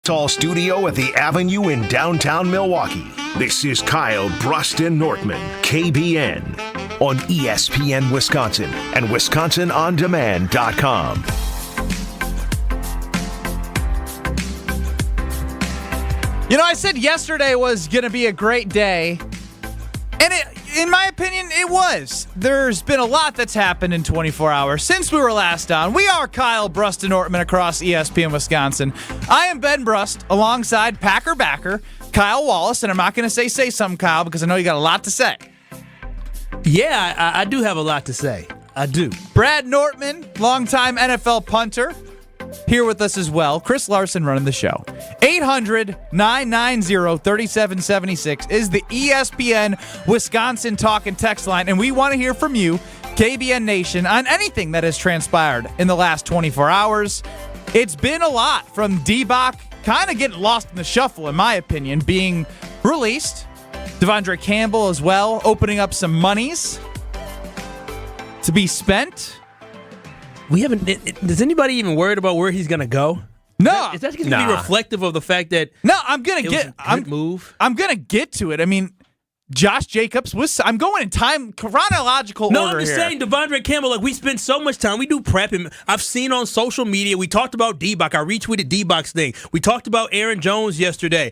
Hall Studio at the Avenue in downtown Milwaukee. This is Kyle Bruston Nortman, KBN, on ESPN Wisconsin and WisconsinOnDemand.com. You know, I said yesterday was going to be a great day, and in my opinion, it was. There's been a lot that's happened in 24 hours since we were last on. We are Kyle Bruston Nortman across ESPN Wisconsin. I am Ben Brust alongside Packer backer Kyle Wallace, and I'm not going to say something, Kyle, because I know you got a lot to say. Yeah, I do have a lot to say. I do. Brad Nortman, longtime NFL punter, here with us as well. Chris Larson running the show. 800-990-3776 is the ESPN Wisconsin talk and text line, and we want to hear from you, KBN Nation, on anything that has transpired in the last 24 hours. It's been a lot, from D-Bach kind of getting lost in the shuffle, in my opinion, being released. Devondre Campbell as well, opening up some monies to be spent. We haven't. Is anybody even worried about where he's going to go? No. Is that going to be reflective of the fact that I'm going to get move? I'm going to get to it. I mean, Josh Jacobs was. I'm going in time chronological order. No, I'm just saying Devondre Campbell. Like, we spend so much time. We do prep him. I've seen on social media. We talked about D-Bach. I retweeted D-Bach's thing. We talked about Aaron Jones yesterday,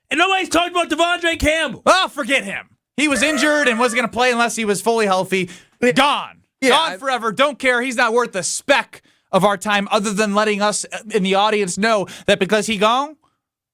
and nobody's talked about Devondre Campbell. Oh, forget him. He was injured and wasn't going to play unless he was fully healthy. Gone. Yeah, gone forever. Don't care. He's not worth a speck of our time, other than letting us in the audience know that because he gone,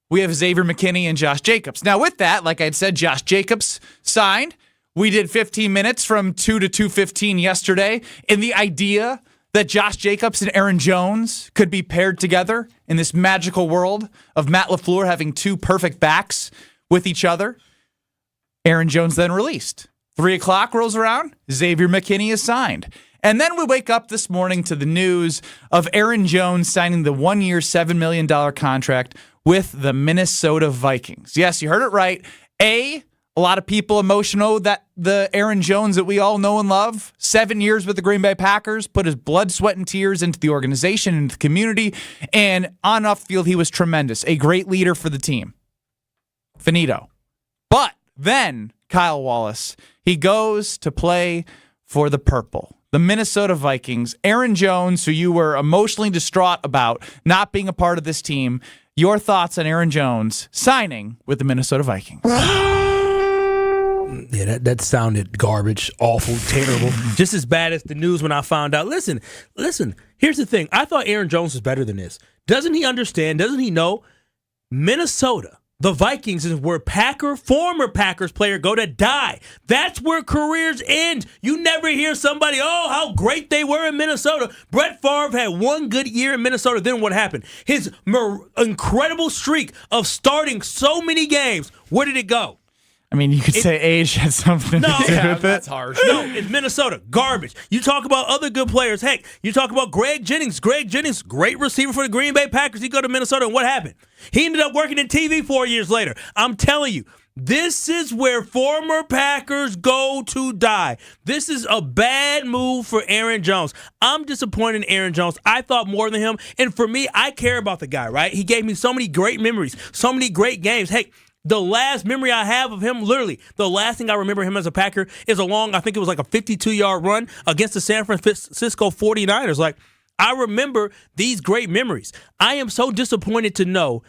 we have Xavier McKinney and Josh Jacobs. Now, with that, like I said, Josh Jacobs signed. We did 15 minutes from 2 to 2:15 yesterday, and the idea that Josh Jacobs and Aaron Jones could be paired together in this magical world of Matt LaFleur having two perfect backs with each other. Aaron Jones then released. 3 o'clock rolls around, Xavier McKinney is signed. And then we wake up this morning to the news of Aaron Jones signing the 1-year, $7 million contract with the Minnesota Vikings. Yes, you heard it right. A lot of people emotional that the Aaron Jones that we all know and love, 7 years with the Green Bay Packers, put his blood, sweat, and tears into the organization, into the community, and on off field, he was tremendous. A great leader for the team. Finito. But then, Kyle Wallace, he goes to play for the Purple, the Minnesota Vikings. Aaron Jones, who you were emotionally distraught about not being a part of this team. Your thoughts on Aaron Jones signing with the Minnesota Vikings? Yeah, that sounded garbage, awful, terrible. Just as bad as the news when I found out. Listen, here's the thing. I thought Aaron Jones was better than this. Doesn't he understand? Doesn't he know? Minnesota, the Vikings, is where former Packers player go to die. That's where careers end. You never hear somebody, how great they were in Minnesota. Brett Favre had one good year in Minnesota. Then what happened? His incredible streak of starting so many games, where did it go? I mean, you could say age had something to do with it. That's harsh. No, it's Minnesota. Garbage. You talk about other good players. Heck, you talk about Greg Jennings. Greg Jennings, great receiver for the Green Bay Packers. He go to Minnesota, and what happened? He ended up working in TV 4 years later. I'm telling you, this is where former Packers go to die. This is a bad move for Aaron Jones. I'm disappointed in Aaron Jones. I thought more than him. And for me, I care about the guy, right? He gave me so many great memories, so many great games. Heck, the last memory I have of him, literally, the last thing I remember him as a Packer is I think it was like a 52-yard run against the San Francisco 49ers. Like, I remember these great memories. I am so disappointed to know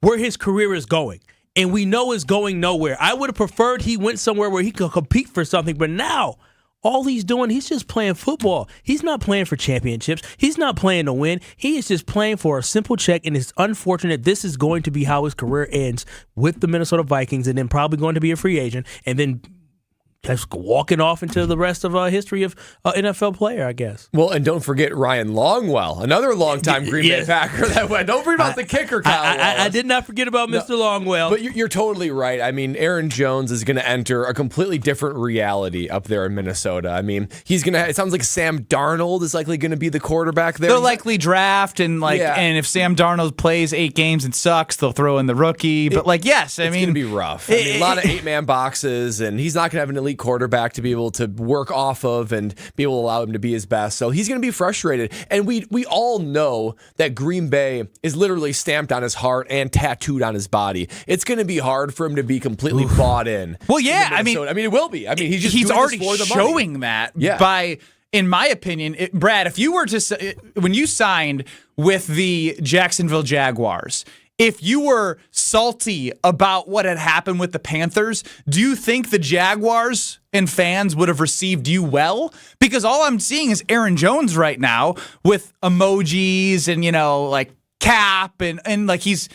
where his career is going. And we know it's going nowhere. I would have preferred he went somewhere where he could compete for something. But now, all he's doing, he's just playing football. He's not playing for championships. He's not playing to win. He is just playing for a simple check, and it's unfortunate this is going to be how his career ends with the Minnesota Vikings, and then probably going to be a free agent, and then just walking off into the rest of history of NFL player, I guess. Well, and don't forget Ryan Longwell, another longtime Green Bay Packer. Don't forget about the kicker, Kyle Wallace. I did not forget about Mr. Longwell. But you're totally right. I mean, Aaron Jones is going to enter a completely different reality up there in Minnesota. I mean, it sounds like Sam Darnold is likely going to be the quarterback there. They'll likely draft, and if Sam Darnold plays 8 games and sucks, they'll throw in the rookie. But yes, it's going to be rough. I mean, a lot of 8-man boxes, and he's not going to have an elite elite quarterback to be able to work off of and be able to allow him to be his best. So he's going to be frustrated. And we all know that Green Bay is literally stamped on his heart and tattooed on his body. It's going to be hard for him to be completely bought in. Well, yeah, I mean, it will be. I mean, he's already for the showing money. that Yeah. by, in my opinion, Brad, if you were to, when you signed with the Jacksonville Jaguars, if you were salty about what had happened with the Panthers, do you think the Jaguars and fans would have received you well? Because all I'm seeing is Aaron Jones right now with emojis and, like cap and like he's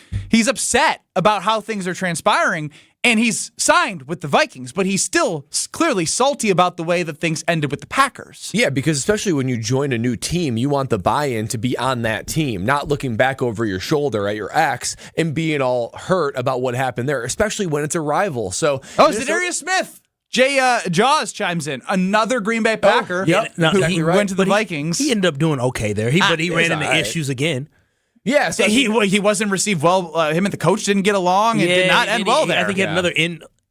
upset about how things are transpiring. And he's signed with the Vikings, but he's still clearly salty about the way that things ended with the Packers. Yeah, because especially when you join a new team, you want the buy-in to be on that team, not looking back over your shoulder at your ex and being all hurt about what happened there, especially when it's a rival. So, Zadarius Smith. Jaws chimes in. Another Green Bay Packer who went to the Vikings. He ended up doing okay there, but he ran into issues again. Yeah, so he wasn't received well. Him and the coach didn't get along. It did not end well there. I think he had another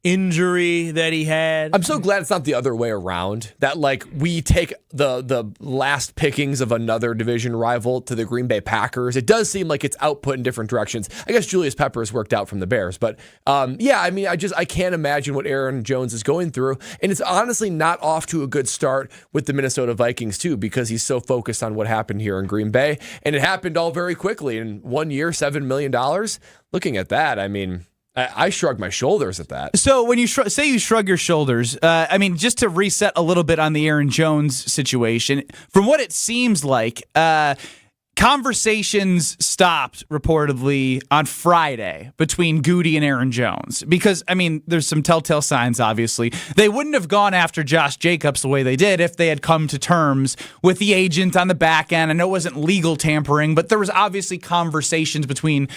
injury that he had. I'm so glad it's not the other way around, that like we take the last pickings of another division rival to the Green Bay Packers. It does seem like it's output in different directions. I guess Julius Peppers worked out from the Bears, but I mean, I can't imagine what Aaron Jones is going through, and it's honestly not off to a good start with the Minnesota Vikings too, because he's so focused on what happened here in Green Bay, and it happened all very quickly in 1 year, $7 million. Looking at that, I mean, I shrug my shoulders at that. So when you say you shrug your shoulders, I mean, just to reset a little bit on the Aaron Jones situation, from what it seems like, conversations stopped reportedly on Friday between Goody and Aaron Jones because, I mean, there's some telltale signs, obviously. They wouldn't have gone after Josh Jacobs the way they did if they had come to terms with the agent on the back end. I know it wasn't legal tampering, but there was obviously conversations between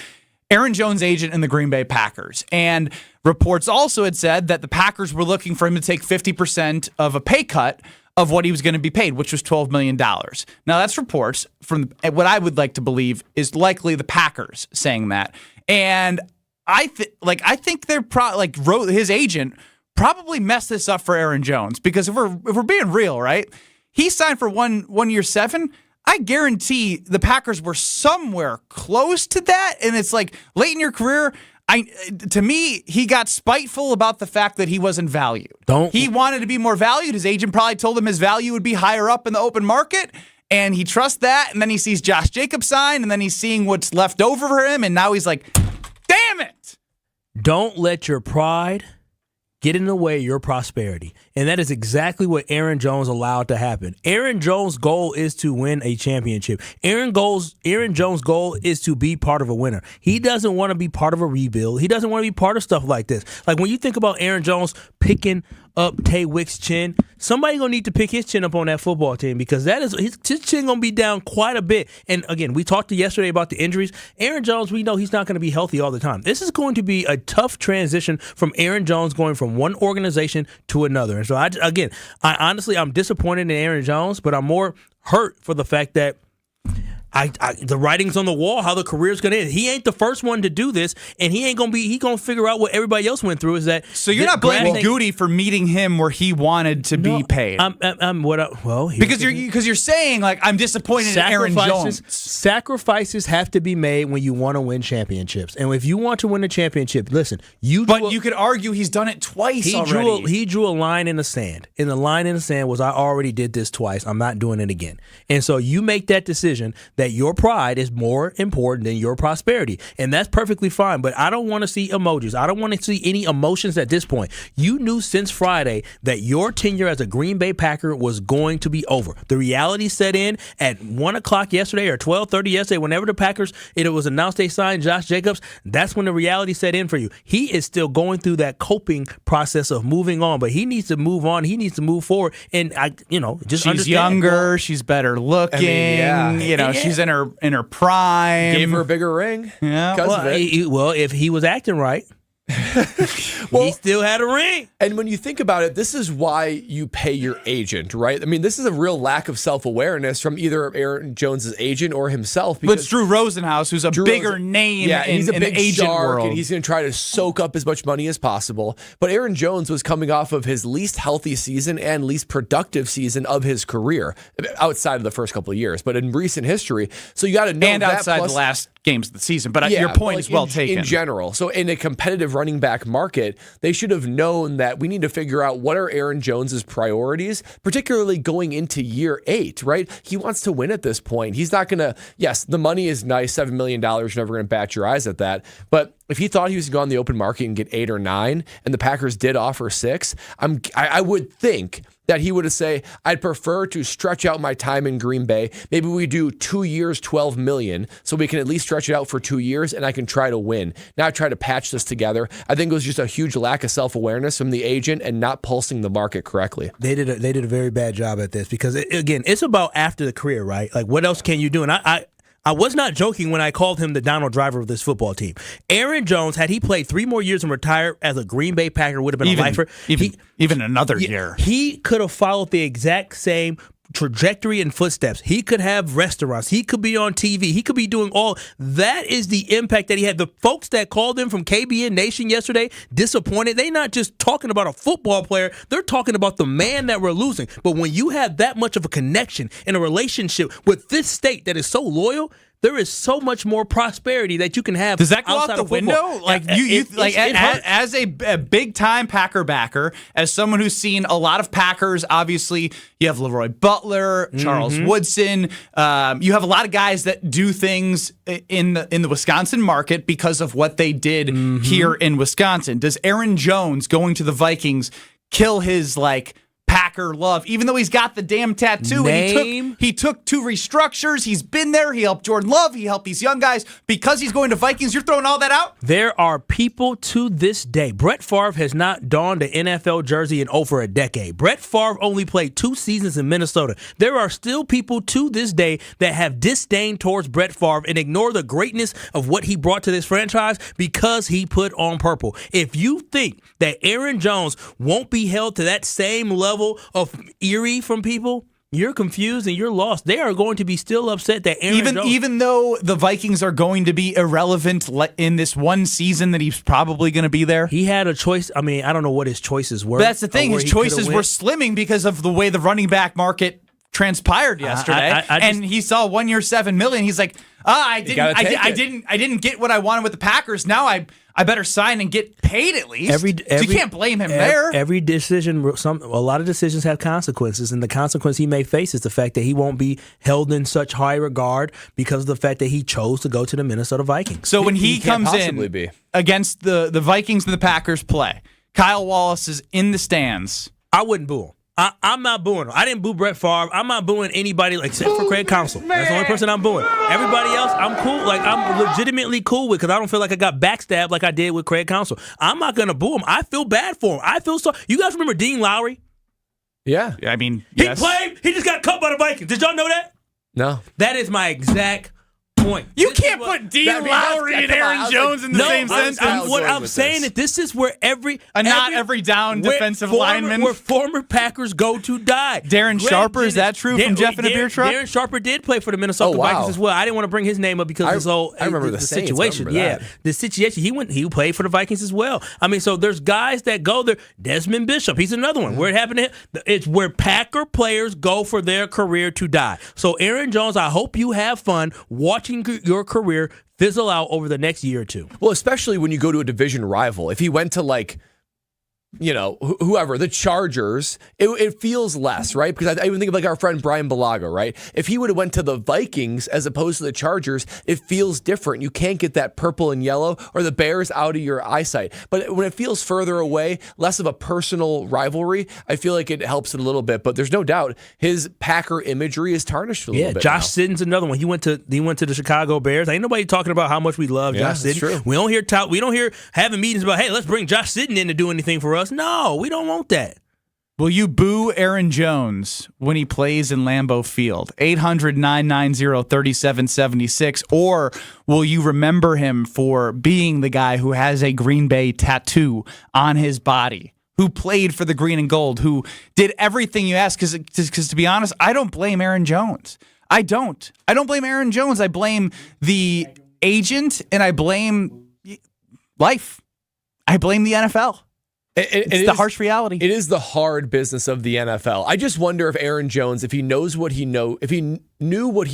Aaron Jones' agent and the Green Bay Packers. And reports also had said that the Packers were looking for him to take 50% of a pay cut of what he was going to be paid, which was $12 million. Now, that's reports from what I would like to believe is likely the Packers saying that. And I think they're his agent probably messed this up for Aaron Jones, because if we're being real, right? He signed for one year, 7. I guarantee the Packers were somewhere close to that, and it's like late in your career. To me, he got spiteful about the fact that he wasn't valued. He wanted to be more valued. His agent probably told him his value would be higher up in the open market, and he trusts that. And then he sees Josh Jacobs sign, and then he's seeing what's left over for him, and now he's like, "Damn it!" Don't let your pride get in the way of your prosperity. And that is exactly what Aaron Jones allowed to happen. Aaron Jones' goal is to win a championship. Aaron Jones' goal is to be part of a winner. He doesn't want to be part of a rebuild. He doesn't want to be part of stuff like this. Like when you think about Aaron Jones picking up Tay Wick's chin, somebody gonna need to pick his chin up on that football team, because that is his chin gonna be down quite a bit. And again, we talked yesterday about the injuries. Aaron Jones, we know he's not gonna be healthy all the time. This is going to be a tough transition from Aaron Jones going from one organization to another. And so I'm disappointed in Aaron Jones, but I'm more hurt for the fact that the writing's on the wall, how the career's going to end. He ain't the first one to do this, and he going to figure out what everybody else went through. Is that so? You're not blaming Goody for meeting him where he wanted to be paid. Because you're saying like I'm disappointed in Aaron Jones. Sacrifices have to be made when you want to win championships, and if you want to win a championship, listen, you could argue he's done it twice already. He drew a line in the sand, and the line in the sand was, I already did this twice. I'm not doing it again. And so you make that decision that your pride is more important than your prosperity. And that's perfectly fine, but I don't want to see emojis. I don't want to see any emotions at this point. You knew since Friday that your tenure as a Green Bay Packer was going to be over. The reality set in at 1 o'clock yesterday or 12:30 yesterday, whenever the Packers, it was announced they signed Josh Jacobs, that's when the reality set in for you. He is still going through that coping process of moving on, but he needs to move on. He needs to move forward. And she's younger. She's better looking. She's in her prime. Gave her a bigger ring. Yeah. If he was acting right, He still had a ring. And when you think about it, this is why you pay your agent, right? I mean, this is a real lack of self-awareness from either Aaron Jones' agent or himself. But it's Drew Rosenhaus, who's a bigger name he's a in big the agent shark, world. and he's going to try to soak up as much money as possible. But Aaron Jones was coming off of his least healthy season and least productive season of his career, outside of the first couple of years, but in recent history. So you got to know and that outside plus, the last games of the season. But your point is well taken. In general. So in a competitive running back market, they should have known that we need to figure out what are Aaron Jones's priorities, particularly going into year 8, right? He wants to win at this point. He's not going to, yes, the money is nice, $7 million. You're never going to bat your eyes at that. But if he thought he was going to go on the open market and get 8 or 9, and the Packers did offer 6, I would think that he would have said, I'd prefer to stretch out my time in Green Bay. Maybe we do 2 years, $12 million, so we can at least stretch it out for 2 years, and I can try to win. Now I try to patch this together. I think it was just a huge lack of self-awareness from the agent and not pulsing the market correctly. They did a very bad job at this because, again, it's about after the career, right? Like, what else can you do? And I was not joking when I called him the Donald Driver of this football team. Aaron Jones, had he played 3 more years and retired as a Green Bay Packer, would have been a lifer. Even another year. He could have followed the exact same trajectory and footsteps. He could have restaurants. He could be on TV. He could be doing all. That is the impact that he had. The folks that called him from KBN Nation yesterday, disappointed, they're not just talking about a football player. They're talking about the man that we're losing. But when you have that much of a connection and a relationship with this state that is so loyal, there is so much more prosperity that you can have. Does that go outside out the of football. window? Like as a big time Packer backer, as someone who's seen a lot of Packers, obviously you have Leroy Butler, Charles Woodson. You have a lot of guys that do things in the Wisconsin market because of what they did here in Wisconsin. Does Aaron Jones going to the Vikings kill his Packer love, even though he's got the damn tattoo? And he took 2 restructures. He's been there. He helped Jordan Love. He helped these young guys. Because he's going to Vikings, you're throwing all that out? There are people to this day. Brett Favre has not donned an NFL jersey in over a decade. Brett Favre only played 2 seasons in Minnesota. There are still people to this day that have disdain towards Brett Favre and ignore the greatness of what he brought to this franchise because he put on purple. If you think that Aaron Jones won't be held to that same level of eerie from people, you're confused and you're lost. They are going to be still upset that Aaron Jones, even though the Vikings are going to be irrelevant in this one season that he's probably going to be there. He had a choice. I mean, I don't know what his choices were. But that's the thing. His choices were slimming because of the way the running back market transpired yesterday. And he saw 1 year, $7 million. He's like, I didn't get what I wanted with the Packers. Now I better sign and get paid at least. You can't blame him there. Every decision, a lot of decisions have consequences, and the consequence he may face is the fact that he won't be held in such high regard because of the fact that he chose to go to the Minnesota Vikings. So when he comes in against the Vikings and the Packers play, Kyle Wallace is in the stands. I wouldn't boo him. I'm not booing him. I didn't boo Brett Favre. I'm not booing anybody except for Craig Counsell. That's the only person I'm booing. Everybody else, I'm cool. I'm legitimately cool with because I don't feel like I got backstabbed like I did with Craig Counsell. I'm not going to boo him. I feel bad for him. I feel so. You guys remember Dean Lowry? Yeah. I mean, he played. He just got cut by the Vikings. Did y'all know that? No. That is my exact point. You can't put Dean Lowry and Aaron Jones in the same sentence. What I'm saying is this is where not every down defensive lineman where former Packers go to die. Darren Sharper, is that true from Jeff and a Beer Truck? Darren Sharper did play for the Minnesota Vikings as well. I didn't want to bring his name up because of the remember the situation. Yeah, the situation. He played for the Vikings as well. I mean, so there's guys that go there. Desmond Bishop, he's another one. Where it happened to him, it's where Packer players go for their career to die. So Aaron Jones, I hope you have fun watching your career fizzle out over the next year or 2. Well, especially when you go to a division rival. If he went to whoever, the Chargers, it feels less, right? Because I even think of our friend Brian Balaga, right? If he would have went to the Vikings as opposed to the Chargers, it feels different. You can't get that purple and yellow or the Bears out of your eyesight. But when it feels further away, less of a personal rivalry, I feel like it helps it a little bit. But there's no doubt his Packer imagery is tarnished a little bit. Josh Sitton's another one. He went to the Chicago Bears. Ain't nobody talking about how much we love Josh Sitton. True. We don't hear having meetings about, hey, let's bring Josh Sitton in to do anything for us. No, we don't want that. Will you boo Aaron Jones when he plays in Lambeau Field? 800-990-3776. Or will you remember him for being the guy who has a Green Bay tattoo on his body, who played for the green and gold, who did everything you asked? Because to be honest, I don't blame Aaron Jones. I don't blame Aaron Jones. I blame the agent, and I blame life. I blame the NFL. It's the harsh reality. It is the hard business of the NFL. I just wonder if Aaron Jones, if he knew what he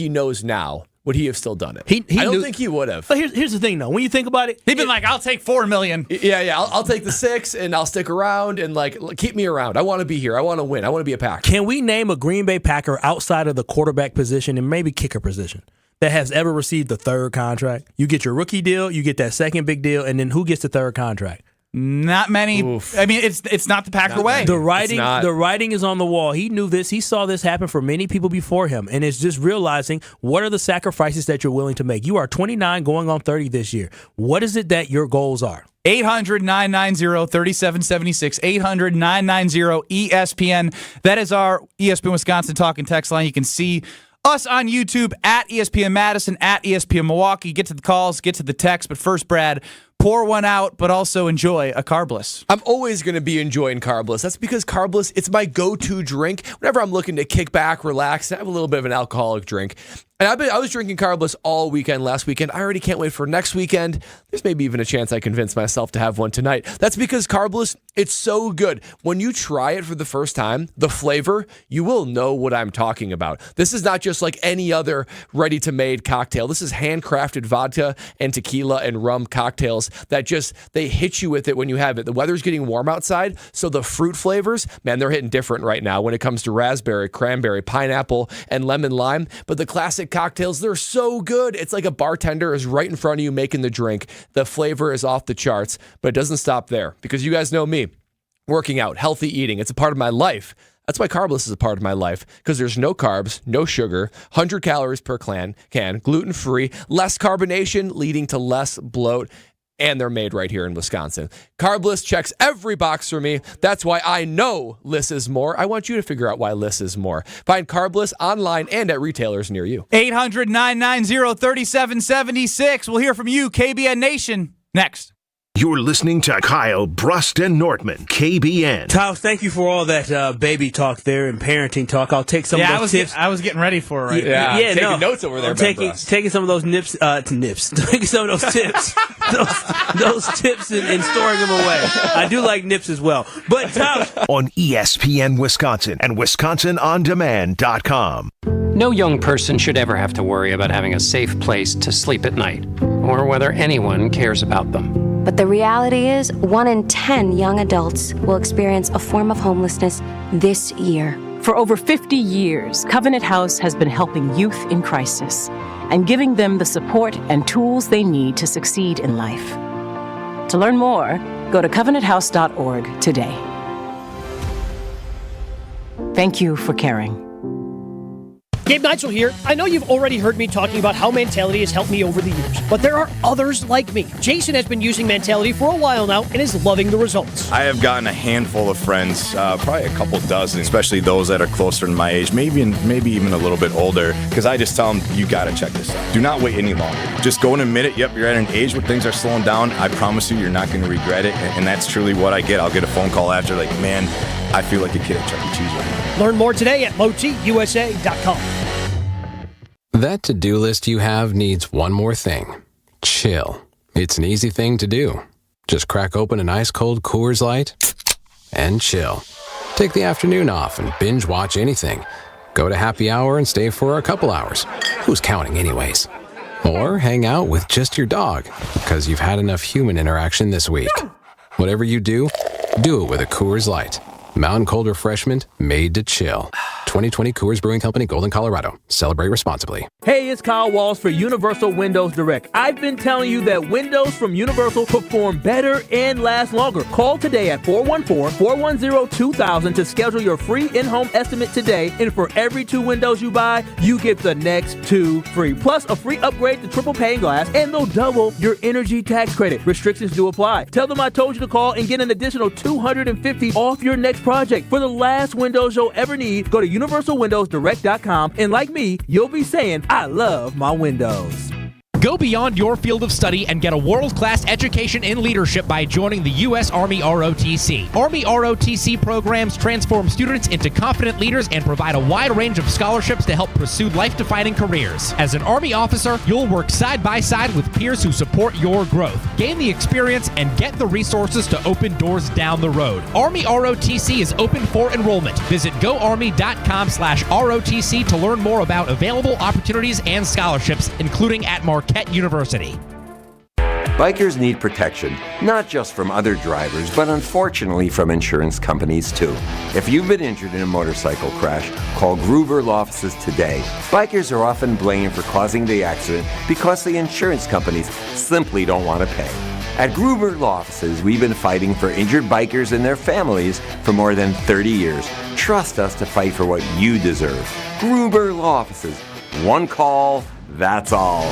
knows now, would he have still done it? I don't think he would have. But here's the thing, though. When you think about it, he'd been like, "I'll take $4 million." Yeah. I'll take the 6, and I'll stick around, and keep me around. I want to be here. I want to win. I want to be a Packer. Can we name a Green Bay Packer outside of the quarterback position and maybe kicker position that has ever received the third contract? You get your rookie deal, you get that second big deal, and then who gets the third contract? Not many. Oof. I mean, it's not the Packer way. The writing is on the wall. He knew this. He saw this happen for many people before him, and it's just realizing what are the sacrifices that you're willing to make. You are 29, going on 30 this year. What is it that your goals are? 800-990-3776. 800-990-ESPN. That is our ESPN Wisconsin talk and text line. You can see us on YouTube at ESPN Madison, at ESPN Milwaukee. Get to the calls, get to the text. But first, Brad, pour one out, but also enjoy a Carbless. I'm always going to be enjoying Carbless. That's because Carbless, it's my go-to drink whenever I'm looking to kick back, relax, and have a little bit of an alcoholic drink. And I was drinking Carbless all weekend last weekend. I already can't wait for next weekend. There's maybe even a chance I convince myself to have one tonight. That's because Carbless, it's so good. When you try it for the first time, the flavor, you will know what I'm talking about. This is not just like any other ready-to-made cocktail. This is handcrafted vodka and tequila and rum cocktails that they hit you with it when you have it. The weather's getting warm outside, so the fruit flavors, man, they're hitting different right now when it comes to raspberry, cranberry, pineapple, and lemon lime. But the classic cocktails, they're so good. It's like a bartender is right in front of you making the drink. The flavor is off the charts, but it doesn't stop there because you guys know me. Working out, healthy eating, it's a part of my life. That's why Carbless is a part of my life, because there's no carbs, no sugar, 100 calories per can, gluten-free, less carbonation, leading to less bloat, and they're made right here in Wisconsin. Carbless checks every box for me. That's why I know Liss is more. I want you to figure out why Liss is more. Find Carbless online and at retailers near you. 800-990-3776. We'll hear from you, KBN Nation, next. You're listening to Kyle Brust and Nortman, KBN. Kyle, thank you for all that baby talk there and parenting talk. I'll take some of those tips. I was getting ready for it right now. Yeah, taking notes over there. I'm taking some of those taking some of those tips. those tips and storing them away. I do like nips as well. But Kyle, on ESPN Wisconsin and WisconsinOnDemand.com. No young person should ever have to worry about having a safe place to sleep at night, or whether anyone cares about them. But the reality is, 1 in 10 young adults will experience a form of homelessness this year. For over 50 years, Covenant House has been helping youth in crisis and giving them the support and tools they need to succeed in life. To learn more, go to covenanthouse.org today. Thank you for caring. Gabe Neitzel here. I know you've already heard me talking about how Mentality has helped me over the years, but there are others like me. Jason has been using Mentality for a while now and is loving the results. I have gotten a handful of friends, probably a couple dozen, especially those that are closer to my age, maybe even a little bit older, because I just tell them, you got to check this out. Do not wait any longer. Just go and admit it. Yep, you're at an age where things are slowing down. I promise you, you're not going to regret it, and that's truly what I get. I'll get a phone call after, like, man, I feel like a kid at Chuck E. Cheese right now. Learn more today at LowTUSA.com. That to-do list you have needs one more thing. Chill. It's an easy thing to do. Just crack open an ice-cold Coors Light and chill. Take the afternoon off and binge watch anything. Go to happy hour and stay for a couple hours. Who's counting anyways? Or hang out with just your dog because you've had enough human interaction this week. Whatever you do, do it with a Coors Light. Mountain Cold refreshment made to chill. 2020 Coors Brewing Company, Golden, Colorado. Celebrate responsibly. Hey, it's Kyle Walsh for Universal Windows Direct. I've been telling you that windows from Universal perform better and last longer. Call today at 414-410-2000 to schedule your free in-home estimate today. And for every 2 windows you buy, you get the next 2 free. Plus a free upgrade to triple pane glass, and they'll double your energy tax credit. Restrictions do apply. Tell them I told you to call and get an additional $250 off your next project. For the last windows you'll ever need, go to universalwindowsdirect.com, and like me, you'll be saying, I love my windows. Go beyond your field of study and get a world-class education in leadership by joining the U.S. Army ROTC. Army ROTC programs transform students into confident leaders and provide a wide range of scholarships to help pursue life-defining careers. As an Army officer, you'll work side by side with peers who support your growth. Gain the experience and get the resources to open doors down the road. Army ROTC is open for enrollment. Visit goarmy.com/ROTC to learn more about available opportunities and scholarships, including at Marquette University. Bikers need protection, not just from other drivers, but unfortunately from insurance companies too. If you've been injured in a motorcycle crash, call Gruber Law Offices today. Bikers are often blamed for causing the accident because the insurance companies simply don't want to pay. At Gruber Law Offices, we've been fighting for injured bikers and their families for more than 30 years. Trust us to fight for what you deserve. Gruber Law Offices. One call, that's all.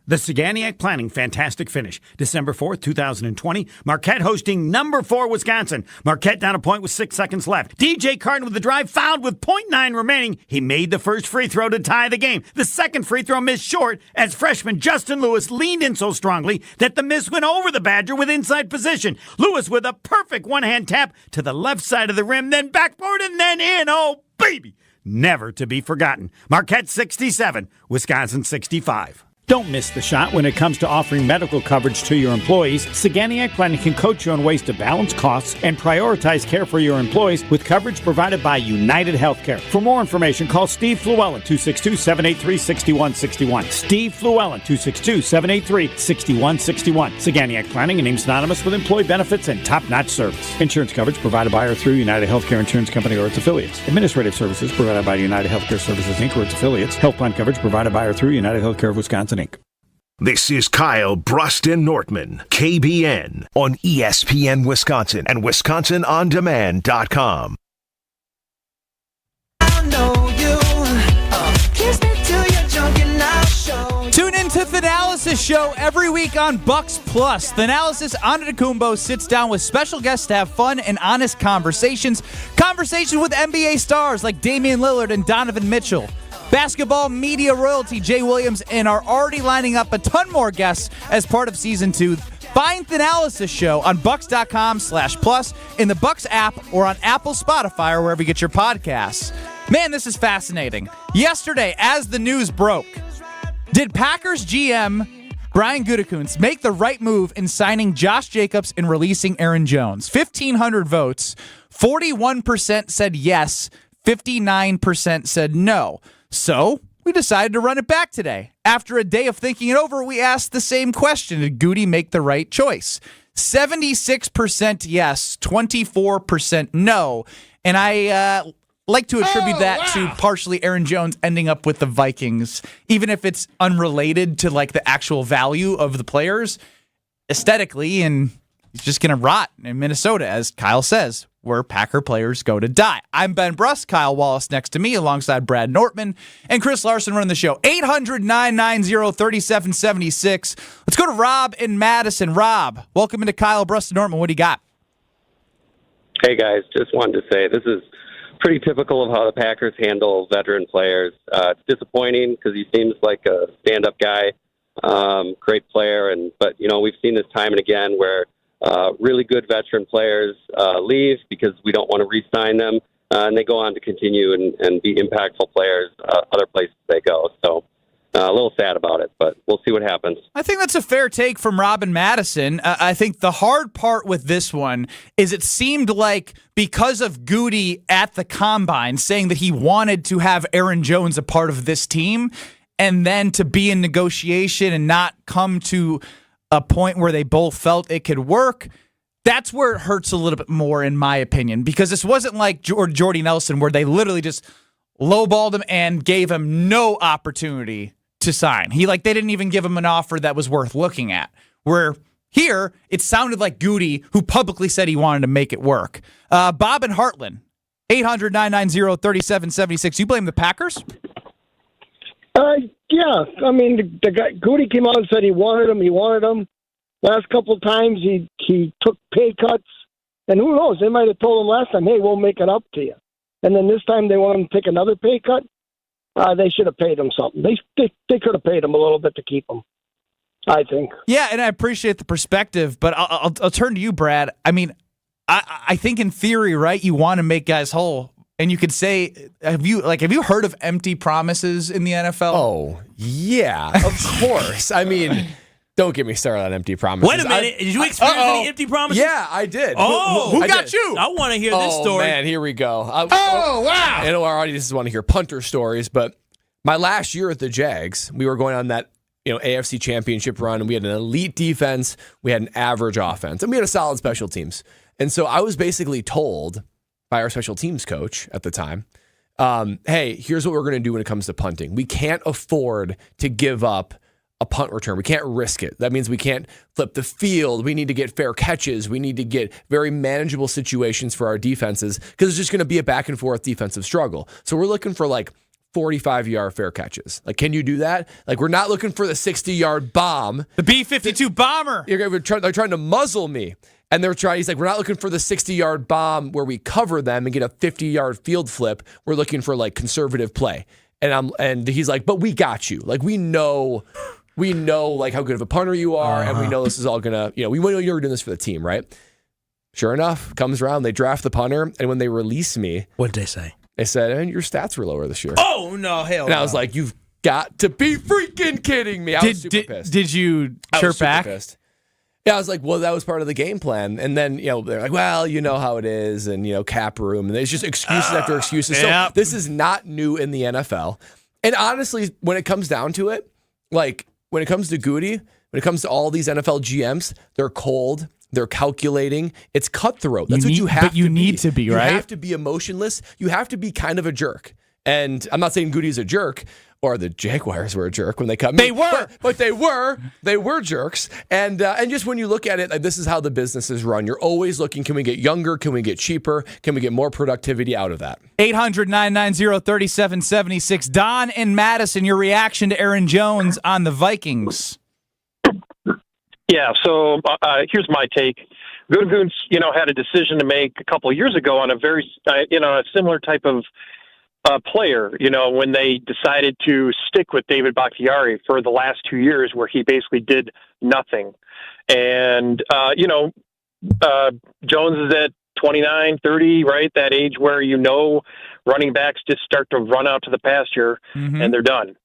The Saganiac Planning Fantastic Finish. December 4th, 2020. Marquette hosting number 4 Wisconsin. Marquette down a point with 6 seconds left. DJ Carton with the drive, fouled with .9 remaining. He made the first free throw to tie the game. The second free throw missed short as freshman Justin Lewis leaned in so strongly that the miss went over the Badger with inside position. Lewis with a perfect one-hand tap to the left side of the rim, then backboard and then in. Oh, baby! Never to be forgotten. Marquette 67, Wisconsin 65. Don't miss the shot when it comes to offering medical coverage to your employees. Saganiac Planning can coach you on ways to balance costs and prioritize care for your employees with coverage provided by United Healthcare. For more information, call Steve Fluellen, 262-783-6161. Steve Fluellen, 262-783-6161. Saganiac Planning, a name synonymous with employee benefits and top-notch service. Insurance coverage provided by or through United Healthcare Insurance Company or its affiliates. Administrative services provided by United Healthcare Services, Inc. or its affiliates. Health plan coverage provided by or through United Healthcare of Wisconsin, Inc. This is Kyle Bruston Nortman, KBN, on ESPN Wisconsin and WisconsinOnDemand.com. Tune in to Thanalysis Show every week on Bucks Plus. Thanalysis Antetokounmpo sits down with special guests to have fun and honest conversations. Conversations with NBA stars like Damian Lillard and Donovan Mitchell. Basketball media royalty Jay Williams and are already lining up a ton more guests as part of Season 2. Find Thanalysis Show on Bucks.com/plus, in the Bucks app, or on Apple, Spotify, or wherever you get your podcasts. Man, this is fascinating. Yesterday, as the news broke, did Packers GM Brian Gutekunst make the right move in signing Josh Jacobs and releasing Aaron Jones? 1,500 votes, 41% said yes, 59% said no. So we decided to run it back today. After a day of thinking it over, we asked the same question. Did Goody make the right choice? 76% yes, 24% no. And I like to attribute that to partially Aaron Jones ending up with the Vikings, even if it's unrelated to like the actual value of the players aesthetically, and he's just going to rot in Minnesota, as Kyle says, where Packer players go to die. I'm Ben Bruss, Kyle Wallace next to me, alongside Brad Nortman and Chris Larson running the show. 800-990-3776. Let's go to Rob in Madison. Rob, welcome into Kyle Bruss and Nortman. What do you got? Hey, guys. Just wanted to say this is pretty typical of how the Packers handle veteran players. It's disappointing because he seems like a stand-up guy, great player, but we've seen this time and again where really good veteran players leave because we don't want to re-sign them, and they go on to continue and be impactful players other places they go. So a little sad about it, but we'll see what happens. I think that's a fair take from Robin Madison. I think the hard part with this one is it seemed like because of Goody at the Combine saying that he wanted to have Aaron Jones a part of this team, and then to be in negotiation and not come to a point where they both felt it could work, That's where it hurts a little bit more, in my opinion, because this wasn't like Jordy Nelson where they literally just lowballed him and gave him no opportunity to sign. They didn't even give him an offer that was worth looking at. Where here, it sounded like Goody, who publicly said he wanted to make it work. Bob and Heartland, 800-990-3776. You blame the Packers? Yeah. I mean, the guy Goody came out and said he wanted him. Last couple of times he took pay cuts, and who knows? They might have told him last time, "Hey, we'll make it up to you." And then this time they want him to take another pay cut. They should have paid him something. They could have paid him a little bit to keep him, I think. Yeah, and I appreciate the perspective, but I'll turn to you, Brad. I mean, I think in theory, right, you want to make guys whole. And you could say, have you heard of empty promises in the NFL? Oh, yeah, of course. I mean, don't get me started on empty promises. Wait a minute. Did you experience any empty promises? Yeah, I did. Oh, who got you? I want to hear this story. Oh, man, here we go. Wow. I know our audiences want to hear punter stories, but my last year at the Jags, we were going on that AFC championship run, and we had an elite defense, we had an average offense, and we had a solid special teams. And so I was basically told by our special teams coach at the time, hey, here's what we're going to do when it comes to punting. We can't afford to give up a punt return. We can't risk it. That means we can't flip the field. We need to get fair catches. We need to get very manageable situations for our defenses because it's just going to be a back and forth defensive struggle. So we're looking for 45-yard fair catches. Can you do that? We're not looking for the 60-yard bomb. The B-52 bomber. They're trying to muzzle me. And he's like, we're not looking for the 60-yard bomb where we cover them and get a 50-yard field flip. We're looking for conservative play. And he's like, but we got you. We know how good of a punter you are, and we know this is all gonna, we know you're doing this for the team, right? Sure enough, comes around, they draft the punter, and when they release me, what'd they say? They said, your stats were lower this year. Oh no, hell! And I was like, you've got to be freaking kidding me! I was super pissed. Did you chirp back? Pissed. Yeah, I was like, well, that was part of the game plan. And then, they're like, well, you know how it is, and, cap room. And there's just excuses after excuses. Yep. So this is not new in the NFL. And honestly, when it comes down to it, when it comes to Goody, when it comes to all these NFL GMs, they're cold. They're calculating. It's cutthroat. That's what you have to be. But you need to be, right? You have to be emotionless. You have to be kind of a jerk. And I'm not saying Goody's a jerk, or the Jaguars were a jerk when they cut me. They were. But they were jerks. And just when you look at it, this is how the business is run. You're always looking, can we get younger? Can we get cheaper? Can we get more productivity out of that? 800-990-3776. Don and Madison, your reaction to Aaron Jones on the Vikings. Yeah, so here's my take. Gutekunst, had a decision to make a couple of years ago on a very, a similar type of player, when they decided to stick with David Bakhtiari for the last 2 years where he basically did nothing. And, Jones is at 29, 30, right? That age where, running backs just start to run out to the pasture and they're done.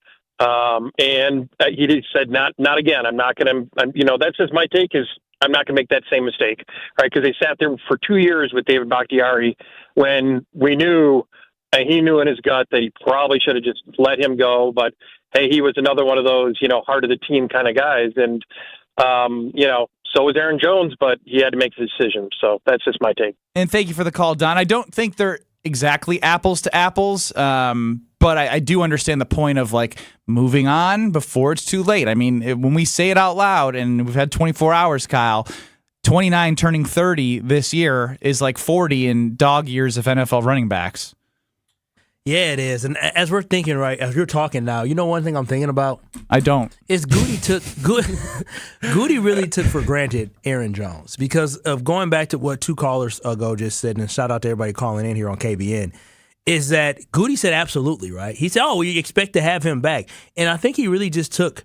And he just said, not again. I'm not going to, that's just my take is I'm not going to make that same mistake, right? Because they sat there for 2 years with David Bakhtiari when we knew, he knew in his gut that he probably should have just let him go. But, hey, he was another one of those, heart of the team kind of guys. And, so was Aaron Jones, but he had to make the decision. So that's just my take. And thank you for the call, Don. I don't think they're exactly apples to apples, but I do understand the point of moving on before it's too late. I mean, when we say it out loud, and we've had 24 hours, Kyle, 29 turning 30 this year is 40 in dog years of NFL running backs. Yeah, it is. And as we're thinking, right, as you're talking now, one thing I'm thinking about? I don't. Is Goody really took for granted Aaron Jones because of going back to what two callers ago just said, and shout out to everybody calling in here on KBN, is that Goody said absolutely, right? He said, we expect to have him back. And I think he really just took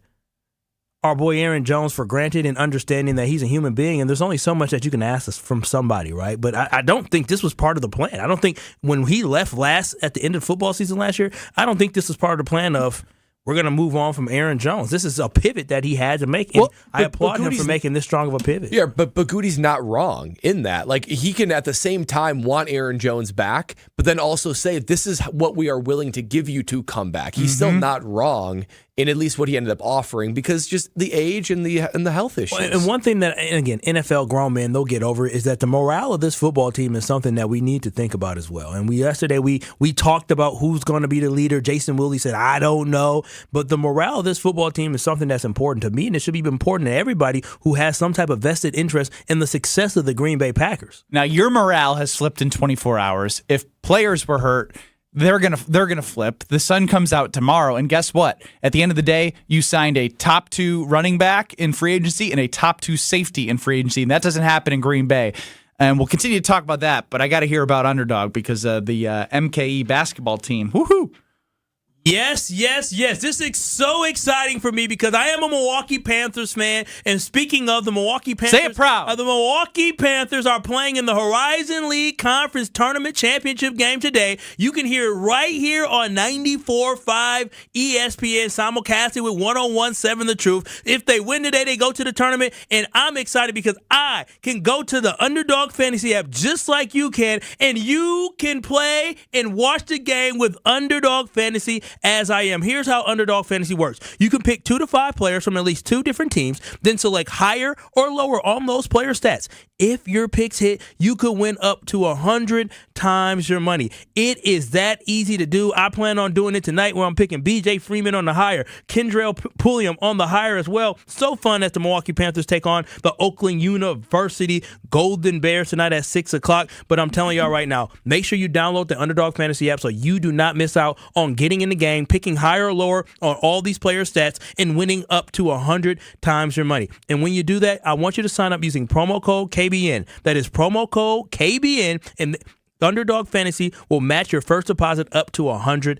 our boy Aaron Jones for granted and understanding that he's a human being and there's only so much that you can ask from somebody, right? But I don't think this was part of the plan. I don't think when he left last at the end of football season last year, I don't think this was part of the plan of we're going to move on from Aaron Jones. This is a pivot that he had to make, and I applaud him for making this strong of a pivot. Yeah, but Goody's not wrong in that. He can at the same time want Aaron Jones back, but then also say, this is what we are willing to give you to come back. He's still not wrong in at least what he ended up offering because just the age and the health issues. And one thing that, and again, NFL grown men, they'll get over is that the morale of this football team is something that we need to think about as well. And yesterday we talked about who's going to be the leader. Jason Willie said, I don't know. But the morale of this football team is something that's important to me, and it should be important to everybody who has some type of vested interest in the success of the Green Bay Packers. Now, your morale has slipped in 24 hours. If players were hurt, they're gonna flip. The sun comes out tomorrow, and guess what? At the end of the day, you signed a top 2 running back in free agency and a top 2 safety in free agency, and that doesn't happen in Green Bay. And we'll continue to talk about that, but I got to hear about Underdog because the MKE basketball team. Woohoo! Yes. This is so exciting for me because I am a Milwaukee Panthers fan. And speaking of the Milwaukee Panthers, say it proud. The Milwaukee Panthers are playing in the Horizon League Conference Tournament Championship game today. You can hear it right here on 94.5 ESPN, simulcasted with 101.7 The Truth. If they win today, they go to the tournament. And I'm excited because I can go to the Underdog Fantasy app just like you can. And you can play and watch the game with Underdog Fantasy as I am. Here's how Underdog Fantasy works. You can pick 2 to 5 players from at least 2 different teams, then select higher or lower on those player stats. If your picks hit, you could win up to 100 times your money. It is that easy to do. I plan on doing it tonight where I'm picking B.J. Freeman on the higher, Kendrell Pulliam on the higher as well. So fun as the Milwaukee Panthers take on the Oakland University Golden Bears tonight at 6 o'clock. But I'm telling y'all right now, make sure you download the Underdog Fantasy app so you do not miss out on getting in the game, picking higher or lower on all these player stats, and winning up to 100 times your money. And when you do that, I want you to sign up using promo code KBN. That is promo code KBN, and Underdog Fantasy will match your first deposit up to $100.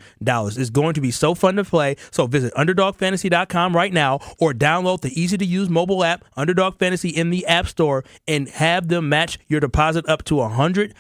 It's going to be so fun to play. So visit UnderdogFantasy.com right now or download the easy-to-use mobile app, Underdog Fantasy, in the App Store and have them match your deposit up to $100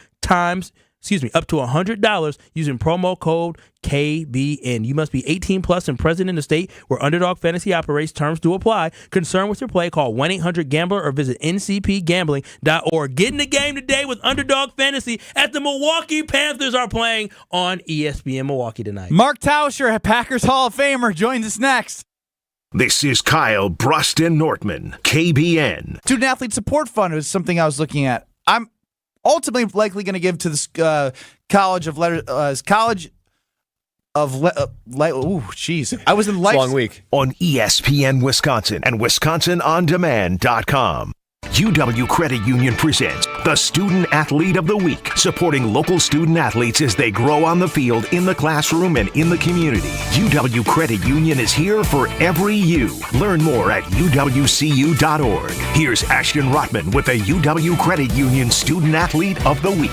using promo code KBN. You must be 18 plus and present in the state where Underdog Fantasy operates. Terms do apply. Concerned with your play, call 1-800-GAMBLER or visit ncpgambling.org. Get in the game today with Underdog Fantasy as the Milwaukee Panthers are playing on ESPN Milwaukee tonight. Mark Tauscher, a Packers Hall of Famer, joins us next. This is Kyle Bruston Nortman, KBN. Student Athlete Support Fund is something I was looking at. I'm ultimately likely going to give to this College of Letters. I was in life. Long week. On ESPN Wisconsin and WisconsinOnDemand.com. UW Credit Union presents the Student Athlete of the Week, supporting local student athletes as they grow on the field, in the classroom, and in the community. UW Credit Union is here for every you. Learn more at uwcu.org. Here's Ashton Rotman with the UW Credit Union Student Athlete of the Week.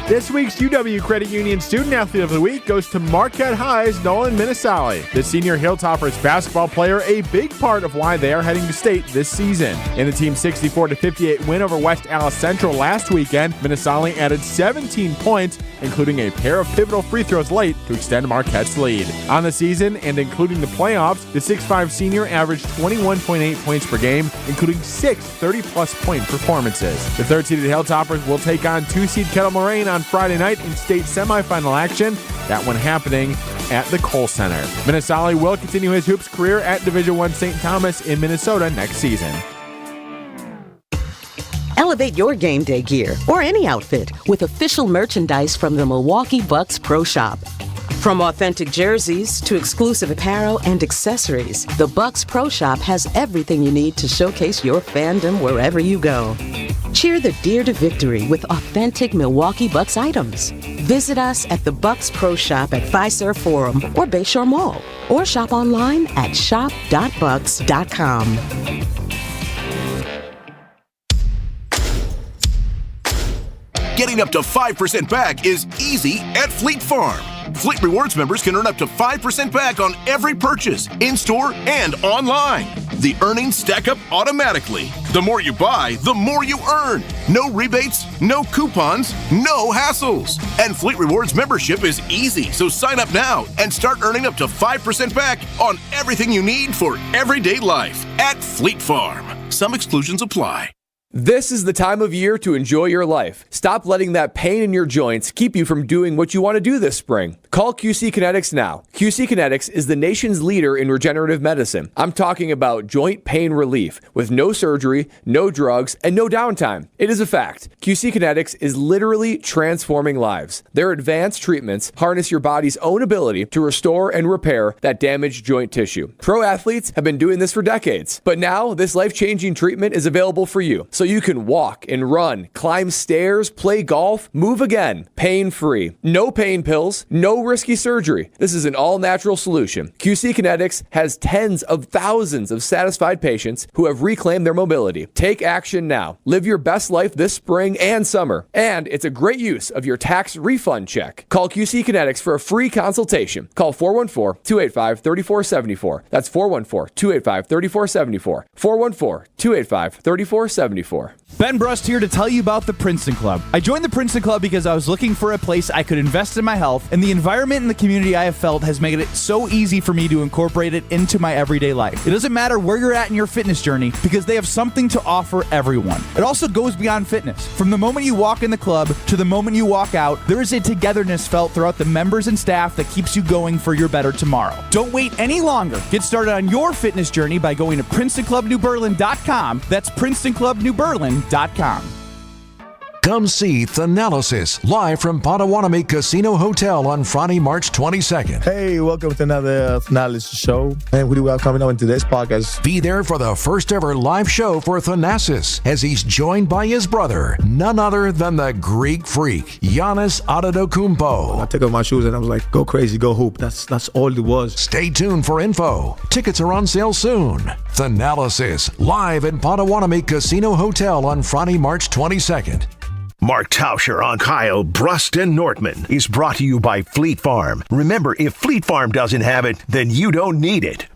This week's UW Credit Union Student Athlete of the Week goes to Marquette High's Nolan Minnesali, the senior Hilltoppers basketball player, a big part of why they are heading to state this season. In the team's 64-58 win over West Allis Central last weekend, Minnesali added 17 points, including a pair of pivotal free throws late to extend Marquette's lead. On the season, and including the playoffs, the 6'5 senior averaged 21.8 points per game, including 6 30-plus point performances. The third-seeded Hilltoppers will take on 2-seed Kettle Moraine on Friday night in state semifinal action, that one happening at the Kohl Center. Minnesali will continue his hoops career at Division I St. Thomas in Minnesota next season. Elevate your game day gear or any outfit with official merchandise from the Milwaukee Bucks Pro Shop. From authentic jerseys to exclusive apparel and accessories, the Bucks Pro Shop has everything you need to showcase your fandom wherever you go. Cheer the Deer to victory with authentic Milwaukee Bucks items. Visit us at the Bucks Pro Shop at Fiserv Forum or Bayshore Mall, or shop online at shop.bucks.com. Getting up to 5% back is easy at Fleet Farm. Fleet Rewards members can earn up to 5% back on every purchase, in-store and online. The earnings stack up automatically. The more you buy, the more you earn. No rebates, no coupons, no hassles. And Fleet Rewards membership is easy, so sign up now and start earning up to 5% back on everything you need for everyday life at Fleet Farm. Some exclusions apply. This is the time of year to enjoy your life. Stop letting that pain in your joints keep you from doing what you want to do this spring. Call QC Kinetics now. QC Kinetics is the nation's leader in regenerative medicine. I'm talking about joint pain relief with no surgery, no drugs, and no downtime. It is a fact. QC Kinetics is literally transforming lives. Their advanced treatments harness your body's own ability to restore and repair that damaged joint tissue. Pro athletes have been doing this for decades, but now this life-changing treatment is available for you. So you can walk and run, climb stairs, play golf, move again, pain-free. No pain pills, no risky surgery. This is an all-natural solution. QC Kinetics has tens of thousands of satisfied patients who have reclaimed their mobility. Take action now. Live your best life this spring and summer. And it's a great use of your tax refund check. Call QC Kinetics for a free consultation. Call 414-285-3474. That's 414-285-3474. 414-285-3474. Ben Brust here to tell you about the Princeton Club. I joined the Princeton Club because I was looking for a place I could invest in my health, and the environment and the community I have felt has made it so easy for me to incorporate it into my everyday life. It doesn't matter where you're at in your fitness journey because they have something to offer everyone. It also goes beyond fitness. From the moment you walk in the club to the moment you walk out, there is a togetherness felt throughout the members and staff that keeps you going for your better tomorrow. Don't wait any longer. Get started on your fitness journey by going to PrincetonClubNewBerlin.com. That's PrincetonClubNewBerlin.com. Come see Thanalysis live from Potawatomi Casino Hotel on Friday, March 22nd. Hey, welcome to another Thanalysis show. And we do well coming on in today's podcast. Be there for the first ever live show for Thanasis as he's joined by his brother, none other than the Greek freak, Giannis Antetokounmpo. I took off my shoes and I was like, go crazy, go hoop. That's all it was. Stay tuned for info. Tickets are on sale soon. Thanalysis live at Potawatomi Casino Hotel on Friday, March 22nd. Mark Tauscher on Kyle, Brust, and Nortman is brought to you by Fleet Farm. Remember, if Fleet Farm doesn't have it, then you don't need it.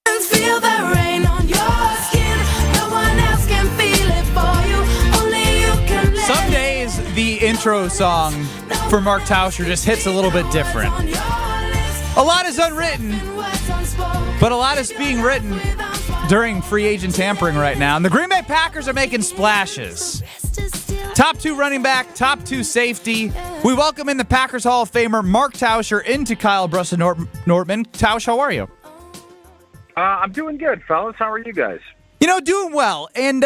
Feel the rain on your skin. No one else can feel it for you. Only you can let Some days the intro song for Mark Tauscher just hits a little bit different. A lot is unwritten, but a lot is being written during free agent tampering right now. And the Green Bay Packers are making splashes. Top 2 running back, top 2 safety. We welcome in the Packers Hall of Famer Mark Tauscher into Kyle, Brust, and Nortman. Tausch, how are you? I'm doing good, fellas. How are you guys? Doing well. And,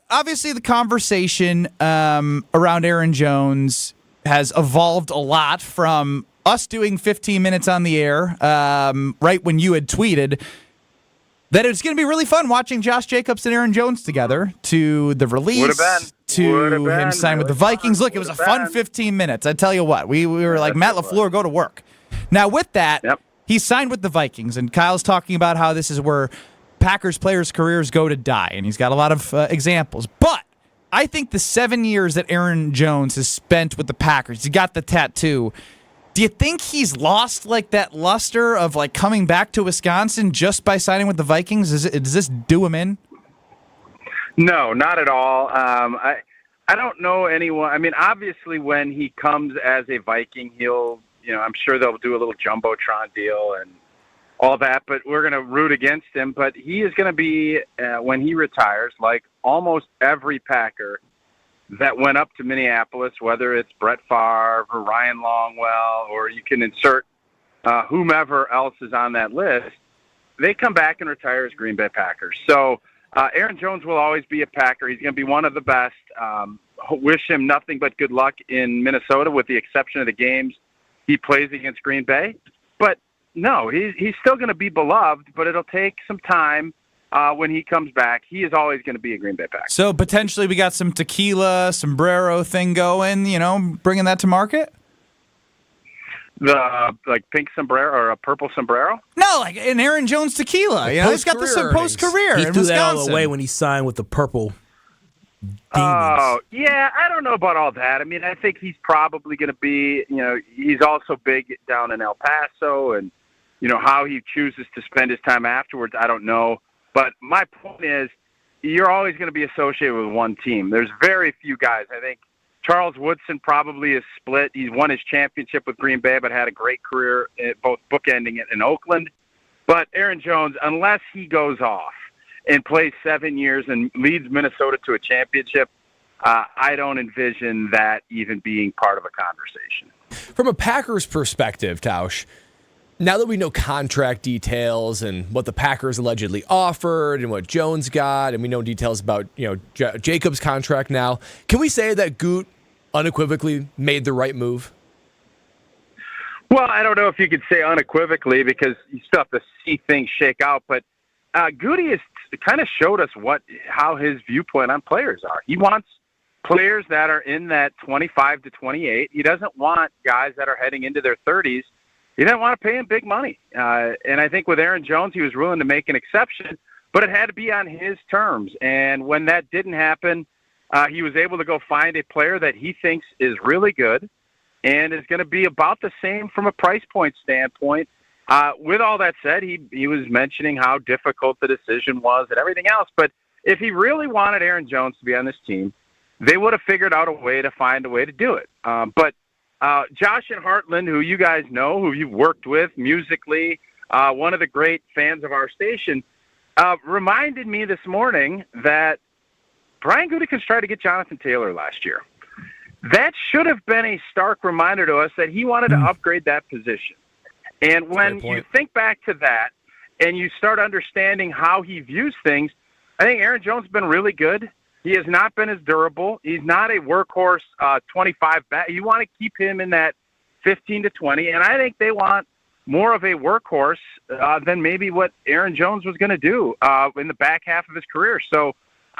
obviously the conversation around Aaron Jones has evolved a lot from us doing 15 minutes on the air right when you had tweeted that it's going to be really fun watching Josh Jacobs and Aaron Jones together, to the release, to him sign with the Vikings. Look, it was a fun 15 minutes. I tell you what, we were like, Matt LaFleur, go to work. Now, with that, he signed with the Vikings, and Kyle's talking about how this is where Packers players' careers go to die, and he's got a lot of examples. But I think the 7 years that Aaron Jones has spent with the Packers, he got the tattoo. Do you think he's lost that luster of coming back to Wisconsin just by signing with the Vikings? Does this do him in? No, not at all. I don't know anyone. I mean, obviously, when he comes as a Viking, I'm sure they'll do a little jumbotron deal and all that. But we're going to root against him. But he is going to be when he retires, like almost every Packer that went up to Minneapolis, whether it's Brett Favre or Ryan Longwell, or you can insert whomever else is on that list, they come back and retire as Green Bay Packers. So Aaron Jones will always be a Packer. He's going to be one of the best. Wish him nothing but good luck in Minnesota, with the exception of the games he plays against Green Bay. But no, he's still going to be beloved, but it'll take some time. When he comes back, he is always going to be a Green Bay Packer. So potentially we got some tequila, sombrero thing going, bringing that to market? The pink sombrero or a purple sombrero? No, like an Aaron Jones tequila. He's got this post-career He in threw Wisconsin. that all away when he signed with the purple demons. Oh, yeah, I don't know about all that. I mean, I think he's probably going to be, he's also big down in El Paso, and, how he chooses to spend his time afterwards, I don't know. But my point is, you're always going to be associated with one team. There's very few guys. I think Charles Woodson probably is split. He's won his championship with Green Bay, but had a great career, both bookending it in Oakland. But Aaron Jones, unless he goes off and plays 7 years and leads Minnesota to a championship, I don't envision that even being part of a conversation. From a Packers perspective, Tausch, now that we know contract details and what the Packers allegedly offered and what Jones got, and we know details about Jacobs' contract now, can we say that Goot unequivocally made the right move? Well, I don't know if you could say unequivocally because you still have to see things shake out, but Goody has kind of showed us how his viewpoint on players are. He wants players that are in that 25 to 28. He doesn't want guys that are heading into their 30s. He didn't want to pay him big money. And I think with Aaron Jones, he was willing to make an exception, but it had to be on his terms. And when that didn't happen, he was able to go find a player that he thinks is really good and is going to be about the same from a price point standpoint. With all that said, he was mentioning how difficult the decision was and everything else. But if he really wanted Aaron Jones to be on this team, they would have figured out a way to find a way to do it. But Josh and Heartland, who you guys know, who you've worked with musically, one of the great fans of our station, reminded me this morning that Brian Gutekunst tried to get Jonathan Taylor last year. That should have been a stark reminder to us that he wanted to upgrade that position. And when you think back to that and you start understanding how he views things, I think Aaron Jones has been really good. He has not been as durable. He's not a workhorse 25 back. You want to keep him in that 15 to 20, and I think they want more of a workhorse than maybe what Aaron Jones was going to do in the back half of his career. So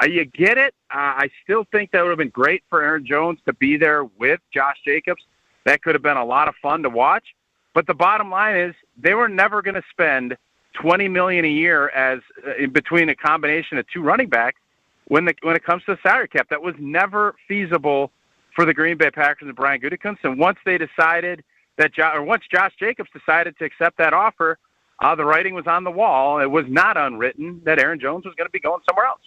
you get it. I still think that would have been great for Aaron Jones to be there with Josh Jacobs. That could have been a lot of fun to watch. But the bottom line is they were never going to spend $20 million a year as in between a combination of two running backs when it comes to the salary cap. That was never feasible for the Green Bay Packers and Brian Gutekunst. And once they decided that once Josh Jacobs decided to accept that offer, the writing was on the wall. It was not unwritten that Aaron Jones was going to be going somewhere else.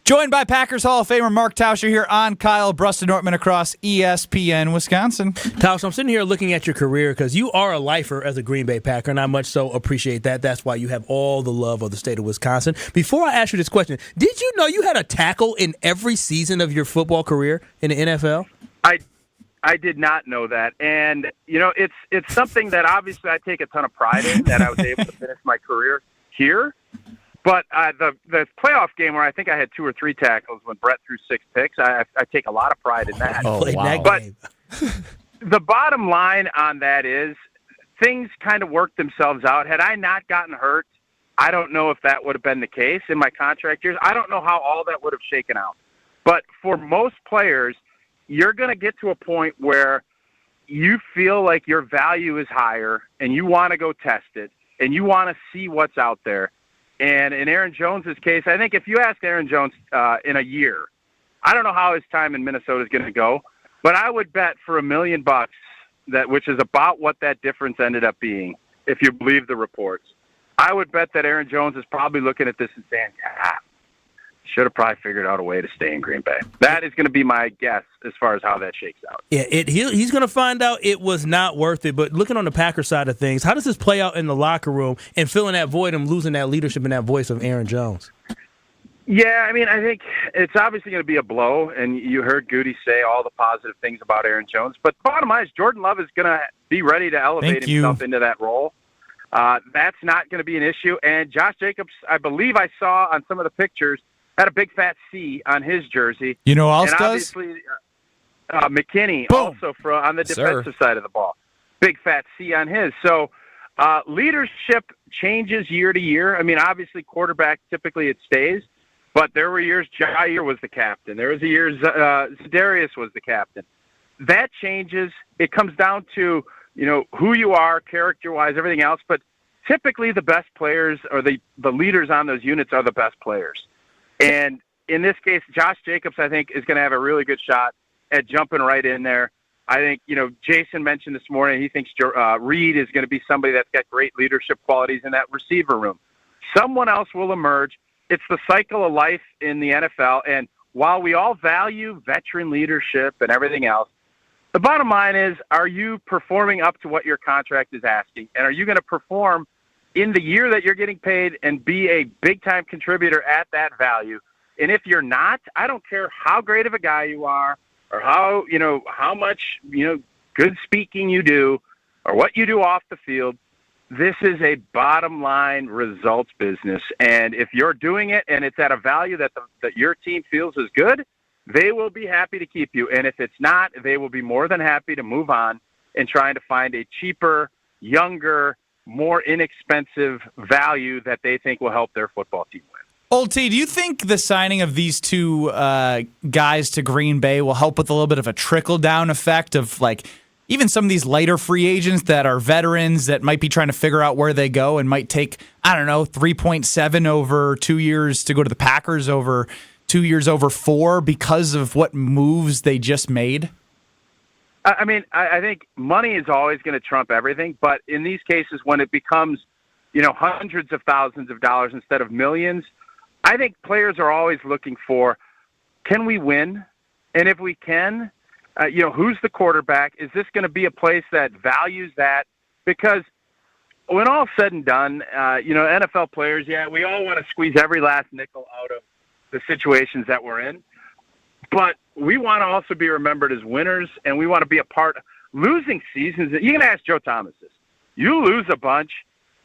Joined by Packers Hall of Famer Mark Tauscher here on Kyle Bruston-Nortman across ESPN Wisconsin. Tausch, I'm sitting here looking at your career because you are a lifer as a Green Bay Packer, and I much so appreciate that. That's why you have all the love of the state of Wisconsin. Before I ask you this question, did you know you had a tackle in every season of your football career in the NFL? I did not know that. And, it's something that obviously I take a ton of pride in, that I was able to finish my career here. But the playoff game where I think I had 2 or 3 tackles when Brett threw 6 picks, I take a lot of pride in that. Oh, wow. But the bottom line on that is things kind of worked themselves out. Had I not gotten hurt, I don't know if that would have been the case in my contract years. I don't know how all that would have shaken out. But for most players, you're going to get to a point where you feel like your value is higher and you want to go test it and you want to see what's out there. And in Aaron Jones's case, I think if you ask Aaron Jones in a year, I don't know how his time in Minnesota is going to go, but I would bet for $1 million which is about what that difference ended up being, if you believe the reports. I would bet that Aaron Jones is probably looking at this and saying, should have probably figured out a way to stay in Green Bay. That is going to be my guess as far as how that shakes out. Yeah, he's going to find out it was not worth it. But looking on the Packers side of things, how does this play out in the locker room and filling that void and losing that leadership and that voice of Aaron Jones? Yeah, I think it's obviously going to be a blow, and you heard Goody say all the positive things about Aaron Jones. But bottom line is Jordan Love is going to be ready to elevate himself into that role. That's not going to be an issue. And Josh Jacobs, I believe I saw on some of the pictures, had a big fat C on his jersey. You know who else and does? Obviously, McKinney Boom. also on the defensive side of the ball. Big fat C on his. So leadership changes year to year. Obviously quarterback, typically it stays. But there were years Jair was the captain. There was a year Za'Darius was the captain. That changes. It comes down to, who you are, character-wise, everything else. But typically the best players or the leaders on those units are the best players. And in this case, Josh Jacobs, I think, is going to have a really good shot at jumping right in there. I think, Jason mentioned this morning, he thinks Reed is going to be somebody that's got great leadership qualities in that receiver room. Someone else will emerge. It's the cycle of life in the NFL. And while we all value veteran leadership and everything else, the bottom line is, are you performing up to what your contract is asking? And are you going to perform in the year that you're getting paid and be a big-time contributor at that value. And if you're not, I don't care how great of a guy you are or how much, good speaking you do or what you do off the field. This is a bottom line results business. And if you're doing it and it's at a value that your team feels is good, they will be happy to keep you. And if it's not, they will be more than happy to move on and trying to find a cheaper, younger, more inexpensive value that they think will help their football team win. Old T, do you think the signing of these two guys to Green Bay will help with a little bit of a trickle-down effect of, like, even some of these lighter free agents that are veterans that might be trying to figure out where they go and might take, 3.7 over 2 years to go to the Packers over 2 years over 4 because of what moves they just made? I mean, I think money is always going to trump everything, but in these cases, when it becomes, hundreds of thousands of dollars instead of millions, I think players are always looking for, can we win? And if we can, who's the quarterback? Is this going to be a place that values that? Because when all's said and done, NFL players, we all want to squeeze every last nickel out of the situations that we're in. But we want to also be remembered as winners, and we want to be a part of losing seasons. You can ask Joe Thomas this. You lose a bunch,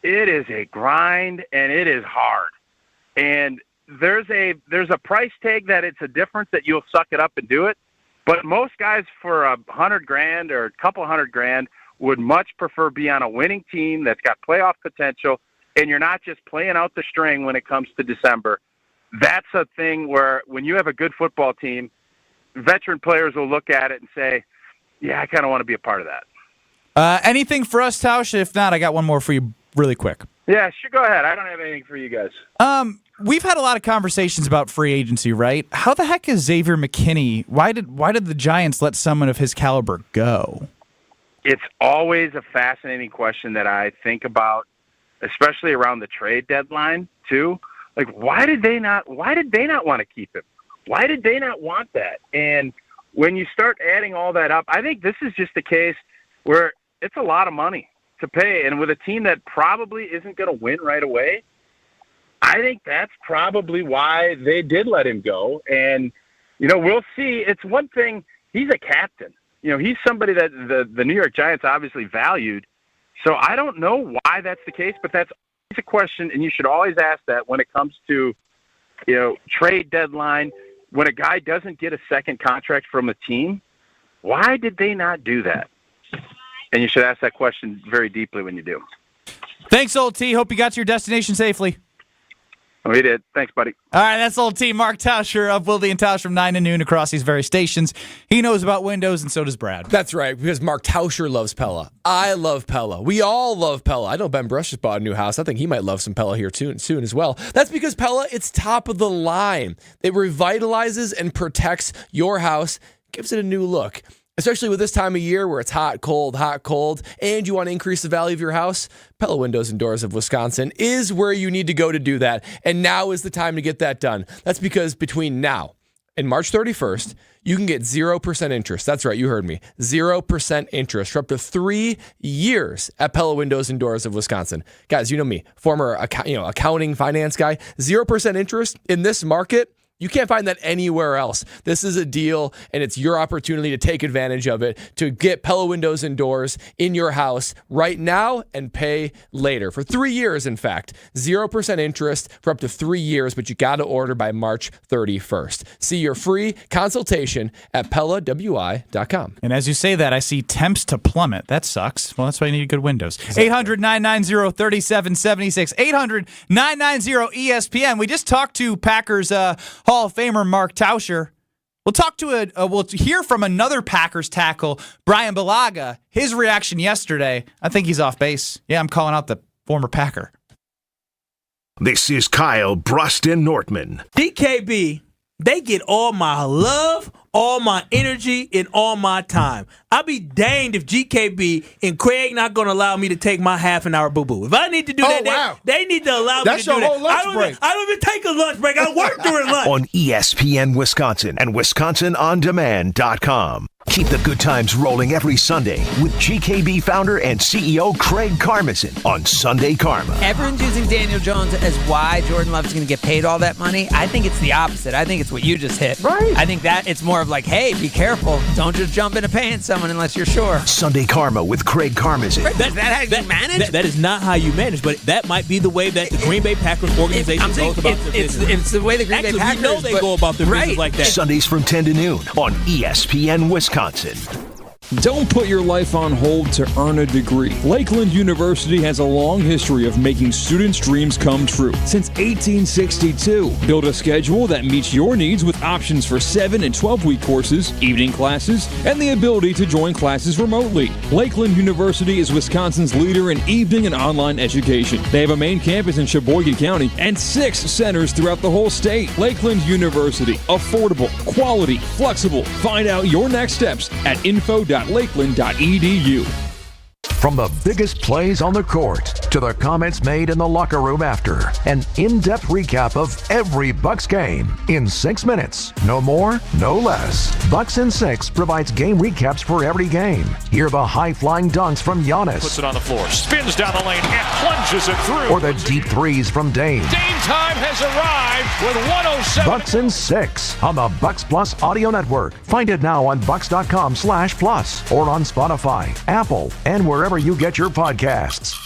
it is a grind, and it is hard. And there's a price tag that it's a difference that you'll suck it up and do it. But most guys for $100,000 or a couple $100,000 would much prefer be on a winning team that's got playoff potential, and you're not just playing out the string when it comes to December. That's a thing where when you have a good football team, veteran players will look at it and say, yeah, I kind of want to be a part of that. Anything for us, Tausch? If not, I got one more for you really quick. Yeah, sure, go ahead. I don't have anything for you guys. We've had a lot of conversations about free agency, right? How the heck is Xavier McKinney? Why did the Giants let someone of his caliber go? It's always a fascinating question that I think about, especially around the trade deadline, too. Like, why did they not want to keep him? Why did they not want that? And when you start adding all that up, I think this is just a case where it's a lot of money to pay. And with a team that probably isn't going to win right away, I think that's probably why they did let him go. And, we'll see. It's one thing. He's a captain. He's somebody that the New York Giants obviously valued. So I don't know why that's the case, but that's a question, and you should always ask that when it comes to, trade deadline. When a guy doesn't get a second contract from a team, why did they not do that? And you should ask that question very deeply when you do. Thanks, Old T. Hope you got to your destination safely. Oh, he did. Thanks, buddy. All right, that's Old T. Mark Tauscher of Wilde and Tausch from 9 to noon across these various stations. He knows about windows, and so does Brad. That's right, because Mark Tauscher loves Pella. I love Pella. We all love Pella. I know Ben Brush just bought a new house. I think he might love some Pella here soon as well. That's because Pella, it's top of the line. It revitalizes and protects your house, gives it a new look. Especially with this time of year where it's hot, cold, and you want to increase the value of your house, Pella Windows and Doors of Wisconsin is where you need to go to do that. And now is the time to get that done. That's because between now and March 31st, you can get 0% interest. That's right, you heard me. 0% interest for up to 3 years at Pella Windows and Doors of Wisconsin. Guys, you know me, former accounting, finance guy. 0% interest in this market. You can't find that anywhere else. This is a deal, and it's your opportunity to take advantage of it, to get Pella Windows and Doors in your house right now and pay later. For 3 years, in fact. 0% interest for up to 3 years, but you got to order by March 31st. See your free consultation at PellaWI.com. And as you say that, I see temps to plummet. That sucks. Well, that's why you need good windows. 800-990-3776. 800-990-ESPN. We just talked to Packers Hall of Famer Mark Tauscher. We'll hear from another Packers tackle, Brian Bulaga. His reaction yesterday, I think he's off base. Yeah, I'm calling out the former Packer. This is Kyle Bruston Nortman. DKB, they get all my love, all my energy, and all my time. I'll be danged if GKB and Craig not going to allow me to take my half an hour boo-boo. If I need to do that, they need to allow me to do that. That's your whole lunch break. I don't even take a lunch break. I work during lunch. On ESPN Wisconsin and WisconsinOnDemand.com. Keep the good times rolling every Sunday with GKB founder and CEO Craig Karmazin on Sunday Karma. Everyone's using Daniel Jones as why Jordan Love's going to get paid all that money. I think it's the opposite. I think it's what you just hit. Right. I think that it's more of like, hey, be careful. Don't just jump into paying someone unless you're sure. Sunday Karma with Craig Karmazin. Is that how you manage? That is not how you manage, but that might be the way that the Green Bay Packers organization goes about their business. It's the way the Green Bay Packers we know they go about their business like that. Sundays from 10 to noon on ESPN Wisconsin. Don't put your life on hold to earn a degree. Lakeland University has a long history of making students' dreams come true. Since 1862, build a schedule that meets your needs with options for 7- and 12-week courses, evening classes, and the ability to join classes remotely. Lakeland University is Wisconsin's leader in evening and online education. They have a main campus in Sheboygan County and 6 centers throughout the whole state. Lakeland University. Affordable, quality, flexible. Find out your next steps at info.lakeland.edu. From the biggest plays on the court to the comments made in the locker room after, an in-depth recap of every Bucks game in 6 minutes. No more, no less. Bucks in 6 provides game recaps for every game. Hear the high-flying dunks from Giannis. Puts it on the floor, spins down the lane, and plunges it through. Or the deep threes from Dame. Dame time has arrived with 107. Bucks in 6 on the Bucks Plus Audio Network. Find it now on bucks.com/plus or on Spotify, Apple, and wherever you get your podcasts.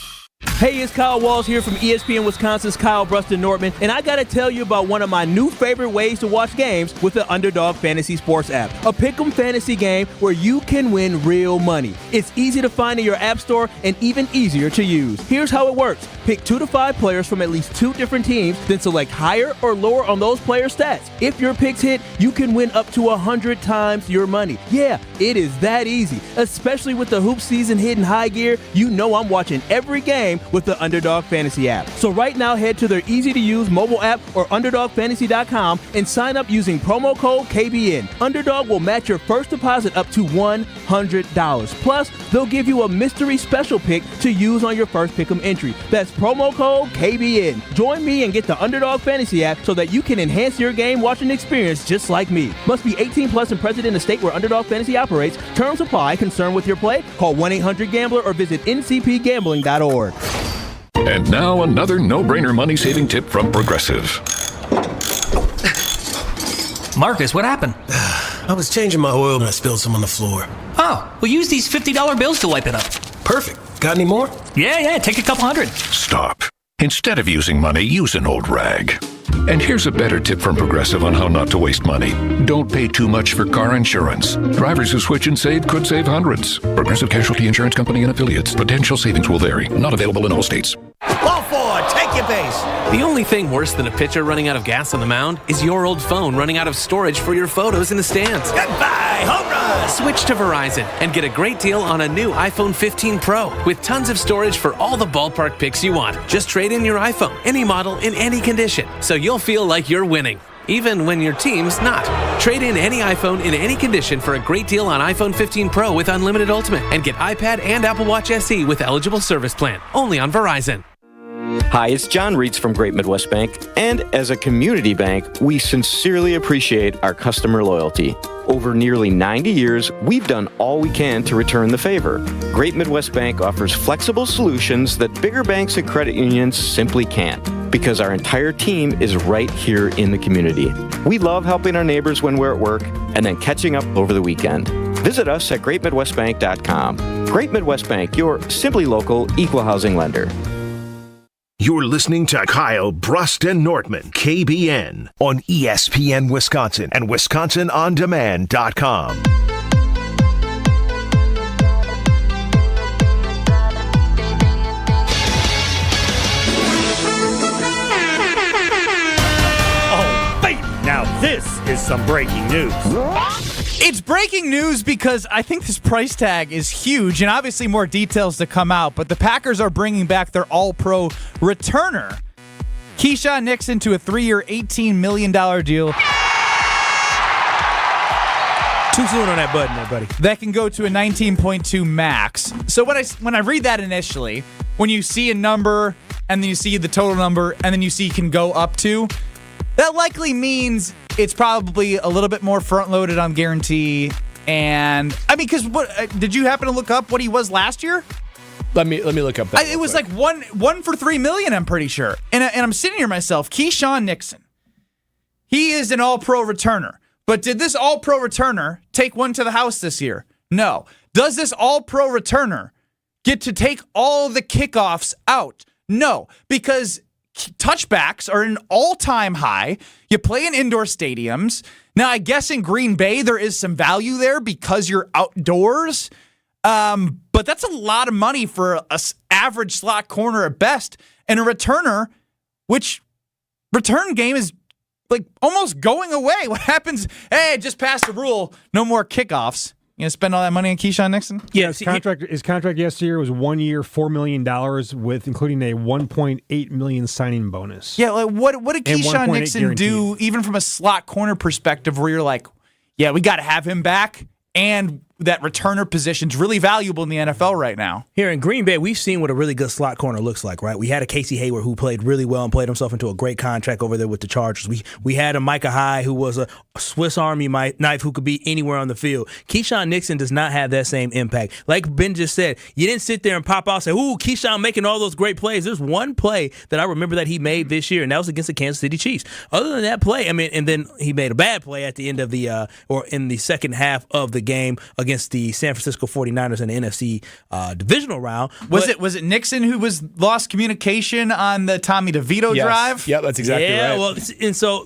Hey, it's Kyle Walls here from ESPN Wisconsin's Kyle Bruston Nortman, and I gotta tell you about one of my new favorite ways to watch games with the Underdog Fantasy Sports app. A pick'em fantasy game where you can win real money. It's easy to find in your app store and even easier to use. Here's how it works. Pick 2 to 5 players from at least 2 different teams, then select higher or lower on those players' stats. If your picks hit, you can win up to 100 times your money. Yeah, it is that easy. Especially with the hoop season hitting high gear, you know I'm watching every game with the Underdog Fantasy app. So right now, head to their easy-to-use mobile app or UnderdogFantasy.com and sign up using promo code KBN. Underdog will match your first deposit up to $100. Plus, they'll give you a mystery special pick to use on your first pick'em entry. That's promo code KBN. Join me and get the Underdog Fantasy app so that you can enhance your game watching experience just like me. Must be 18 plus and present in the state where Underdog Fantasy operates. Terms apply. Concerned with your play? Call 1-800-GAMBLER or visit ncpgambling.org. And now another no-brainer money-saving tip from Progressive. Marcus, what happened? I was changing my oil and I spilled some on the floor. Oh, well, use these $50 bills to wipe it up. Perfect. Got any more? Yeah, take a couple hundred. Stop. Instead of using money, use an old rag. And here's a better tip from Progressive on how not to waste money. Don't pay too much for car insurance. Drivers who switch and save could save hundreds. Progressive Casualty Insurance Company and affiliates. Potential savings will vary. Not available in all states. Ball forward, take your base. The only thing worse than a pitcher running out of gas on the mound is your old phone running out of storage for your photos in the stands. Goodbye, home run. Switch to Verizon and get a great deal on a new iPhone 15 Pro with tons of storage for all the ballpark pics you want. Just trade in your iPhone, any model, in any condition, so you'll feel like you're winning, even when your team's not. Trade in any iPhone in any condition for a great deal on iPhone 15 Pro with Unlimited Ultimate and get iPad and Apple Watch SE with eligible service plan. Only on Verizon. Hi, it's John Reitz from Great Midwest Bank, and as a community bank, we sincerely appreciate our customer loyalty. Over nearly 90 years, we've done all we can to return the favor. Great Midwest Bank offers flexible solutions that bigger banks and credit unions simply can't, because our entire team is right here in the community. We love helping our neighbors when we're at work and then catching up over the weekend. Visit us at greatmidwestbank.com. Great Midwest Bank, your simply local equal housing lender. You're listening to Kyle Bruston Nortman, KBN, on ESPN Wisconsin and WisconsinOnDemand.com. Oh, baby! Now this is some breaking news. It's breaking news because I think this price tag is huge, and obviously more details to come out, but the Packers are bringing back their all-pro returner, Keyshawn Nixon, to a 3-year, $18 million deal. Too soon on that button there, buddy. That can go to a 19.2 max. So when I read that initially, when you see a number, and then you see the total number, and then you see can go up to, that likely means it's probably a little bit more front-loaded on guarantee And I mean, because what did you happen to look up what he was last year? Let me look up that. It was like one for $3 million, I'm pretty sure. And I'm sitting here myself, Keyshawn Nixon. He is an all-pro returner. But did this all-pro returner take one to the house this year? No. Does this all-pro returner get to take all the kickoffs out? No, because touchbacks are an all-time high. You play in indoor stadiums. Now, I guess in Green Bay there is some value there because you're outdoors. But that's a lot of money for an average slot corner at best. And a returner, which return game is like almost going away. What happens? Hey, just passed a rule. No more kickoffs. You gonna spend all that money on Keyshawn Nixon? Yeah, his contract yesterday was 1 year, $4 million, with including a $1.8 million signing bonus. Yeah, like what did Keyshawn Nixon do, even from a slot corner perspective, where you're like, yeah, we got to have him back, and that returner position's really valuable in the NFL right now. Here in Green Bay, we've seen what a really good slot corner looks like, right? We had a Casey Hayward who played really well and played himself into a great contract over there with the Chargers. We had a Micah Hyde who was a Swiss Army knife who could be anywhere on the field. Keyshawn Nixon does not have that same impact. Like Ben just said, you didn't sit there and pop out and say, ooh, Keyshawn making all those great plays. There's one play that I remember that he made this year, and that was against the Kansas City Chiefs. Other than that play, I mean, and then he made a bad play at the end of the or in the second half of the game against the San Francisco 49ers in the NFC divisional round. Was it Nixon who was lost communication on the Tommy DeVito drive? Yeah, that's exactly right. Yeah, well, and so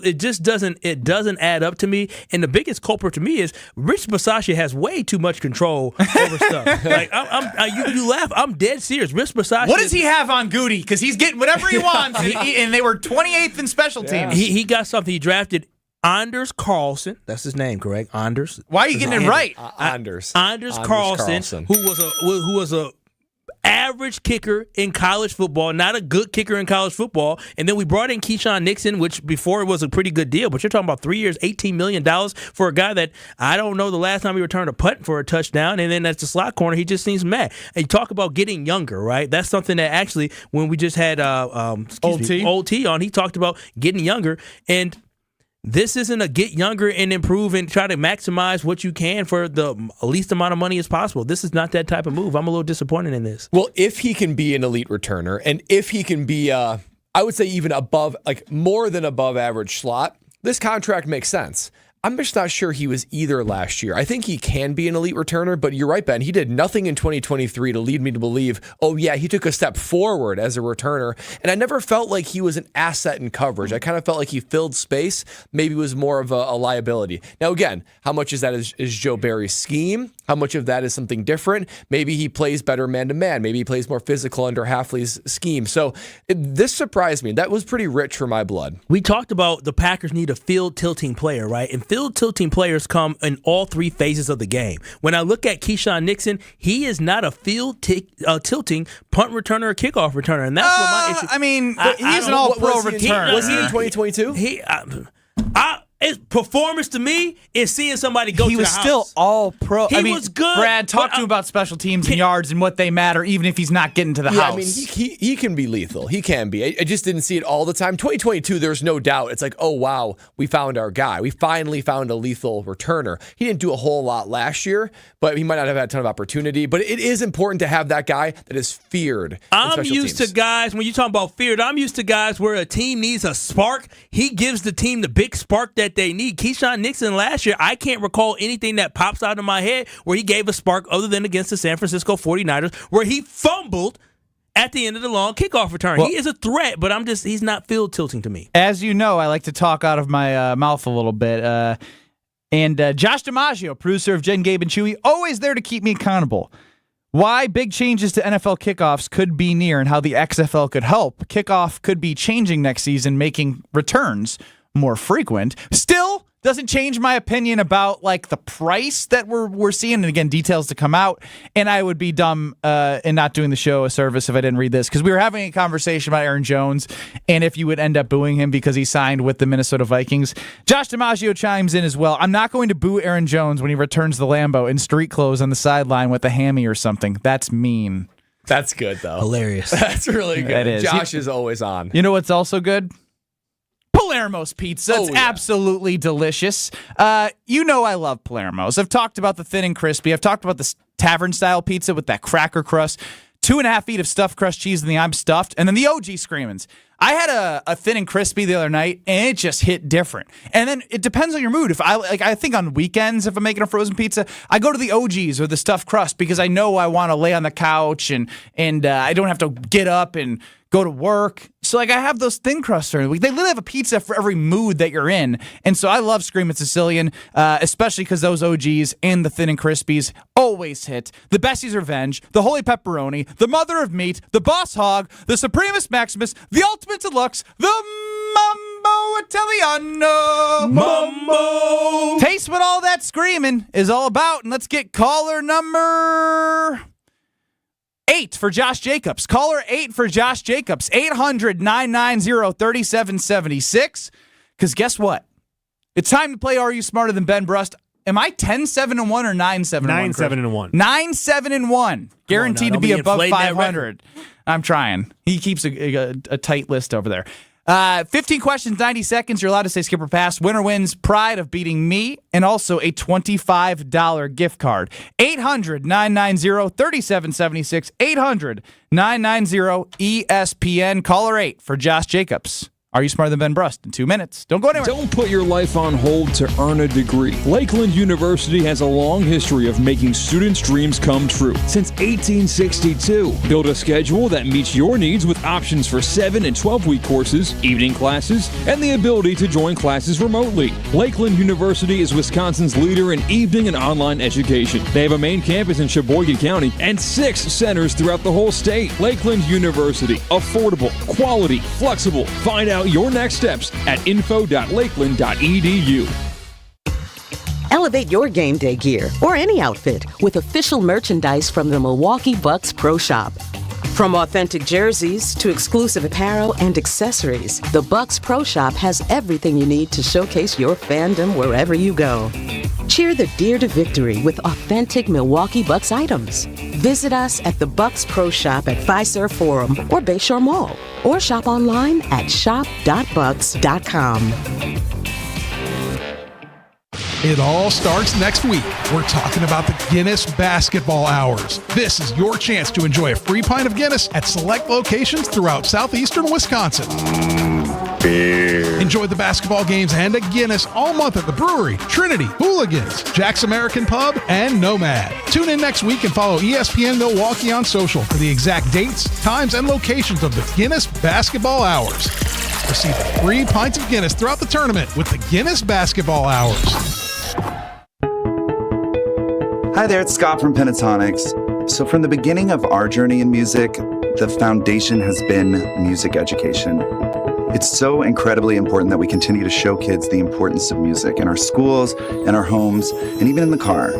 it just doesn't add up to me. And the biggest culprit to me is Rich Bisaccia has way too much control over stuff. Like you laugh, I'm dead serious. Rich Bisaccia. What does he have on Goody? Because he's getting whatever he wants, and they were 28th in special teams. He got something. He drafted Anders Carlson, that's his name, correct? Anders. Why are you getting it right? Anders Carlson, who was a average kicker in college football, not a good kicker in college football. And then we brought in Keyshawn Nixon, which before it was a pretty good deal. But you're talking about 3 years, $18 million for a guy that I don't know the last time he returned a punt for a touchdown. And then that's the slot corner. He just seems mad. And you talk about getting younger, right? That's something that actually, when we just had Old T on, he talked about getting younger. And this isn't a get younger and improve and try to maximize what you can for the least amount of money as possible. This is not that type of move. I'm a little disappointed in this. Well, if he can be an elite returner, and if he can be, I would say even above, like more than above average slot, this contract makes sense. I'm just not sure he was either last year. I think he can be an elite returner, but you're right, Ben. He did nothing in 2023 to lead me to believe, oh, yeah, he took a step forward as a returner. And I never felt like he was an asset in coverage. I kind of felt like he filled space, maybe was more of a liability. Now, again, how much is that is Joe Barry's scheme? How much of that is something different? Maybe he plays better man-to-man. Maybe he plays more physical under Hafley's scheme. So this surprised me. That was pretty rich for my blood. We talked about the Packers need a field-tilting player, right? And field-tilting players come in all three phases of the game. When I look at Keyshawn Nixon, he is not a field-tilting punt returner or kickoff returner, and that's what my issue. I mean, he's an all-pro returner. Was he in 2022? His performance to me is seeing somebody go to the house. He was still all pro. He was good. Brad, talk to him about special teams and yards and what they matter, even if he's not getting to the house. I mean, he can be lethal. He can be. I just didn't see it all the time. 2022, there's no doubt. It's like, oh, wow, we found our guy. We finally found a lethal returner. He didn't do a whole lot last year, but he might not have had a ton of opportunity. But it is important to have that guy that is feared. I'm used to guys, when you talk about feared, I'm used to guys where a team needs a spark. He gives the team the big spark that they need. Keyshawn Nixon last year, I can't recall anything that pops out of my head where he gave a spark other than against the San Francisco 49ers, where he fumbled at the end of the long kickoff return. Well, he is a threat, but he's not field tilting to me. As you know, I like to talk out of my mouth a little bit. And Josh DiMaggio, producer of Jen, Gabe, and Chewy, always there to keep me accountable. Why big changes to NFL kickoffs could be near and how the XFL could help. Kickoff could be changing next season, making returns more frequent. Still doesn't change my opinion about like the price that we're seeing. And again, details to come out. And I would be dumb in not doing the show a service if I didn't read this, because we were having a conversation about Aaron Jones and if you would end up booing him because he signed with the Minnesota Vikings. Josh DiMaggio chimes in as well. I'm not going to boo Aaron Jones when he returns the Lambo in street clothes on the sideline with a hammy or something. That's mean. That's good though. Hilarious. That's really good. That is. Josh is always on. You know what's also good? Palermo's pizza. It's absolutely delicious. You know I love Palermo's. I've talked about the thin and crispy. I've talked about the tavern-style pizza with that cracker crust. 2.5 feet of stuffed crust cheese in the I'm stuffed. And then the OG Screamins. I had a thin and crispy the other night, and it just hit different. And then it depends on your mood. If I think on weekends, if I'm making a frozen pizza, I go to the OGs or the stuffed crust because I know I want to lay on the couch and I don't have to get up and go to work. So I have those thin crusts during the week. They literally have a pizza for every mood that you're in. And so I love Screamin' Sicilian, especially because those OGs and the thin and crispies always hit. The Bessie's Revenge, the Holy Pepperoni, the Mother of Meat, the Boss Hog, the Supremus Maximus, the Ultimate Deluxe, the Mambo Italiano. Mambo! Taste what all that screaming is all about. And let's get caller number 8 for Josh Jacobs. Caller 8 for Josh Jacobs. 800-990-3776. Because guess what? It's time to play Are You Smarter Than Ben Brust? Am I 10-7-1 or 9-7-1? 9-7-1. 9-7-1. Guaranteed to be above 500. I'm trying. He keeps a tight list over there. 15 questions, 90 seconds. You're allowed to say skip or pass. Winner wins pride of beating me and also a $25 gift card. 800-990-3776. 800-990-ESPN. Caller 8 for Josh Jacobs. Are you smarter than Ben Brust? In 2 minutes. Don't go anywhere. Don't put your life on hold to earn a degree. Lakeland University has a long history of making students' dreams come true. Since 1862, build a schedule that meets your needs with options for 7 and 12-week courses, evening classes, and the ability to join classes remotely. Lakeland University is Wisconsin's leader in evening and online education. They have a main campus in Sheboygan County and 6 centers throughout the whole state. Lakeland University. Affordable, quality, flexible. Find out your next steps at info.lakeland.edu. Elevate your game day gear or any outfit with official merchandise from the Milwaukee Bucks Pro Shop. From authentic jerseys to exclusive apparel and accessories, the Bucks Pro Shop has everything you need to showcase your fandom wherever you go. Cheer the Deer to victory with authentic Milwaukee Bucks items. Visit us at the Bucks Pro Shop at Fiserv Forum or Bayshore Mall, or shop online at shop.bucks.com. It all starts next week. We're talking about the Guinness Basketball Hours. This is your chance to enjoy a free pint of Guinness at select locations throughout southeastern Wisconsin. Beer. Enjoy the basketball games and a Guinness all month at the Brewery, Trinity, Hooligans, Jack's American Pub, and Nomad. Tune in next week and follow ESPN Milwaukee on social for the exact dates, times, and locations of the Guinness Basketball Hours. Receive 3 pints of Guinness throughout the tournament with the Guinness Basketball Hours. Hi there, it's Scott from Pentatonics. So from the beginning of our journey in music, the foundation has been music education. It's so incredibly important that we continue to show kids the importance of music in our schools, in our homes, and even in the car.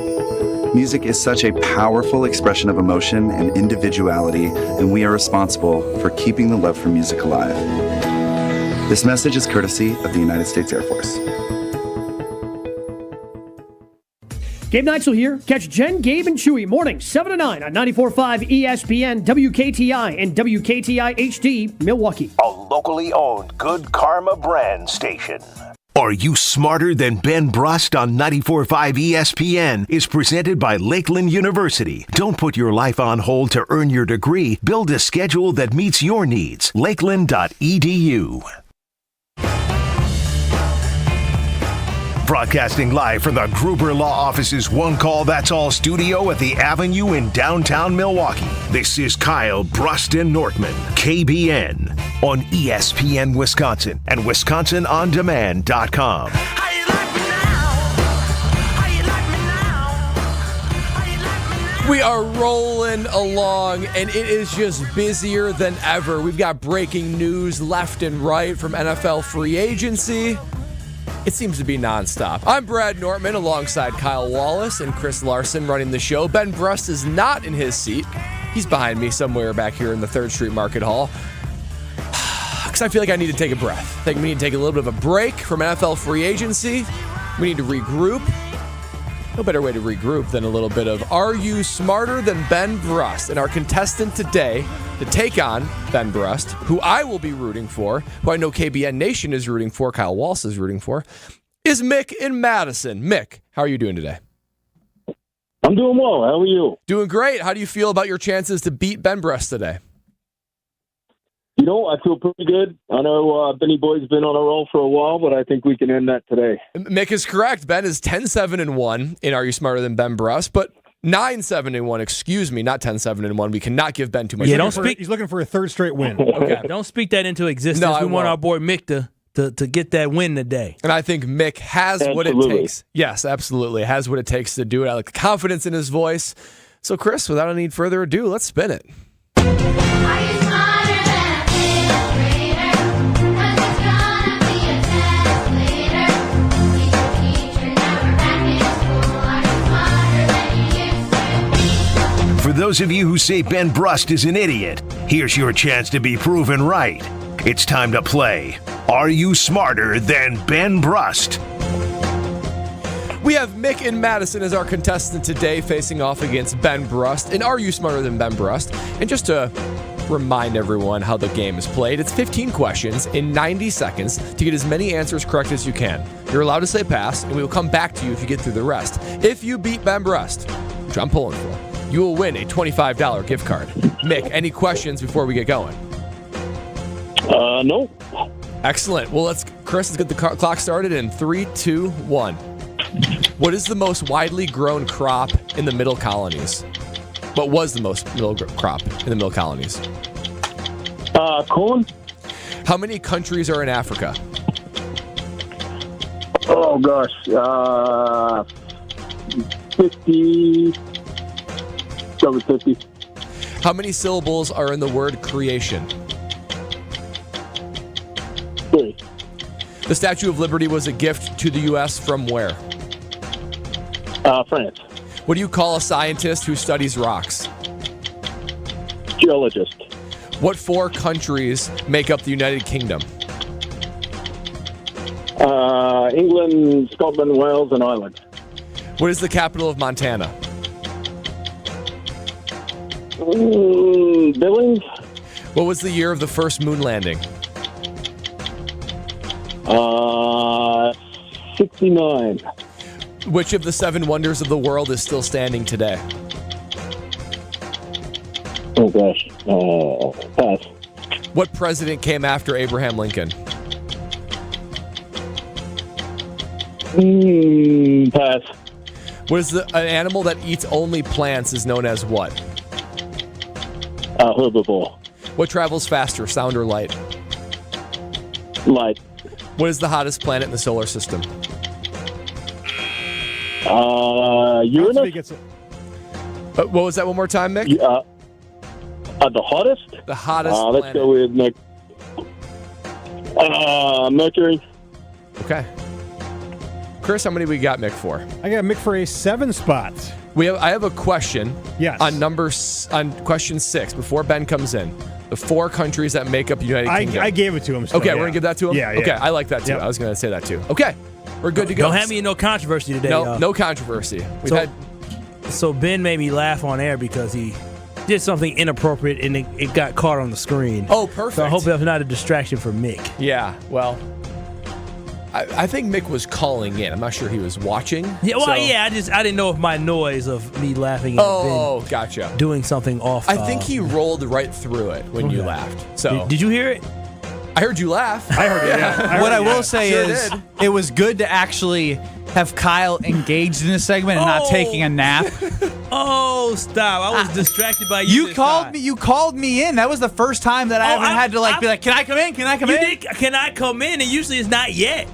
Music is such a powerful expression of emotion and individuality, and we are responsible for keeping the love for music alive. This message is courtesy of the United States Air Force. Gabe Neitzel here. Catch Jen, Gabe, and Chewy mornings 7 to 9 on 94.5 ESPN, WKTI, and WKTI HD, Milwaukee. A locally owned Good Karma brand station. Are You Smarter Than Ben Brust on 94.5 ESPN is presented by Lakeland University. Don't put your life on hold to earn your degree. Build a schedule that meets your needs. Lakeland.edu. Broadcasting live from the Gruber Law Office's One Call That's All studio at the Avenue in downtown Milwaukee. This is Kyle Bruston Nortman, KBN, on ESPN Wisconsin and WisconsinOnDemand.com. We are rolling along, and it is just busier than ever. We've got breaking news left and right from NFL free agency. It seems to be nonstop. I'm Brad Nortman alongside Kyle Wallace and Chris Larson running the show. Ben Brust is not in his seat. He's behind me somewhere back here in the 3rd Street Market Hall. Because I feel like I need to take a breath. I think we need to take a little bit of a break from NFL free agency. We need to regroup. No better way to regroup than a little bit of Are You Smarter Than Ben Brust? And our contestant today to take on Ben Brust, who I will be rooting for, who I know KBN Nation is rooting for, Kyle Walsh is rooting for, is Mick in Madison. Mick, how are you doing today? I'm doing well. How are you? Doing great. How do you feel about your chances to beat Ben Brust today? You know, I feel pretty good. I know Benny Boy's been on a roll for a while, but I think we can end that today. Mick is correct. Ben is 10-7-1 in Are You Smarter Than Ben Brust, but 9-7-1, excuse me, not 10-7-1. We cannot give Ben too much. Yeah, He's looking for a third straight win. Okay. Don't speak that into existence. No, we want our boy Mick to get that win today. And I think Mick has what it takes. Yes, absolutely. Has what it takes to do it. I like the confidence in his voice. So, Chris, without any further ado, let's spin it. For those of you who say Ben Brust is an idiot, here's your chance to be proven right. It's time to play Are You Smarter Than Ben Brust? We have Mick in Madison as our contestant today, facing off against Ben Brust. And Are You Smarter Than Ben Brust? And just to remind everyone how the game is played, it's 15 questions in 90 seconds to get as many answers correct as you can. You're allowed to say pass, and we will come back to you if you get through the rest. If you beat Ben Brust, which I'm pulling for, you will win a $25 gift card. Mick, any questions before we get going? No. Excellent. Well, Chris, let's get the clock started in 3, 2, 1. What is the most widely grown crop in the Middle Colonies? What was the most crop in the Middle Colonies? Corn. How many countries are in Africa? Oh, gosh. 50. Over 50. How many syllables are in the word creation? 3. The Statue of Liberty was a gift to the U.S. from where? France. What do you call a scientist who studies rocks? Geologist. What 4 countries make up the United Kingdom? England, Scotland, Wales, and Ireland. What is the capital of Montana? Billings. What was the year of the first moon landing? 69. Which of the 7 wonders of the world is still standing today? Oh, gosh. Pass. What president came after Abraham Lincoln? Pass. What is an animal that eats only plants is known as what? Herbivore. What travels faster, sound or light? Light. What is the hottest planet in the solar system? Uranus. What was that one more time, Mick? The hottest? The hottest let's planet. go with Mercury. Okay. Chris, how many we got Mick for? I got Mick for a 7 spot. I have a question. Yes. On question 6 before Ben comes in. The 4 countries that make up the United Kingdom. I gave it to him. So, okay, we're gonna give that to him. Yeah. Okay, I like that too. Yep. I was gonna say that too. Okay, we're good to go. Don't have me in no controversy today. No controversy. So Ben made me laugh on air because he did something inappropriate and it got caught on the screen. Oh, perfect. So I hope that's not a distraction for Mick. Yeah. Well, I think Mick was calling in. I'm not sure he was watching. Yeah, well, so. yeah. I didn't know if my noise of me laughing at Ben gotcha. doing something off. I think he rolled right through it when you laughed. So did you hear it? I heard you laugh. I heard it. Yeah. What I will say is, did. it was good to actually have Kyle engaged in this segment and not taking a nap. Oh, stop! I was distracted by you. You called me in. That was the first time that I haven't had to be like, "Can I come in? Can I come in? Can I come in?" And usually it's not yet.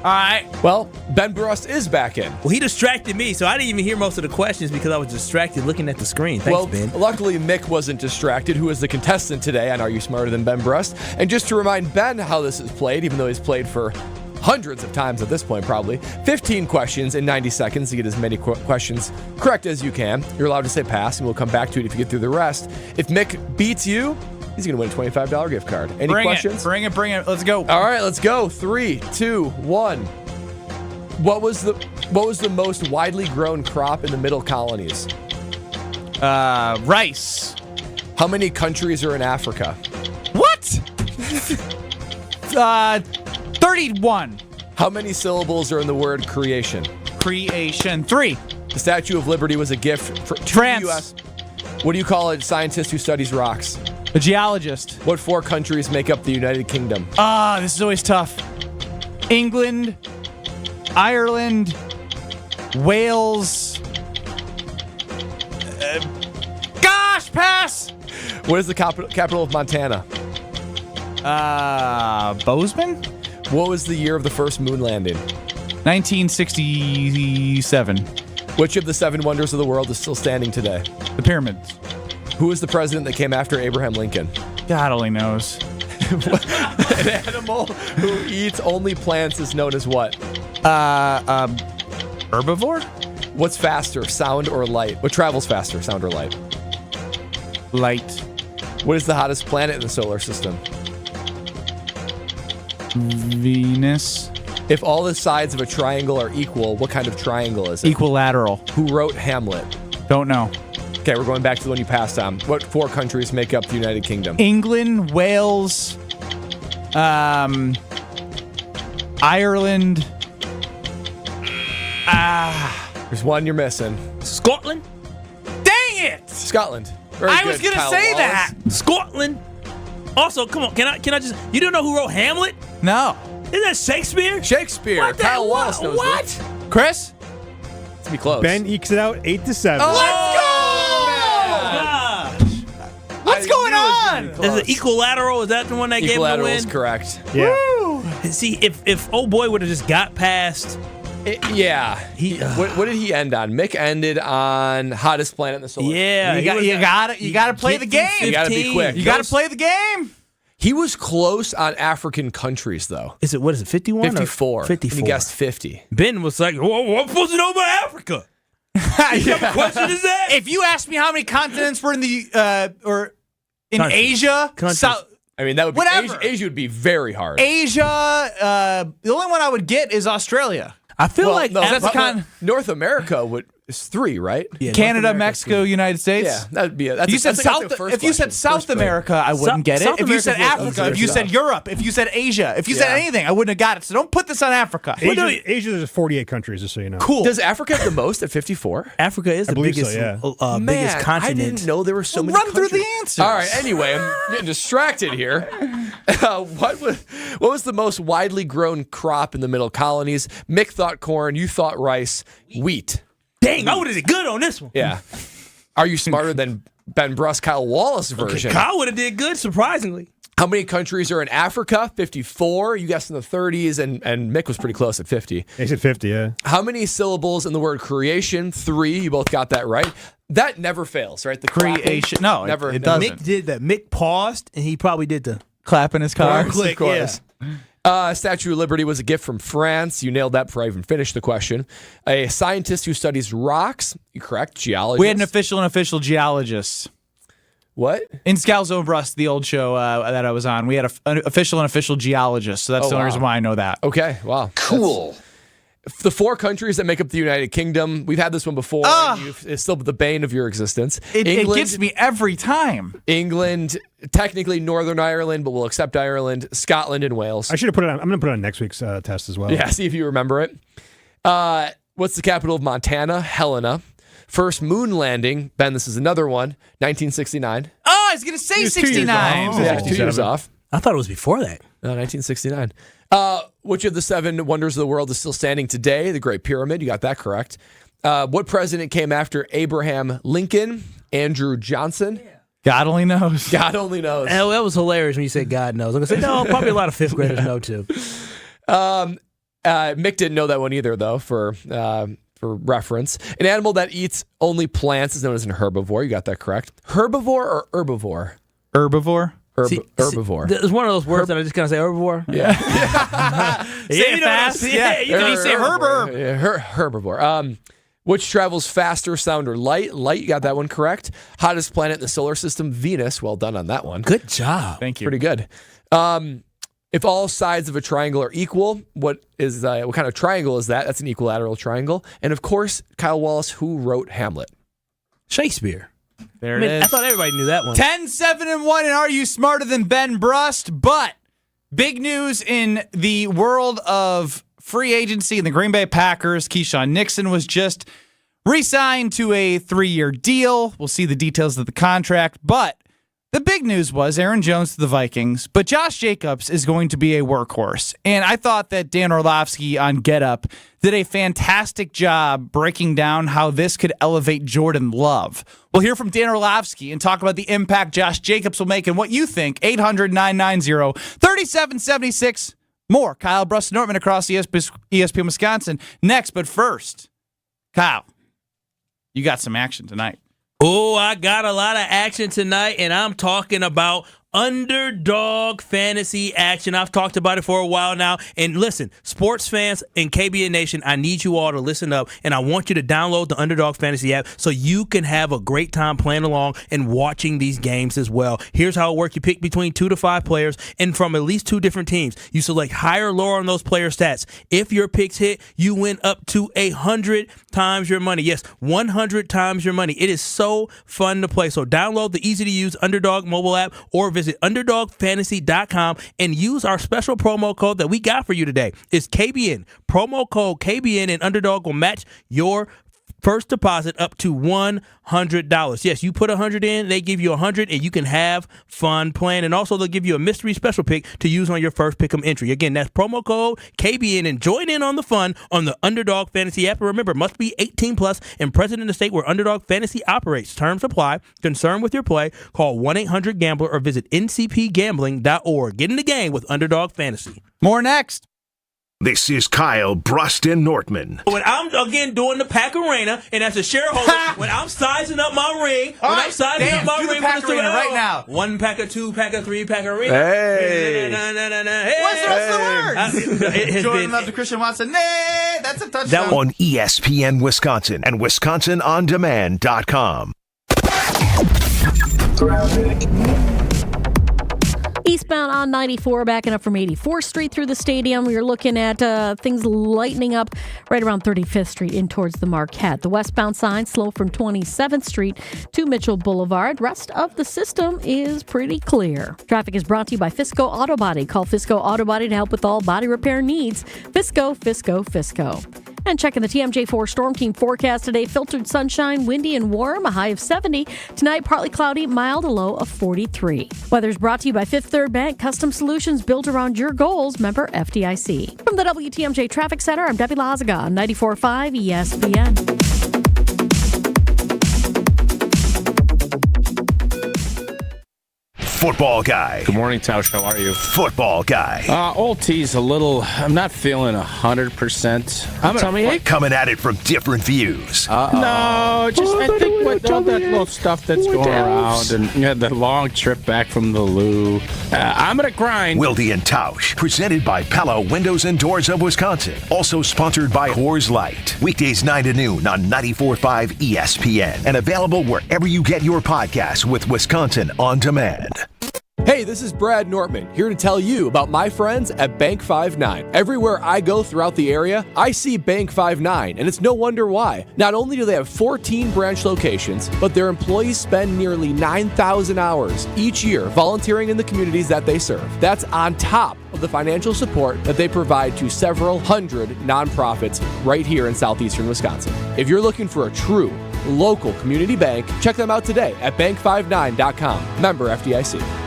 All right. Well, Ben Brust is back in. Well, he distracted me, so I didn't even hear most of the questions because I was distracted looking at the screen. Thanks, Ben. Luckily, Mick wasn't distracted, who is the contestant today on Are You Smarter Than Ben Brust? And just to remind Ben how this is played, even though he's played for hundreds of times at this point probably, 15 questions in 90 seconds to get as many questions correct as you can. You're allowed to say pass, and we'll come back to it if you get through the rest. If Mick beats you, he's going to win a $25 gift card. Any questions? Bring it. Let's go. All right, let's go. 3, 2, 1. What was the most widely grown crop in the Middle Colonies? Rice. How many countries are in Africa? What? 31. How many syllables are in the word creation? Creation. 3. The Statue of Liberty was a gift to France. the U.S. What do you call a scientist who studies rocks? A geologist. What 4 countries make up the United Kingdom? This is always tough. England, Ireland, Wales. Gosh, pass! What is the capital of Montana? Bozeman? What was the year of the first moon landing? 1967. Which of the 7 wonders of the world is still standing today? The pyramids. Who was the president that came after Abraham Lincoln? God only knows. An animal who eats only plants is known as what? Herbivore? What's faster, sound or light? What travels faster, sound or light? Light. What is the hottest planet in the solar system? Venus. If all the sides of a triangle are equal, what kind of triangle is it? Equilateral. Who wrote Hamlet? Don't know. Okay, we're going back to the one you passed on. What 4 countries make up the United Kingdom? England, Wales, Ireland. There's one you're missing. Scotland? Dang it! Scotland. Very I good, was gonna Kyle say Wallace. that. Scotland? Also, come on, can I just, you don't know who wrote Hamlet? No. Isn't that Shakespeare? Shakespeare. What the- Kyle Wallace knows what? this. Chris? Let's be close. Ben ekes it out 8-7. Let's go! What's going on? Is it equilateral? Is that the one that gave him the Equilateral win? is correct. Yeah. Woo! See, if old boy would have just got past, What did he end on? Mick ended on hottest planet in the solar. yeah, You got to play the game. You got to be quick. You got to play the game. He was close on African countries, though. What is it, 51 54. or 54? He guessed 50. Ben was like, well, what am I supposed to know about Africa? What type of question is that? If you asked me how many continents were in the or in Countries. Asia, Countries. I mean, that would be Whatever. Asia would be very hard. Asia, the only one I would get is Australia. I feel like that's North America is 3, right? Yeah, Canada, Mexico, United States. Yeah, that'd be. That's You said South. If you said South America, I wouldn't get it. South If you said America's Africa, if you said Europe, if you said Asia, if you said anything, I wouldn't have got it. So don't put this on Africa. Asia, there's 48 countries, just so you know. Cool. Does Africa have the most at 54? Africa is the believe biggest, so, yeah. biggest Man, continent. I didn't know there were so many. Run through countries. the answers. All right. Anyway, I'm getting distracted here. What was the most widely grown crop in the Middle Colonies? Mick thought corn. You thought rice. Wheat. Dang, I would have did good on this one. Yeah. Are you smarter than Ben Bruss, Kyle Wallace version? Kyle would have did good, surprisingly. How many countries are in Africa? 54. You guessed in the 30s, and Mick was pretty close at 50. He said 50, yeah. How many syllables in the word creation? 3. You both got that right. That never fails, right? The clapping. Creation. No, never. it doesn't. Mick did that. Mick paused, and he probably did the Clap in his car. Of course. Statue of Liberty was a gift from France. You nailed that before I even finished the question. A scientist who studies rocks. You correct. Geologist. We had an official geologist. What? In Scalzo and Brust, the old show that I was on, we had an official geologist. So that's the only reason why I know that. Okay. Wow. Cool. The 4 countries that make up the United Kingdom. We've had this one before. And it's still the bane of your existence. It gets me every time. England, technically Northern Ireland, but we'll accept Ireland, Scotland, and Wales. I should have put it on. I'm going to put it on next week's test as well. Yeah, see if you remember it. What's the capital of Montana? Helena. First moon landing. Ben, this is another one. 1969. Oh, I was going to say 69. Yeah, 2 years off. I thought it was before that. No, 1969. Which of the 7 wonders of the world is still standing today? The Great Pyramid. You got that correct. What president came after Abraham Lincoln? Andrew Johnson. God only knows. God only knows. Hell, that was hilarious when you said God knows. I'm going to say, no, probably a lot of 5th graders know too. Mick didn't know that one either, though, for reference. An animal that eats only plants is known as an herbivore. You got that correct. Herbivore or herbivore? Herbivore. Herbivore. There's one of those words that I just kind of say herbivore. Yeah. Say it fast. Yeah. You say herb. Yeah, herbivore. Which travels faster, sound, or light? Light, you got that one correct. Hottest planet in the solar system, Venus. Well done on that one. Good job. Thank you. Pretty good. If all sides of a triangle are equal, what kind of triangle is that? That's an equilateral triangle. And of course, Kyle Wallace, who wrote Hamlet? Shakespeare. There it is. I thought everybody knew that one. 10-7-1, and are you smarter than Ben Brust? But big news in the world of free agency in the Green Bay Packers. Keyshawn Nixon was just re-signed to a 3-year deal. We'll see the details of the contract, but the big news was Aaron Jones to the Vikings, but Josh Jacobs is going to be a workhorse. And I thought that Dan Orlovsky on Get Up did a fantastic job breaking down how this could elevate Jordan Love. We'll hear from Dan Orlovsky and talk about the impact Josh Jacobs will make and what you think. 800-990-3776. More Kyle Brust Nortman across ESPN Wisconsin next. But first, Kyle, you got some action tonight. Oh, I got a lot of action tonight, and I'm talking about underdog fantasy action. I've talked about it for a while now. And listen, sports fans and KBN Nation, I need you all to listen up, and I want you to download the Underdog Fantasy app so you can have a great time playing along and watching these games as well. Here's how it works. You pick between 2 to 5 players and from at least 2 different teams. You select higher or lower on those player stats. If your picks hit, you win up to 100 times your money. Yes, 100 times your money. It is so fun to play. So download the easy-to-use Underdog mobile app or visit UnderdogFantasy.com and use our special promo code that we got for you today. It's KBN. Promo code KBN, and Underdog will match your first deposit up to $100. Yes, you put $100 in, they give you $100, and you can have fun playing. And also, they'll give you a mystery special pick to use on your first pick'em entry. Again, that's promo code KBN, and join in on the fun on the Underdog Fantasy app. And remember, must be 18 plus and present in the state where Underdog Fantasy operates. Terms apply. Concerned with your play? Call 1-800-GAMBLER or visit ncpgambling.org. Get in the game with Underdog Fantasy. More next. This is Kyle Brust and Nortman. When I'm, again, doing the Pack Arena, and as a shareholder, when I'm sizing up my ring, I'm sizing up my ring Pack Arena right now. 1 pack of 2, pack of 3, pack of Arena. Hey. What's the rest of the words? Jordan Love to Christian Watson. Nay, that's a touchdown. On ESPN Wisconsin and WisconsinOnDemand.com. Eastbound on 94, backing up from 84th Street through the stadium. We are looking at things lightening up right around 35th Street in towards the Marquette. The westbound sign slow from 27th Street to Mitchell Boulevard. Rest of the system is pretty clear. Traffic is brought to you by Fisco Auto Body. Call Fisco Auto Body to help with all body repair needs. Fisco, Fisco, Fisco. And checking the TMJ4 Storm Team forecast today, filtered sunshine, windy and warm, a high of 70. Tonight, partly cloudy, mild, a low of 43. Weather's brought to you by Fifth Third Bank, custom solutions built around your goals, member FDIC. From the WTMJ Traffic Center, I'm Debbie Lazaga on 94.5 ESPN. Football guy. Good morning, Tausch. How are you? Football guy. Old T's a little, I'm not feeling 100%. Tell me, hey. Coming at it from different views. No, just I think with all that little stuff that's going around and the long trip back from the loo, I'm going to grind. Wilde and Tausch, presented by Pella Windows and Doors of Wisconsin. Also sponsored by Coors Light. Weekdays 9 to noon on 94.5 ESPN. And available wherever you get your podcasts with Wisconsin On Demand. Hey, this is Brad Nortman, here to tell you about my friends at Bank 5-9. Everywhere I go throughout the area, I see Bank 5-9, and it's no wonder why. Not only do they have 14 branch locations, but their employees spend nearly 9,000 hours each year volunteering in the communities that they serve. That's on top of the financial support that they provide to several hundred nonprofits right here in southeastern Wisconsin. If you're looking for a true local community bank, check them out today at bank59.com. Member FDIC.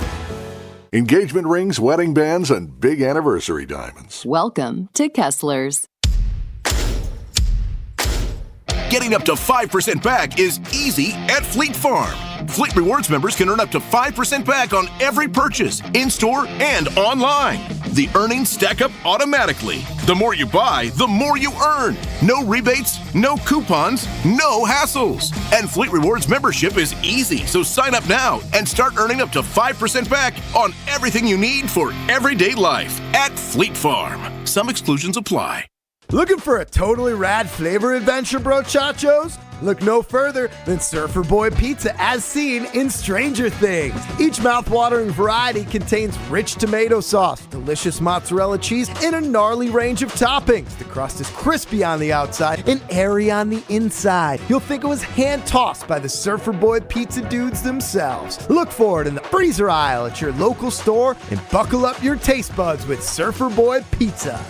Engagement rings, wedding bands, and big anniversary diamonds. Welcome to Kessler's. Getting up to 5% back is easy at Fleet Farm. Fleet Rewards members can earn up to 5% back on every purchase, in-store and online. The earnings stack up automatically. The more you buy, the more you earn. No rebates, no coupons, no hassles. And Fleet Rewards membership is easy, so sign up now and start earning up to 5% back on everything you need for everyday life at Fleet Farm. Some exclusions apply. Looking for a totally rad flavor adventure, brochachos? Look no further than Surfer Boy Pizza as seen in Stranger Things. Each mouth-watering variety contains rich tomato sauce, delicious mozzarella cheese, and a gnarly range of toppings. The crust is crispy on the outside and airy on the inside. You'll think it was hand-tossed by the Surfer Boy Pizza dudes themselves. Look for it in the freezer aisle at your local store and buckle up your taste buds with Surfer Boy Pizza.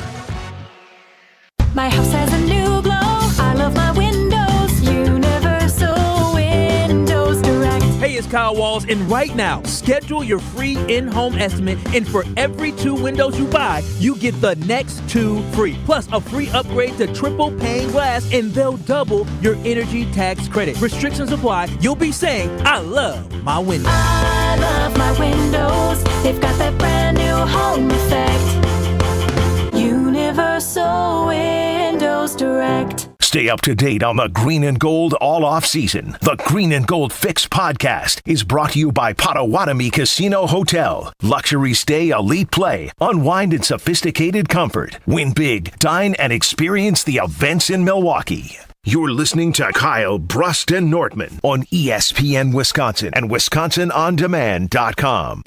My house has a new glow. I love my windows. Universal Windows Direct. Hey, it's Kyle Walls, and right now, schedule your free in-home estimate, and for every 2 windows you buy, you get the next 2 free, plus a free upgrade to triple pane glass, and they'll double your energy tax credit. Restrictions apply. You'll be saying, I love my windows. I love my windows. They've got that brand new home effect. Universal Windows Direct. Stay up to date on the green and gold all off season. The Green and Gold Fix podcast is brought to you by Potawatomi Casino Hotel. Luxury stay, elite play, unwind in sophisticated comfort. Win big, dine, and experience the events in Milwaukee. You're listening to Kyle, Brust, and Nordman on ESPN Wisconsin and WisconsinOnDemand.com.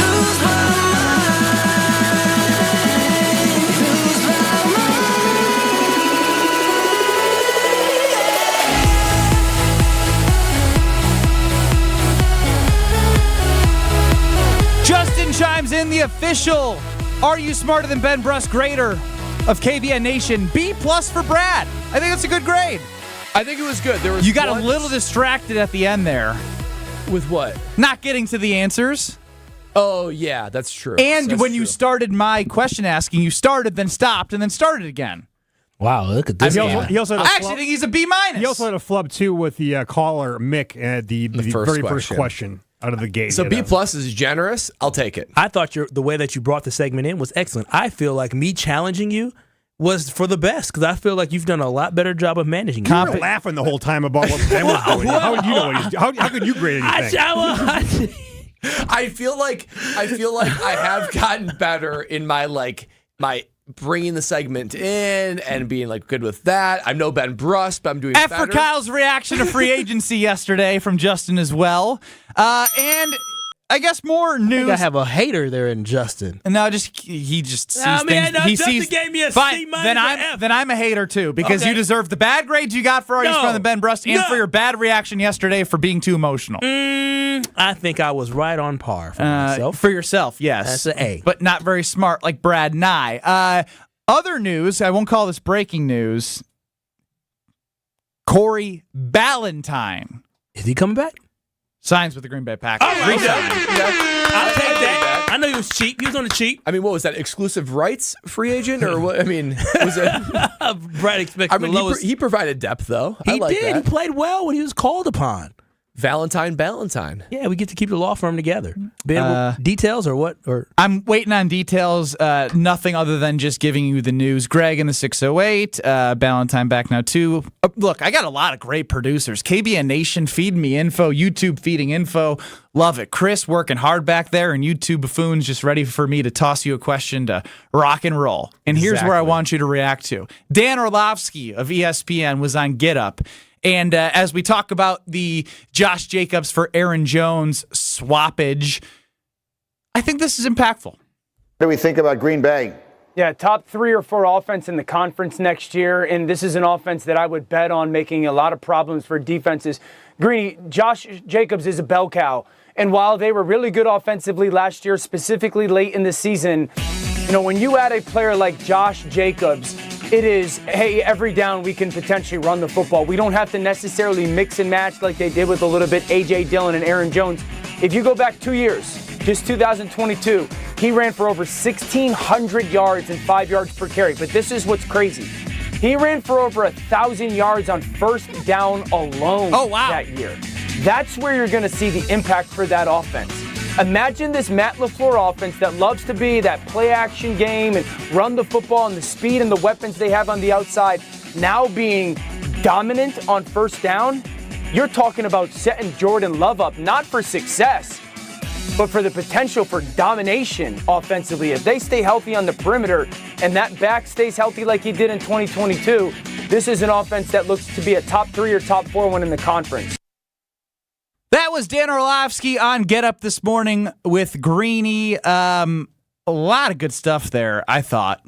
Justin chimes in, the official Are You Smarter Than Ben Brust grader of KBN Nation. B+ for Brad. I think that's a good grade. I think it was good. You got a little distracted at the end there. With what? Not getting to the answers. Oh, yeah, that's true. And that's when true. you started my question asking, you started, then stopped, and then started again. Wow, look at this. I actually think he's a B-. He also had a flub, too, with the caller, Mick, at the very first question out of the gate. So B+ is generous. I'll take it. I thought the way that you brought the segment in was excellent. I feel like me challenging you was for the best because I feel like you've done a lot better job of managing. You were laughing the whole time about what Ben was doing. How do you know what he's doing? How could you grade anything? I feel like I have gotten better in my bringing the segment in and being good with that. I'm no Ben Brust, but I'm doing better. For Kyle's reaction to free agency yesterday from Justin as well. And I guess more news. I think I have a hater there in Justin. No, he just sees things. Justin gave me a fine, C- then I'm a hater too because Okay. you deserve the bad grades you got for Are You Smarter Than Ben Brust and for your bad reaction yesterday for being too emotional. I think I was right on par for myself. For yourself, yes. That's an A. But not very smart like Brad Nye. Other news, I won't call this breaking news. Corey Ballantyne. Is he coming back? Signs with the Green Bay Packers. I'll take that. I know he was cheap. He was on the cheap. I mean, what was that? Exclusive rights free agent or what? I mean, was it? Brad expected the lowest. He provided depth though. He did. He played well when he was called upon. Ballantyne. Yeah, we get to keep the law firm together. Ben, details or what? Or I'm waiting on details. Nothing other than just giving you the news. Greg in the 608. Ballantyne back now too. Look, I got a lot of great producers. KBN Nation feeding me info. YouTube feeding info. Love it. Chris working hard back there, and YouTube buffoons just ready for me to toss you a question to rock and roll. And here's where I want you to react to. Dan Orlovsky of ESPN was on Get Up. And as we talk about the Josh Jacobs for Aaron Jones swappage, I think this is impactful. What do we think about Green Bay? Yeah, top 3 or 4 offense in the conference next year, and this is an offense that I would bet on making a lot of problems for defenses. Greeny, Josh Jacobs is a bell cow, and while they were really good offensively last year, specifically late in the season, when you add a player like Josh Jacobs, it is, hey, every down we can potentially run the football. We don't have to necessarily mix and match like they did with a little bit A.J. Dillon and Aaron Jones. If you go back 2 years, just 2022, he ran for over 1,600 yards and 5 yards per carry. But this is what's crazy. He ran for over 1,000 yards on first down alone that year. That's where you're going to see the impact for that offense. Imagine this Matt LaFleur offense that loves to be that play-action game and run the football and the speed and the weapons they have on the outside now being dominant on first down. You're talking about setting Jordan Love up, not for success, but for the potential for domination offensively. If they stay healthy on the perimeter and that back stays healthy like he did in 2022, this is an offense that looks to be a top 3 or top 4 one in the conference. That was Dan Orlovsky on Get Up this morning with Greeny. A lot of good stuff there, I thought.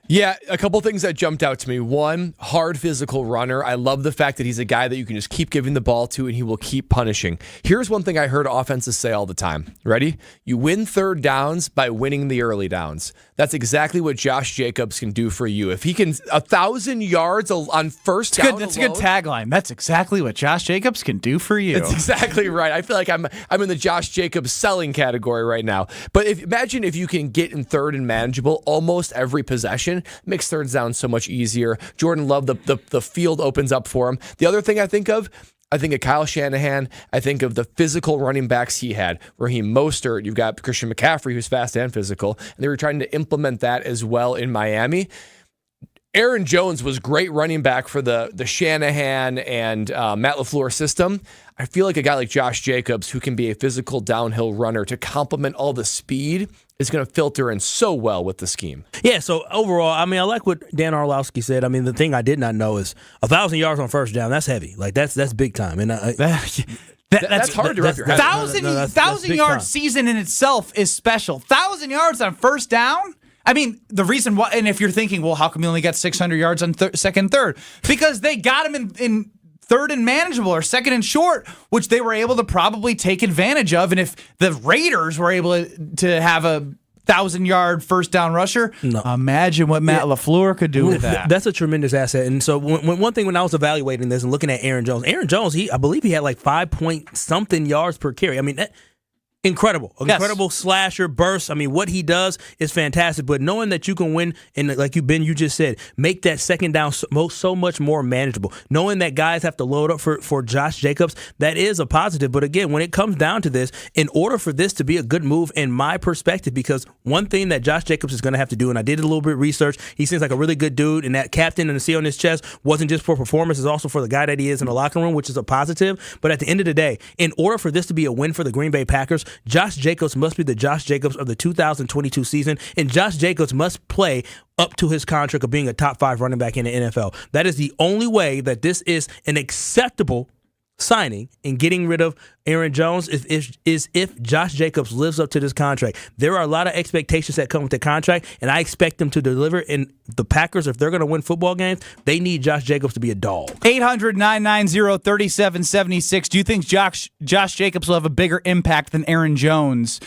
Yeah, a couple things that jumped out to me. One, hard physical runner. I love the fact that he's a guy that you can just keep giving the ball to and he will keep punishing. Here's one thing I heard offenses say all the time. Ready? You win third downs by winning the early downs. That's exactly what Josh Jacobs can do for you. If he can 1,000 yards on first down, that's a good tagline. That's exactly what Josh Jacobs can do for you. That's exactly right. I feel like I'm in the Josh Jacobs selling category right now. But imagine if you can get in third and manageable almost every possession. Makes thirds down so much easier. Jordan Love, the field opens up for him. The other thing I think of Kyle Shanahan. I think of the physical running backs he had. Raheem Mostert. You've got Christian McCaffrey, who's fast and physical. And they were trying to implement that as well in Miami. Aaron Jones was great running back for the Shanahan and Matt LaFleur system. I feel like a guy like Josh Jacobs, who can be a physical downhill runner to complement all the speed, is going to filter in so well with the scheme. Yeah, so overall, I mean, I like what Dan Orlovsky said. I mean, the thing I did not know is 1,000 yards on first down. That's heavy. Like, that's big time. And that's hard to wrap your head around. 1,000-yard season in itself is special. 1,000 yards on first down? I mean, the reason why, and if you're thinking, well, how come he only got 600 yards on second, third? Because they got him in third and manageable or second and short, which they were able to probably take advantage of. And if the Raiders were able to have a 1,000-yard first down rusher, imagine what Matt LaFleur could do with that. That's a tremendous asset. And so one thing when I was evaluating this and looking at Aaron Jones, I believe he had like 5-point-something yards per carry. I mean, incredible slasher burst. I mean, what he does is fantastic. But knowing that you can win, and like you just said, make that second down so much more manageable. Knowing that guys have to load up for Josh Jacobs, that is a positive. But again, when it comes down to this, in order for this to be a good move, in my perspective, because one thing that Josh Jacobs is going to have to do, and I did a little bit of research, he seems like a really good dude, and that captain and the C on his chest wasn't just for performance, it's also for the guy that he is in the locker room, which is a positive. But at the end of the day, in order for this to be a win for the Green Bay Packers, Josh Jacobs must be the Josh Jacobs of the 2022 season, and Josh Jacobs must play up to his contract of being a top 5 running back in the NFL. That is the only way that this is an acceptable signing and getting rid of Aaron Jones is if Josh Jacobs lives up to this contract. There are a lot of expectations that come with the contract, and I expect them to deliver. And the Packers, if they're going to win football games, they need Josh Jacobs to be a dog. 800-990-3776. Do you think Josh Jacobs will have a bigger impact than Aaron Jones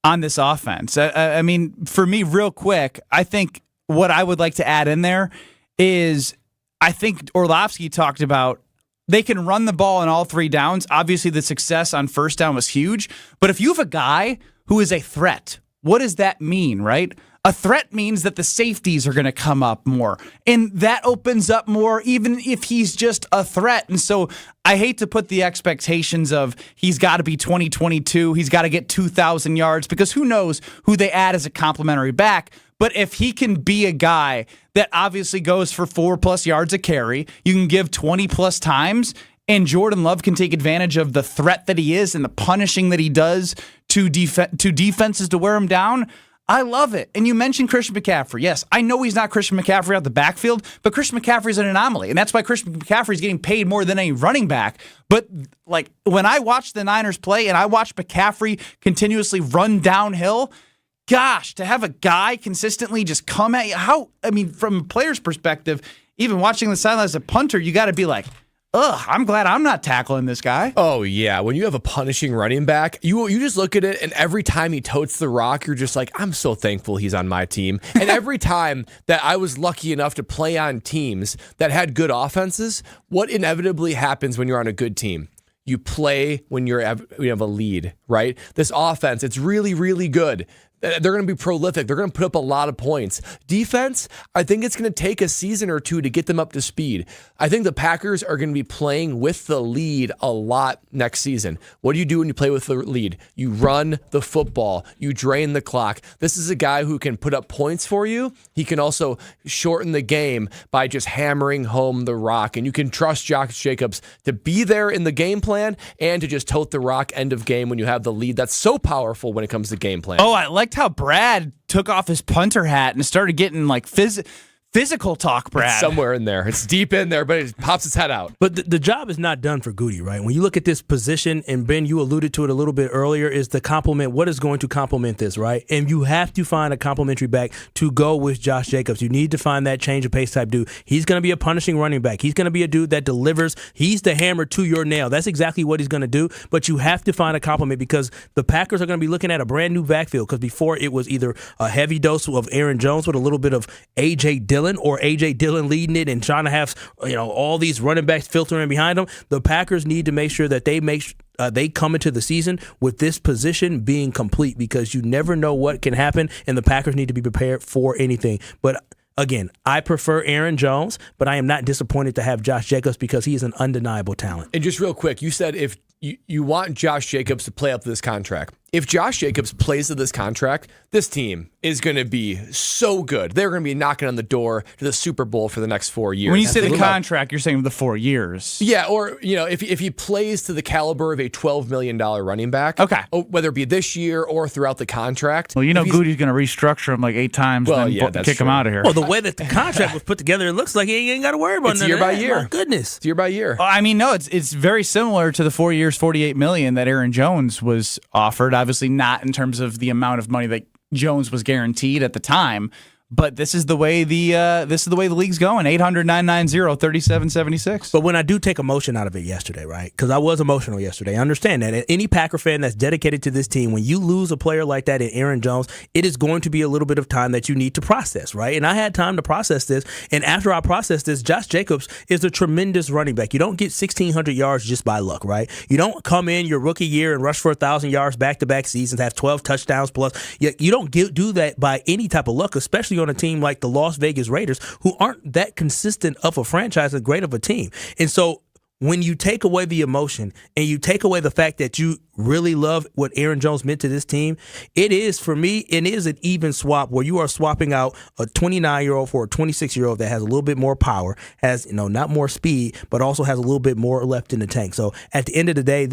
on this offense? I mean, for me, real quick, I think what I would like to add in there is I think Orlovsky talked about they can run the ball on all 3 downs. Obviously, the success on first down was huge. But if you have a guy who is a threat, what does that mean, right? A threat means that the safeties are going to come up more. And that opens up more even if he's just a threat. And so I hate to put the expectations of he's got to be 2022, he's got to get 2,000 yards, because who knows who they add as a complimentary back. But if he can be a guy that obviously goes for 4+ yards a carry, you can give 20+ times, and Jordan Love can take advantage of the threat that he is and the punishing that he does to defenses to wear him down. I love it. And you mentioned Christian McCaffrey. Yes, I know he's not Christian McCaffrey out the backfield, but Christian McCaffrey's an anomaly. And that's why Christian McCaffrey's getting paid more than any running back. But like when I watch the Niners play and I watch McCaffrey continuously run downhill, gosh, to have a guy consistently just come at you, from a player's perspective, even watching the sideline as a punter, you got to be like, I'm glad I'm not tackling this guy. Oh, yeah. When you have a punishing running back, you just look at it, and every time he totes the rock, you're just like, I'm so thankful he's on my team. And every time that I was lucky enough to play on teams that had good offenses, what inevitably happens when you're on a good team? You play when you have a lead, right? This offense, it's really, really good. They're going to be prolific. They're going to put up a lot of points. Defense, I think it's going to take a season or two to get them up to speed. I think the Packers are going to be playing with the lead a lot next season. What do you do when you play with the lead? You run the football. You drain the clock. This is a guy who can put up points for you. He can also shorten the game by just hammering home the rock. And you can trust Josh Jacobs to be there in the game plan and to just tote the rock end of game when you have the lead. That's so powerful when it comes to game plan. Oh, I liked how Brad took off his punter hat and started getting like physical talk, Brad. It's somewhere in there. It's deep in there, but it pops its head out. But the job is not done for Goody, right? When you look at this position, and Ben, you alluded to it a little bit earlier, is the complement. What is going to complement this, right? And you have to find a complementary back to go with Josh Jacobs. You need to find that change of pace type dude. He's going to be a punishing running back. He's going to be a dude that delivers. He's the hammer to your nail. That's exactly what he's going to do. But you have to find a complement because the Packers are going to be looking at a brand new backfield because before it was either a heavy dose of Aaron Jones with a little bit of A.J. Dillon or A.J. Dillon leading it and trying to have all these running backs filtering behind them. The Packers need to make sure that they come into the season with this position being complete because you never know what can happen, and the Packers need to be prepared for anything. But again, I prefer Aaron Jones, but I am not disappointed to have Josh Jacobs because he is an undeniable talent. And just real quick, you said if you want Josh Jacobs to play up to this contract. If Josh Jacobs plays to this contract, this team is going to be so good. They're going to be knocking on the door to the Super Bowl for the next 4 years. When you say the contract, you're saying the 4 years. Yeah, or if he plays to the caliber of a $12 million running back, okay, whether it be this year or throughout the contract. Well, Goody's going to restructure him like 8 times and then kick him out of here. Well, the way that the contract was put together, it looks like he ain't got to worry about it. It's year by year. My goodness. It's year by year. I mean, no, it's very similar to the 4 years, $48 million that Aaron Jones was offered. Obviously not in terms of the amount of money that Jones was guaranteed at the time, but this is the way the league's going. 800-990-3776. But when I do take emotion out of it yesterday, right? Because I was emotional yesterday. I understand that. And any Packer fan that's dedicated to this team, when you lose a player like that in Aaron Jones, it is going to be a little bit of time that you need to process, right? And I had time to process this. And after I processed this, Josh Jacobs is a tremendous running back. You don't get 1,600 yards just by luck, right? You don't come in your rookie year and rush for 1,000 yards back-to-back seasons, have 12 touchdowns plus. You don't do that by any type of luck, especially on a team like the Las Vegas Raiders, who aren't that consistent of a franchise and great of a team. And so when you take away the emotion and you take away the fact that you really love what Aaron Jones meant to this team, it is, for me, it is an even swap where you are swapping out a 29-year-old for a 26-year-old that has a little bit more power, has, not more speed, but also has a little bit more left in the tank. So at the end of the day,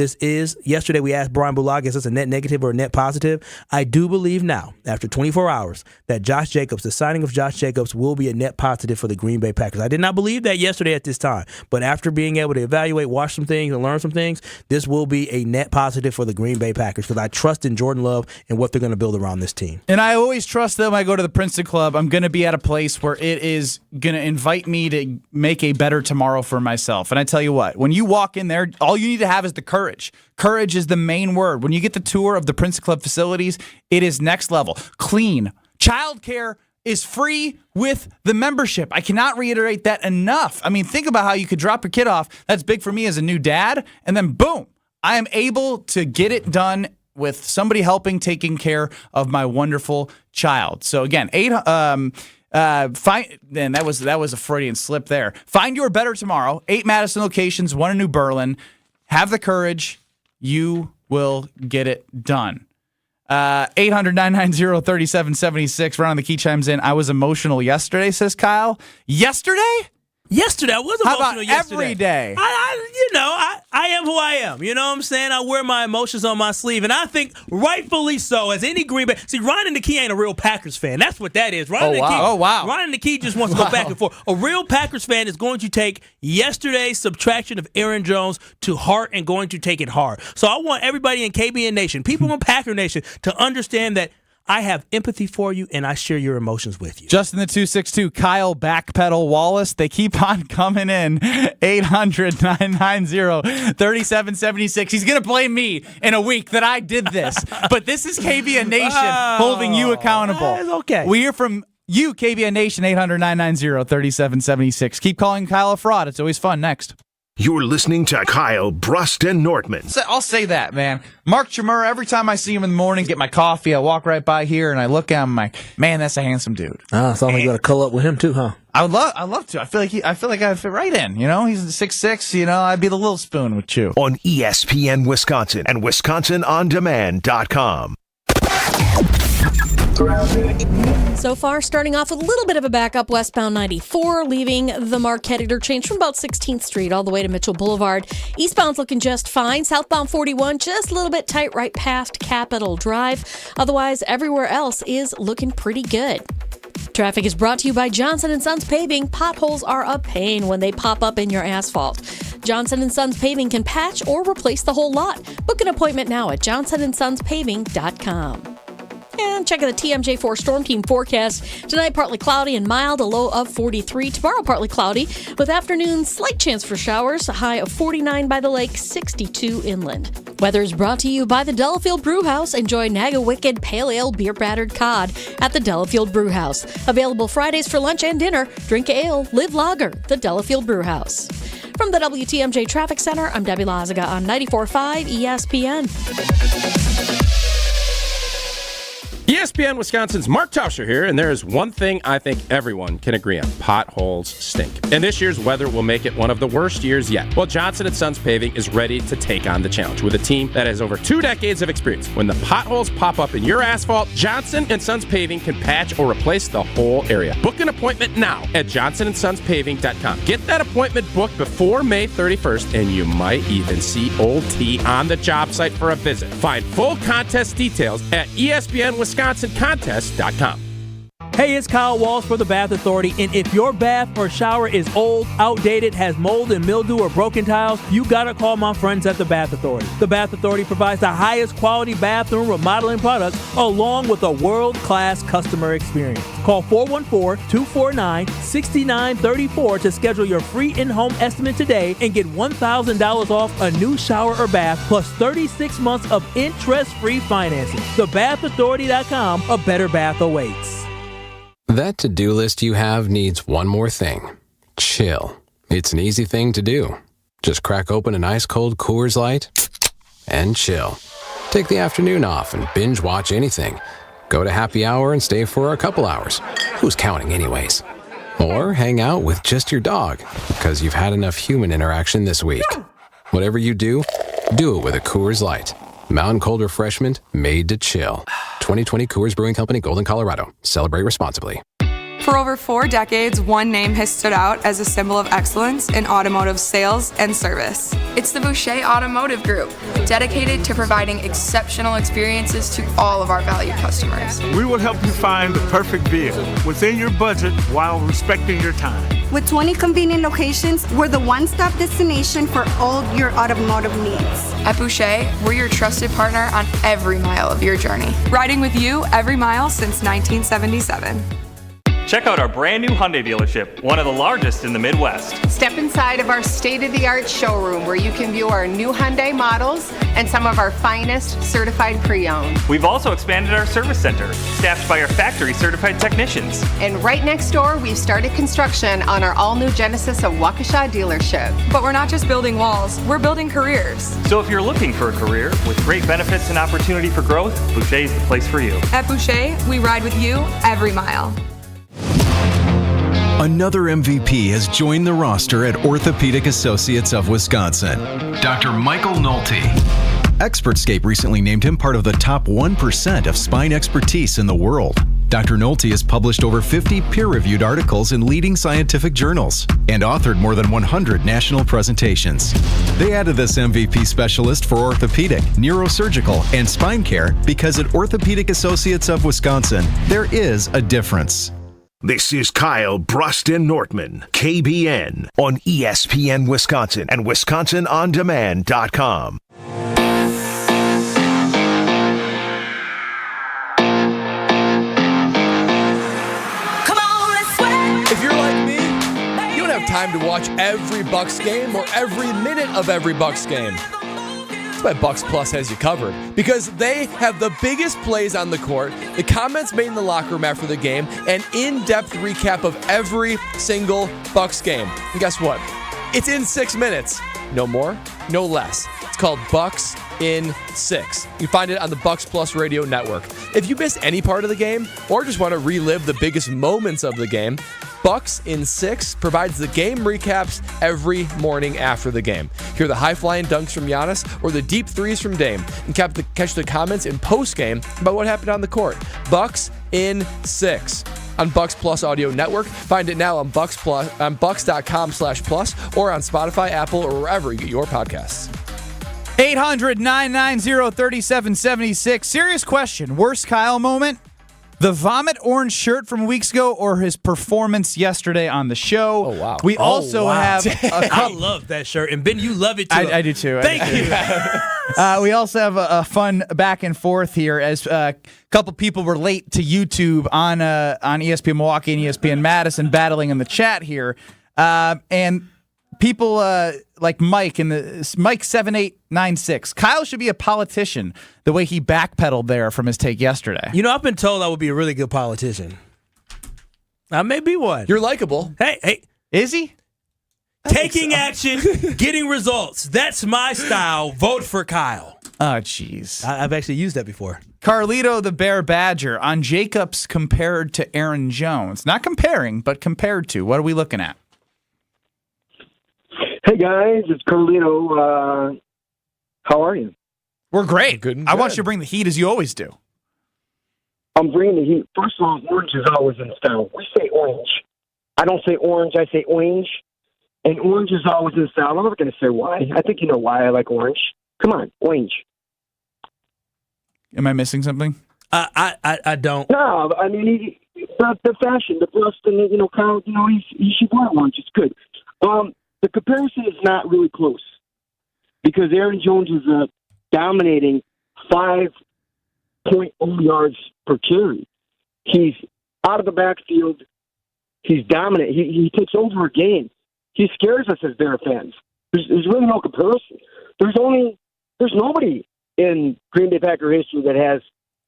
yesterday we asked Brian Bulaga, is this a net negative or a net positive? I do believe now, after 24 hours, that the signing of Josh Jacobs will be a net positive for the Green Bay Packers. I did not believe that yesterday at this time, but after being able to evaluate, watch some things, and learn some things, this will be a net positive for the Green Bay Packers because I trust in Jordan Love and what they're going to build around this team. And I always trust them. I go to the Princeton Club. I'm going to be at a place where it is going to invite me to make a better tomorrow for myself. And I tell you what, when you walk in there, all you need to have is the courage. Courage is the main word. When you get the tour of the Princeton Club facilities, it is next level. Clean. Childcare is free with the membership. I cannot reiterate that enough. I mean, think about how you could drop your kid off. That's big for me as a new dad. And then boom, I am able to get it done with somebody taking care of my wonderful child. So again, that was a Freudian slip there. Find your better tomorrow. 8 Madison locations, 1 in New Berlin. Have the courage. You will get it done. 800-990-3776. Ron on the Key chimes in. I was emotional yesterday, says Kyle. Yesterday? Yesterday, I was emotional. How about yesterday. Every day? I am who I am. You know what I'm saying? I wear my emotions on my sleeve, and I think rightfully so. As any Green Bay, Ron and the Key ain't a real Packers fan. That's what that is. Ron and the Key just wants to go back and forth. A real Packers fan is going to take yesterday's subtraction of Aaron Jones to heart and going to take it hard. So I want everybody in KBN Nation, people in Packer Nation, to understand that I have empathy for you, and I share your emotions with you. Justin the 262, Kyle Backpedal Wallace. They keep on coming in. 800-990-3776. He's going to blame me in a week that I did this. But this is KBN Nation holding you accountable. It's okay. We hear from you, KBN Nation, 800-990-3776. Keep calling Kyle a fraud. It's always fun. Next. You're listening to Kyle Brust and Nortman. So I'll say that, man. Mark Chmura, every time I see him in the morning, get my coffee, I walk right by here and I look at him, I'm like, man, that's a handsome dude. Sounds like you got to cull up with him too, huh? I love to. I feel like I'd fit right in. You know, he's 6'6", I'd be the little spoon with Chew. On ESPN Wisconsin and WisconsinOnDemand.com. So far, starting off with a little bit of a backup, westbound 94, leaving the Marquette interchange from about 16th Street all the way to Mitchell Boulevard. Eastbound's looking just fine. Southbound 41, just a little bit tight right past Capitol Drive. Otherwise, everywhere else is looking pretty good. Traffic is brought to you by Johnson & Sons Paving. Potholes are a pain when they pop up in your asphalt. Johnson & Sons Paving can patch or replace the whole lot. Book an appointment now at johnsonsonspaving.com. And check out the TMJ4 Storm Team forecast. Tonight, partly cloudy and mild, a low of 43. Tomorrow, partly cloudy, with afternoon slight chance for showers, a high of 49 by the lake, 62 inland. Weather is brought to you by the Delafield Brewhouse. Enjoy Naga Wicked Pale Ale Beer Battered Cod at the Delafield Brewhouse. Available Fridays for lunch and dinner. Drink ale, live lager, the Delafield Brewhouse. From the WTMJ Traffic Center, I'm Debbie Lazaga on 94.5 ESPN. ESPN Wisconsin's Mark Tauscher here, and there is one thing I think everyone can agree on. Potholes stink. And this year's weather will make it one of the worst years yet. Well, Johnson & Sons Paving is ready to take on the challenge with a team that has over 2 decades of experience. When the potholes pop up in your asphalt, Johnson & Sons Paving can patch or replace the whole area. Book an appointment now at johnsonsonspaving.com. Get that appointment booked before May 31st, and you might even see Old T on the job site for a visit. Find full contest details at ESPNWisconsinContest.com. Hey, it's Kyle Walsh for the Bath Authority, and if your bath or shower is old, outdated, has mold and mildew or broken tiles, you gotta call my friends at the Bath Authority. The Bath Authority provides the highest quality bathroom remodeling products along with a world-class customer experience. Call 414-249-6934 to schedule your free in-home estimate today and get $1,000 off a new shower or bath plus 36 months of interest-free financing. TheBathAuthority.com, a better bath awaits. That to-do list you have needs one more thing. Chill. It's an easy thing to do. Just crack open an ice-cold Coors Light and chill. Take the afternoon off and binge watch anything. Go to happy hour and stay for a couple hours. Who's counting anyways? Or hang out with just your dog, because you've had enough human interaction this week. Whatever you do it with a Coors Light. Mountain cold refreshment made to chill. 2020 Coors Brewing Company, Golden, Colorado. Celebrate responsibly. For over 4 decades, one name has stood out as a symbol of excellence in automotive sales and service. It's the Boucher Automotive Group, dedicated to providing exceptional experiences to all of our valued customers. We will help you find the perfect vehicle within your budget while respecting your time. With 20 convenient locations, we're the one-stop destination for all your automotive needs. At Boucher, we're your trusted partner on every mile of your journey. Riding with you every mile since 1977. Check out our brand new Hyundai dealership, one of the largest in the Midwest. Step inside of our state-of-the-art showroom where you can view our new Hyundai models and some of our finest certified pre-owned. We've also expanded our service center, staffed by our factory-certified technicians. And right next door, we've started construction on our all-new Genesis of Waukesha dealership. But we're not just building walls, we're building careers. So if you're looking for a career with great benefits and opportunity for growth, Boucher is the place for you. At Boucher, we ride with you every mile. Another MVP has joined the roster at Orthopedic Associates of Wisconsin, Dr. Michael Nolte. Expertscape recently named him part of the top 1% of spine expertise in the world. Dr. Nolte has published over 50 peer-reviewed articles in leading scientific journals and authored more than 100 national presentations. They added this MVP specialist for orthopedic, neurosurgical, and spine care because at Orthopedic Associates of Wisconsin, there is a difference. This is Kyle Brust and Nortman, KBN, on ESPN Wisconsin and WisconsinOnDemand.com. If you're like me, you don't have time to watch every Bucks game or every minute of every Bucks game. That's why Bucks Plus has you covered, because they have the biggest plays on the court, the comments made in the locker room after the game, and in-depth recap of every single Bucks game. And guess what? It's in 6 minutes. No more, no less. It's called Bucks in 6. You find it on the Bucks Plus Radio Network. If you missed any part of the game or just want to relive the biggest moments of the game, Bucks in 6 provides the game recaps every morning after the game. Hear the high-flying dunks from Giannis or the deep threes from Dame, and catch the comments in post-game about what happened on the court. Bucks in 6 on Bucks Plus Audio Network. Find it now on Bucks.com/plus or on Spotify, Apple, or wherever you get your podcasts. 800-990-3776. Serious question. Worst Kyle moment? The vomit orange shirt from weeks ago or his performance yesterday on the show? Oh, wow. We also have I love that shirt. And Ben, you love it too. I do too. Thank you. We also have a fun back and forth here as a couple people were late to YouTube on ESPN Milwaukee and ESPN Madison battling in the chat here. And people like Mike in the Mike 7896. Kyle should be a politician. The way he backpedaled there from his take yesterday. You know, I've been told I would be a really good politician. I may be one. You're likable. Hey, is he? Taking action, getting results. That's my style. Vote for Kyle. Oh, jeez. I've actually used that before. Carlito the Bear Badger on Jacobs compared to Aaron Jones. Not comparing, but compared to. What are we looking at? Hey guys, it's Carlito. How are you? We're great. Good. I want you to bring the heat as you always do. I'm bringing the heat. First of all, orange is always in style. We say orange. I don't say orange, I say orange. And orange is always in style. I'm not going to say why. I think you know why I like orange. Come on, orange. Am I missing something? I don't. No, I mean, the fashion, the bust, and, Kyle, he should wear orange. It's good. The comparison is not really close because Aaron Jones is dominating 5.0 yards per carry. He's out of the backfield. He's dominant. He takes over a game. He scares us as Bear fans. There's really no comparison. There's nobody in Green Bay Packer history that has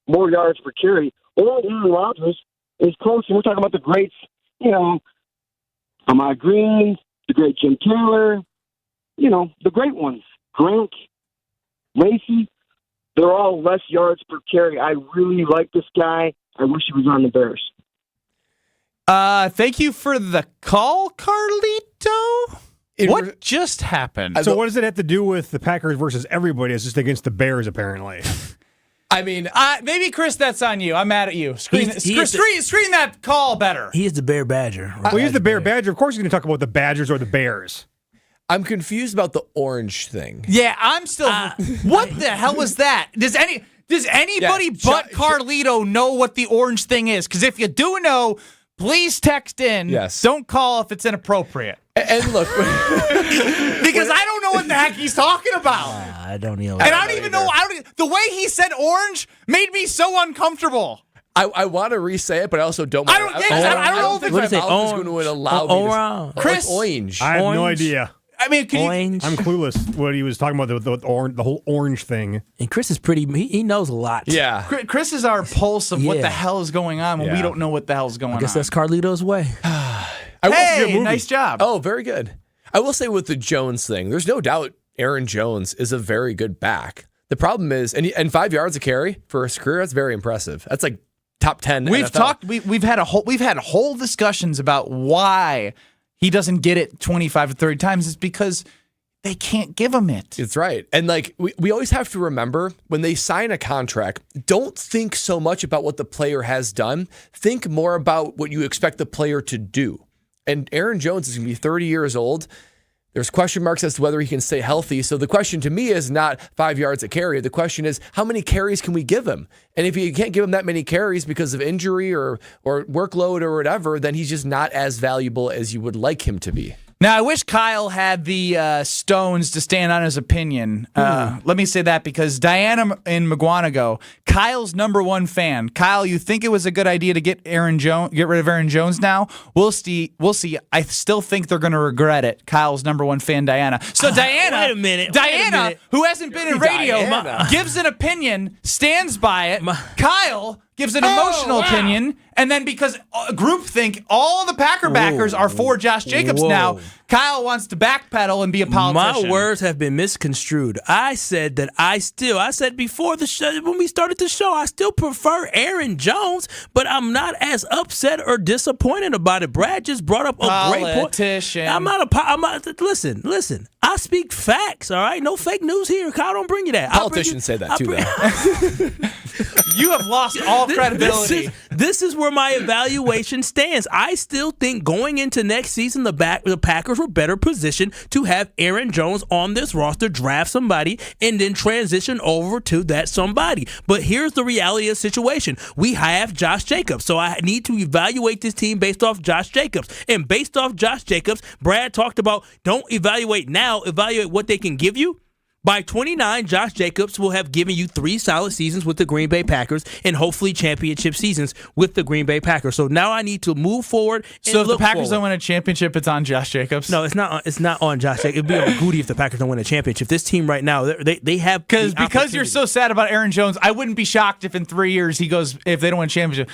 more yards per carry. Only Aaron Rodgers is close, and we're talking about the greats, Ahmad Green, the great Jim Taylor, the great ones. Gronk, Lacey, they're all less yards per carry. I really like this guy. I wish he was on the Bears. Thank you for the call, Carlito. What just happened? So what does it have to do with the Packers versus everybody? It's just against the Bears, apparently. I mean, maybe Chris, that's on you. I'm mad at you. Screen that call better. He is the Bear Badger. Well, he's the Bear Badger. Of course, he's going to talk about the Badgers or the Bears. I'm confused about the orange thing. Yeah, I'm still. What the hell was that? Does anybody but Carlito know what the orange thing is? Because if you do know, please text in. Yes. Don't call if it's inappropriate. And look, because I don't know what the heck he's talking about. I don't know. And I don't even know. The way he said orange made me so uncomfortable. I want to re-say it, but I also don't. I don't know if my mouth is going to allow me to. Chris, orange. I have no idea. I mean, orange. I'm clueless what he was talking about, the whole orange thing. And Chris is pretty, he knows a lot. Yeah. Chris is our pulse of what the hell is going on when we don't know what the hell is going on. I guess that's Carlito's way. Hey, nice job. Oh, very good. I will say with the Jones thing, there's no doubt Aaron Jones is a very good back. The problem is, and 5 yards a carry for his career, that's very impressive. That's like top 10. We've NFL. talked. We've had whole discussions about why he doesn't get it 25 to 30 times. It's because they can't give him it. It's right. And like we always have to remember when they sign a contract, don't think so much about what the player has done. Think more about what you expect the player to do. And Aaron Jones is going to be 30 years old. There's question marks as to whether he can stay healthy. So the question to me is not 5 yards a carry. The question is, how many carries can we give him? And if you can't give him that many carries because of injury or workload or whatever, then he's just not as valuable as you would like him to be. Now, I wish Kyle had the stones to stand on his opinion. Let me say that because Diana in Mugwanago, Kyle's #1 fan. Kyle, you think it was a good idea to get rid of Aaron Jones now? We'll see. I still think they're going to regret it. Kyle's #1 fan, Diana. So Diana, wait a minute. Who hasn't been in radio, gives an opinion, stands by it. Kyle, gives an emotional opinion, and then because groupthink, all the Packer backers are for Josh Jacobs now. Kyle wants to backpedal and be a politician. My words have been misconstrued. I said before the show, when we started the show, I still prefer Aaron Jones, but I'm not as upset or disappointed about it. Brad just brought up a great point. Politician. I'm not. Listen. I speak facts. All right, no fake news here. Kyle, don't bring you that. Politicians say that too, though. You have lost all credibility. This is where my evaluation stands. I still think going into next season, the Packers were better positioned to have Aaron Jones on this roster, draft somebody, and then transition over to that somebody. But here's the reality of the situation. We have Josh Jacobs, so I need to evaluate this team based off Josh Jacobs. And based off Josh Jacobs, Brad talked about don't evaluate now, evaluate what they can give you. By 29, Josh Jacobs will have given you 3 solid seasons with the Green Bay Packers and hopefully championship seasons with the Green Bay Packers. So now I need to move forward. So if the Packers don't win a championship, it's on Josh Jacobs? No, it's not. It's not on Josh Jacobs. It'd be on Goody if the Packers don't win a championship. This team right now, they have because you're so sad about Aaron Jones. I wouldn't be shocked if in 3 years he goes if they don't win a championship.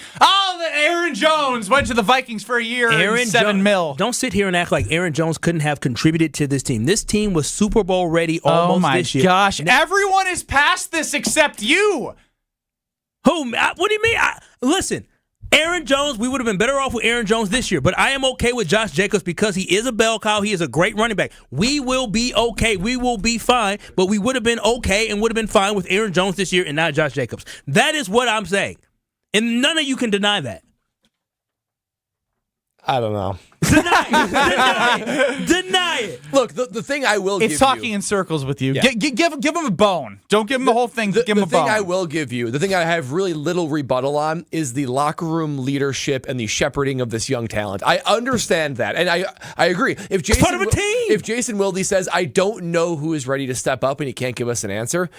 Aaron Jones went to the Vikings for a year and $7 million. Don't sit here and act like Aaron Jones couldn't have contributed to this team. This team was Super Bowl ready almost this year. Oh my gosh! Everyone is past this except you. Who? What do you mean? Listen. Aaron Jones, we would have been better off with Aaron Jones this year, but I am okay with Josh Jacobs because he is a bell cow. He is a great running back. We will be okay. We will be fine, but we would have been okay and would have been fine with Aaron Jones this year and not Josh Jacobs. That is what I'm saying, and none of you can deny that. I don't know. Deny it. Look, the thing I will give you. It's talking in circles with you. Yeah. Give him a bone. Don't give him the whole thing. Give him a bone. The thing I will give you, the thing I have really little rebuttal on is the locker room leadership and the shepherding of this young talent. I understand that, and I agree. If Jason, part of a team. If Jason Wilde says, I don't know who is ready to step up and he can't give us an answer,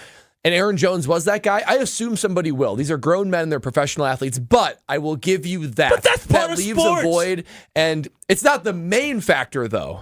and Aaron Jones was that guy, I assume somebody will. These are grown men, they're professional athletes, but I will give you that. But that's part that of leaves sports. a void, and it's not the main factor, though.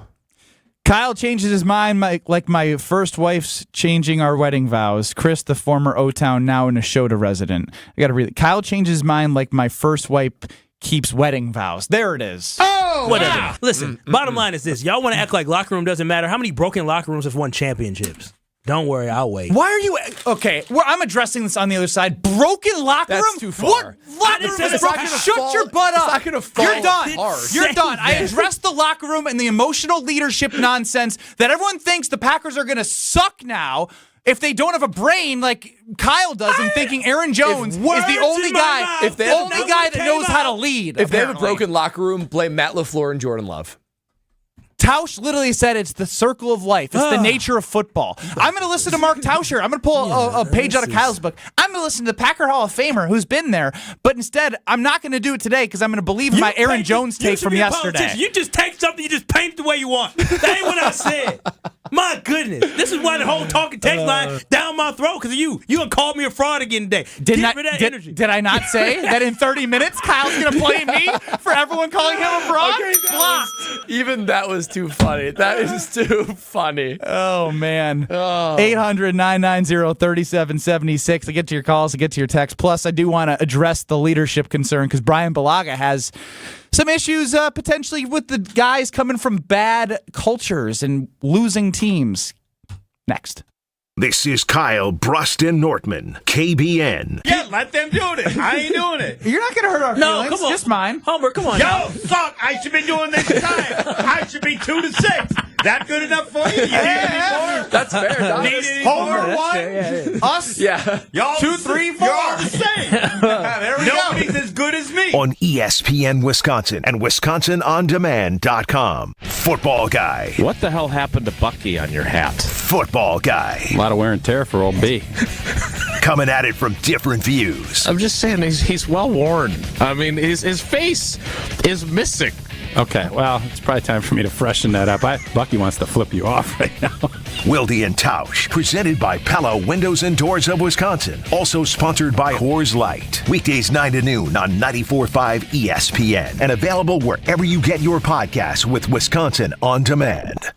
Kyle changes his mind like my first wife's changing our wedding vows. Chris, the former O-Town, now an Ashoda resident. I got to read it. Kyle changes his mind like my first wife keeps wedding vows. There it is. Oh, whatever. Wow. Listen, bottom line is this. Y'all want to act like locker room doesn't matter. How many broken locker rooms have won championships? Don't worry, I'll wait. Why are you... Okay, I'm addressing this on the other side. Broken locker room? That's too far. What locker room is broken? Shut your butt up. It's not going to fall You're done. hard. You're done. I addressed the locker room and the emotional leadership nonsense that everyone thinks the Packers are going to suck now if they don't have a brain like Kyle does and thinking Aaron Jones is the only guy, that knows how to lead. If they have a broken locker room, blame Matt LaFleur and Jordan Love. Tausch literally said it's the circle of life. It's the nature of football. I'm going to listen to Mark Tauscher. I'm going to pull a page out of Kyle's book. I'm going to listen to the Packer Hall of Famer who's been there. But instead, I'm not going to do it today because I'm going to believe in my Aaron Jones take from yesterday. You just take something, you just paint it the way you want. That ain't what I said. My goodness. This is why the whole talking text line down my throat because of you. You done called me a fraud again today. Get rid of that energy. Did I not say that in 30 minutes Kyle's going to blame me for everyone calling him a fraud? Even that was too funny. That is too funny. Oh, man. 800-990-3776. I get to your calls. I get to your texts. Plus, I do want to address the leadership concern because Brian Balaga has some issues potentially with the guys coming from bad cultures and losing teams. Next. This is Kyle Bruston Nortman, KBN. Yeah, let them do it. I ain't doing it. You're not going to hurt our feelings. Come on. Just mine. Homer, come on. Yo, fuck. I should be doing this time. I should be 2-6. That good enough for you? You need any more? That's fair. Need any more? One? Us? Yeah. Y'all 2, 3, 4. You're all the same. There we go. Nobody's as good as me. On ESPN Wisconsin and WisconsinOnDemand.com. Football Guy. What the hell happened to Bucky on your hat? Football Guy. A lot of wear and tear for old B. Coming at it from different views. I'm just saying he's well worn. I mean, his face is missing. Okay, well, it's probably time for me to freshen that up. Bucky wants to flip you off right now. Wilde and Tausch, presented by Pella Windows and Doors of Wisconsin. Also sponsored by Coors Light. Weekdays 9 to noon on 94.5 ESPN. And available wherever you get your podcasts with Wisconsin On Demand.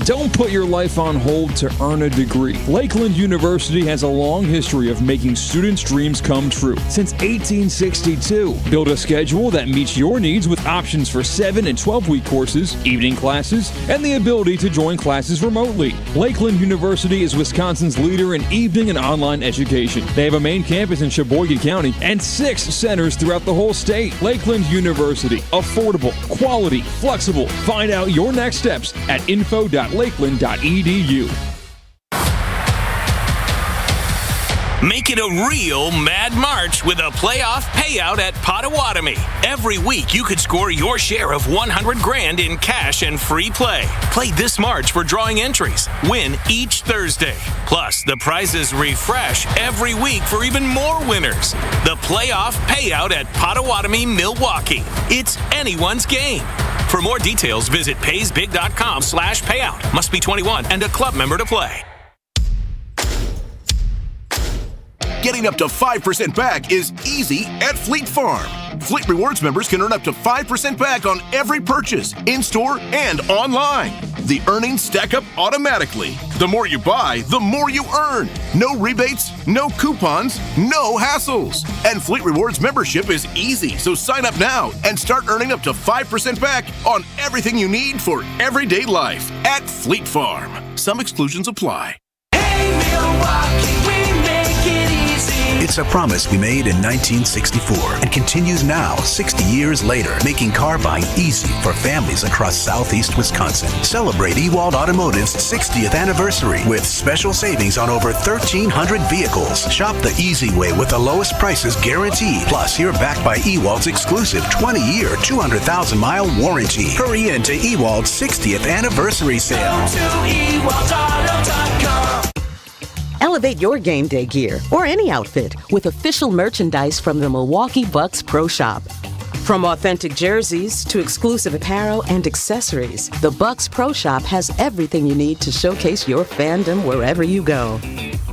Don't put your life on hold to earn a degree. Lakeland University has a long history of making students' dreams come true. Since 1862, build a schedule that meets your needs with options for 7 and 12-week courses, evening classes, and the ability to join classes remotely. Lakeland University is Wisconsin's leader in evening and online education. They have a main campus in Sheboygan County and 6 centers throughout the whole state. Lakeland University. Affordable, quality, flexible. Find out your next steps at info.lakeland.edu. Make it a real Mad March with a playoff payout at Potawatomi. Every week you could score your share of $100,000 in cash and free play. Play this March for drawing entries. Win each Thursday. Plus, the prizes refresh every week for even more winners. The playoff payout at Potawatomi, Milwaukee. It's anyone's game. For more details, visit paysbig.com/payout. Must be 21 and a club member to play. Getting up to 5% back is easy at Fleet Farm. Fleet Rewards members can earn up to 5% back on every purchase, in-store and online. The earnings stack up automatically. The more you buy, the more you earn. No rebates, no coupons, no hassles. And Fleet Rewards membership is easy, so sign up now and start earning up to 5% back on everything you need for everyday life at Fleet Farm. Some exclusions apply. It's a promise we made in 1964 and continues now, 60 years later, making car buying easy for families across southeast Wisconsin. Celebrate Ewald Automotive's 60th anniversary with special savings on over 1,300 vehicles. Shop the easy way with the lowest prices guaranteed. Plus, you're backed by Ewald's exclusive 20-year, 200,000-mile warranty. Hurry in to Ewald's 60th anniversary sale. Go to ewaldauto.com. Elevate your game day gear or any outfit with official merchandise from the Milwaukee Bucks Pro Shop. From authentic jerseys to exclusive apparel and accessories, the Bucks Pro Shop has everything you need to showcase your fandom wherever you go.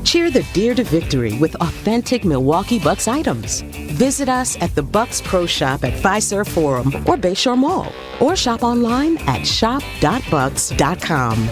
Cheer the deer to victory with authentic Milwaukee Bucks items. Visit us at the Bucks Pro Shop at Fiserv Forum or Bayshore Mall, or shop online at shop.bucks.com.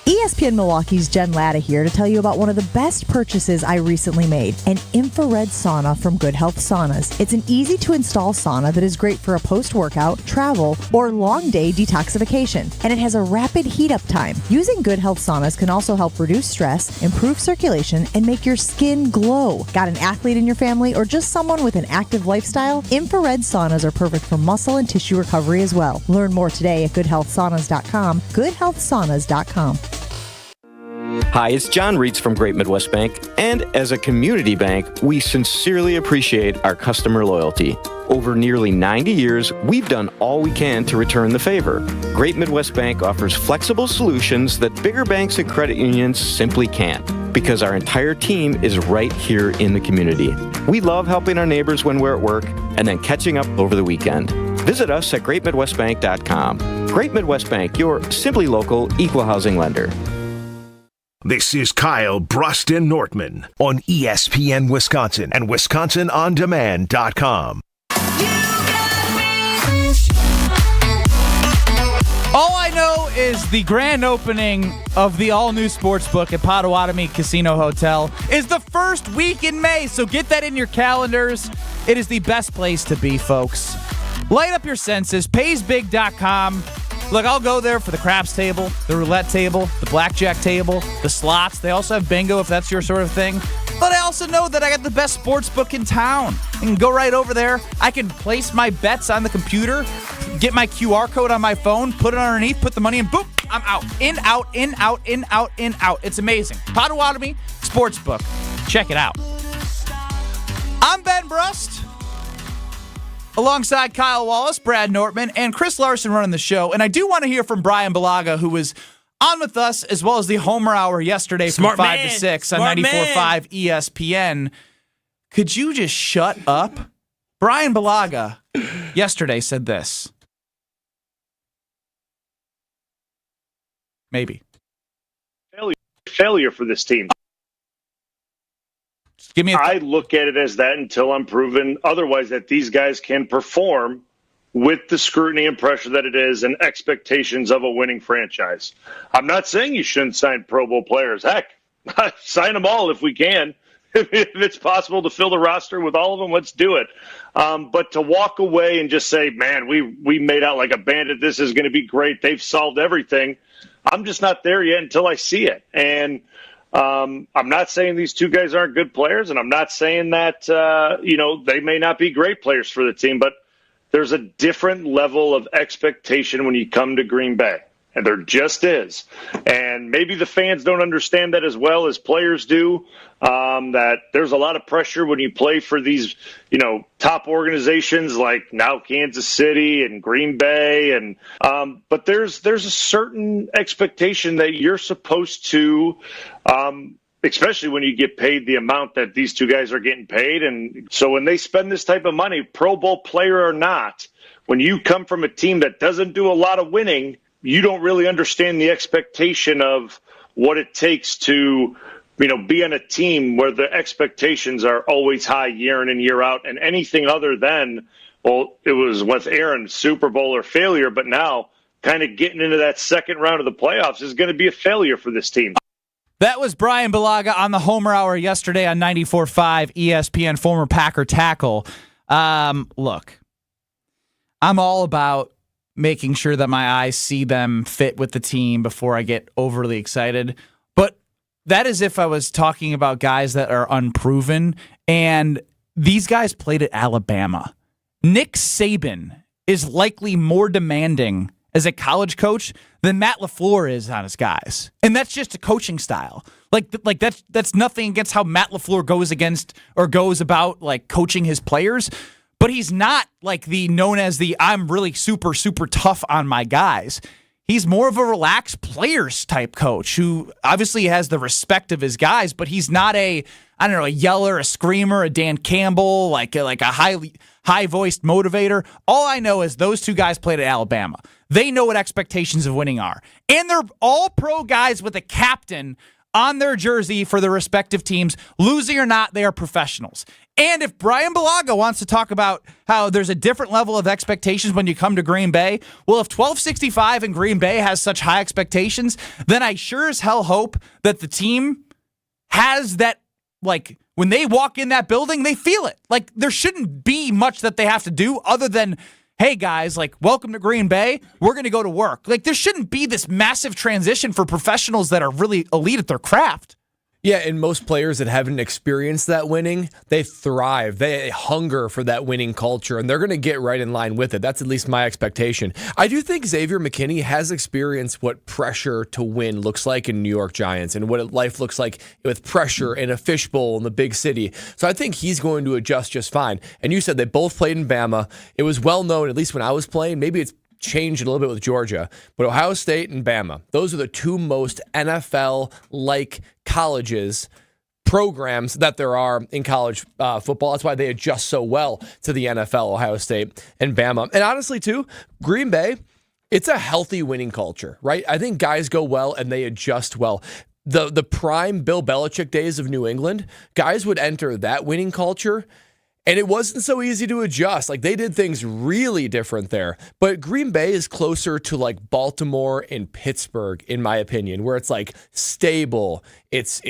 ESPN Milwaukee's Jen Latta here to tell you about one of the best purchases I recently made, an infrared sauna from Good Health Saunas. It's an easy-to-install sauna that is great for a post-workout, travel, or long-day detoxification, and it has a rapid heat-up time. Using Good Health Saunas can also help reduce stress, improve circulation, and make your skin glow. Got an athlete in your family or just someone with an active lifestyle? Infrared saunas are perfect for muscle and tissue recovery as well. Learn more today at goodhealthsaunas.com, goodhealthsaunas.com. Hi, it's John Reitz from Great Midwest Bank, and as a community bank, we sincerely appreciate our customer loyalty. Over nearly 90 years, we've done all we can to return the favor. Great Midwest Bank offers flexible solutions that bigger banks and credit unions simply can't, because our entire team is right here in the community. We love helping our neighbors when we're at work and then catching up over the weekend. Visit us at greatmidwestbank.com. Great Midwest Bank, your simply local equal housing lender. This is Kyle Bruston Nortman on ESPN Wisconsin and WisconsinOnDemand.com. All I know is the grand opening of the all-new sportsbook at Potawatomi Casino Hotel is the first week in May, so get that in your calendars. It is the best place to be, folks. Light up your senses. PaysBig.com. Look, I'll go there for the craps table, the roulette table, the blackjack table, the slots. They also have bingo if that's your sort of thing. But I also know that I got the best sports book in town. I can go right over there. I can place my bets on the computer, get my QR code on my phone, put it underneath, put the money in, boom, I'm out. In, out, in, out, in, out, in, out. It's amazing. Potawatomi Sportsbook. Check it out. I'm Ben Brust. Alongside Kyle Wallace, Brad Nortman, and Chris Larson running the show. And I do want to hear from Brian Balaga, who was on with us, as well as the Homer Hour yesterday from 5 to 6 on 94.5 ESPN. Could you just shut up? Brian Balaga yesterday said this. Maybe. Failure for this team. Give me I look at it as that until I'm proven otherwise that these guys can perform with the scrutiny and pressure that it is and expectations of a winning franchise. I'm not saying you shouldn't sign Pro Bowl players. Heck, sign them all if we can. If it's possible to fill the roster with all of them, let's do it. But to walk away and just say, man, we made out like a bandit, this is going to be great, they've solved everything, I'm just not there yet until I see it. And I'm not saying these two guys aren't good players, and I'm not saying that they may not be great players for the team, but there's a different level of expectation when you come to Green Bay. And there just is. And maybe the fans don't understand that as well as players do, that there's a lot of pressure when you play for these, top organizations like now Kansas City and Green Bay. And but there's a certain expectation that you're supposed to, especially when you get paid the amount that these two guys are getting paid. And so when they spend this type of money, Pro Bowl player or not, when you come from a team that doesn't do a lot of winning, you don't really understand the expectation of what it takes to, be on a team where the expectations are always high year in and year out, and anything other than, well, it was with Aaron, Super Bowl or failure, but now kind of getting into that second round of the playoffs is going to be a failure for this team. That was Brian Balaga on the Homer Hour yesterday on 94.5 ESPN, former Packer tackle. Look, I'm all about making sure that my eyes see them fit with the team before I get overly excited. But that is if I was talking about guys that are unproven, and these guys played at Alabama. Nick Saban is likely more demanding as a college coach than Matt LaFleur is on his guys. And that's just a coaching style. Like that's nothing against how Matt LaFleur goes about like coaching his players. But he's not like known as I'm really super, super tough on my guys. He's more of a relaxed players type coach who obviously has the respect of his guys, but he's not a yeller, a screamer, a Dan Campbell, like a high-voiced motivator. All I know is those two guys played at Alabama. They know what expectations of winning are. And they're all pro guys with a captain on their jersey for their respective teams. Losing or not, they are professionals. And if Brian Balaga wants to talk about how there's a different level of expectations when you come to Green Bay, well, if 1265 in Green Bay has such high expectations, then I sure as hell hope that the team has that, like, when they walk in that building, they feel it. Like, there shouldn't be much that they have to do other than, hey, guys, like, welcome to Green Bay. We're going to go to work. Like, there shouldn't be this massive transition for professionals that are really elite at their craft. Yeah, and most players that haven't experienced that winning, they thrive. They hunger for that winning culture, and they're going to get right in line with it. That's at least my expectation. I do think Xavier McKinney has experienced what pressure to win looks like in New York Giants and what life looks like with pressure in a fishbowl in the big city. So I think he's going to adjust just fine. And you said they both played in Bama. It was well known, at least when I was playing. Maybe it's changed a little bit with Georgia, but Ohio State and Bama, those are the two most NFL-like programs that there are in college football. That's why they adjust so well to the NFL, Ohio State and Bama. And honestly, too, Green Bay, it's a healthy winning culture, right? I think guys go well and they adjust well. The prime Bill Belichick days of New England, guys would enter that winning culture, and it wasn't so easy to adjust. Like, they did things really different there. But Green Bay is closer to like Baltimore and Pittsburgh, in my opinion, where it's like stable. It's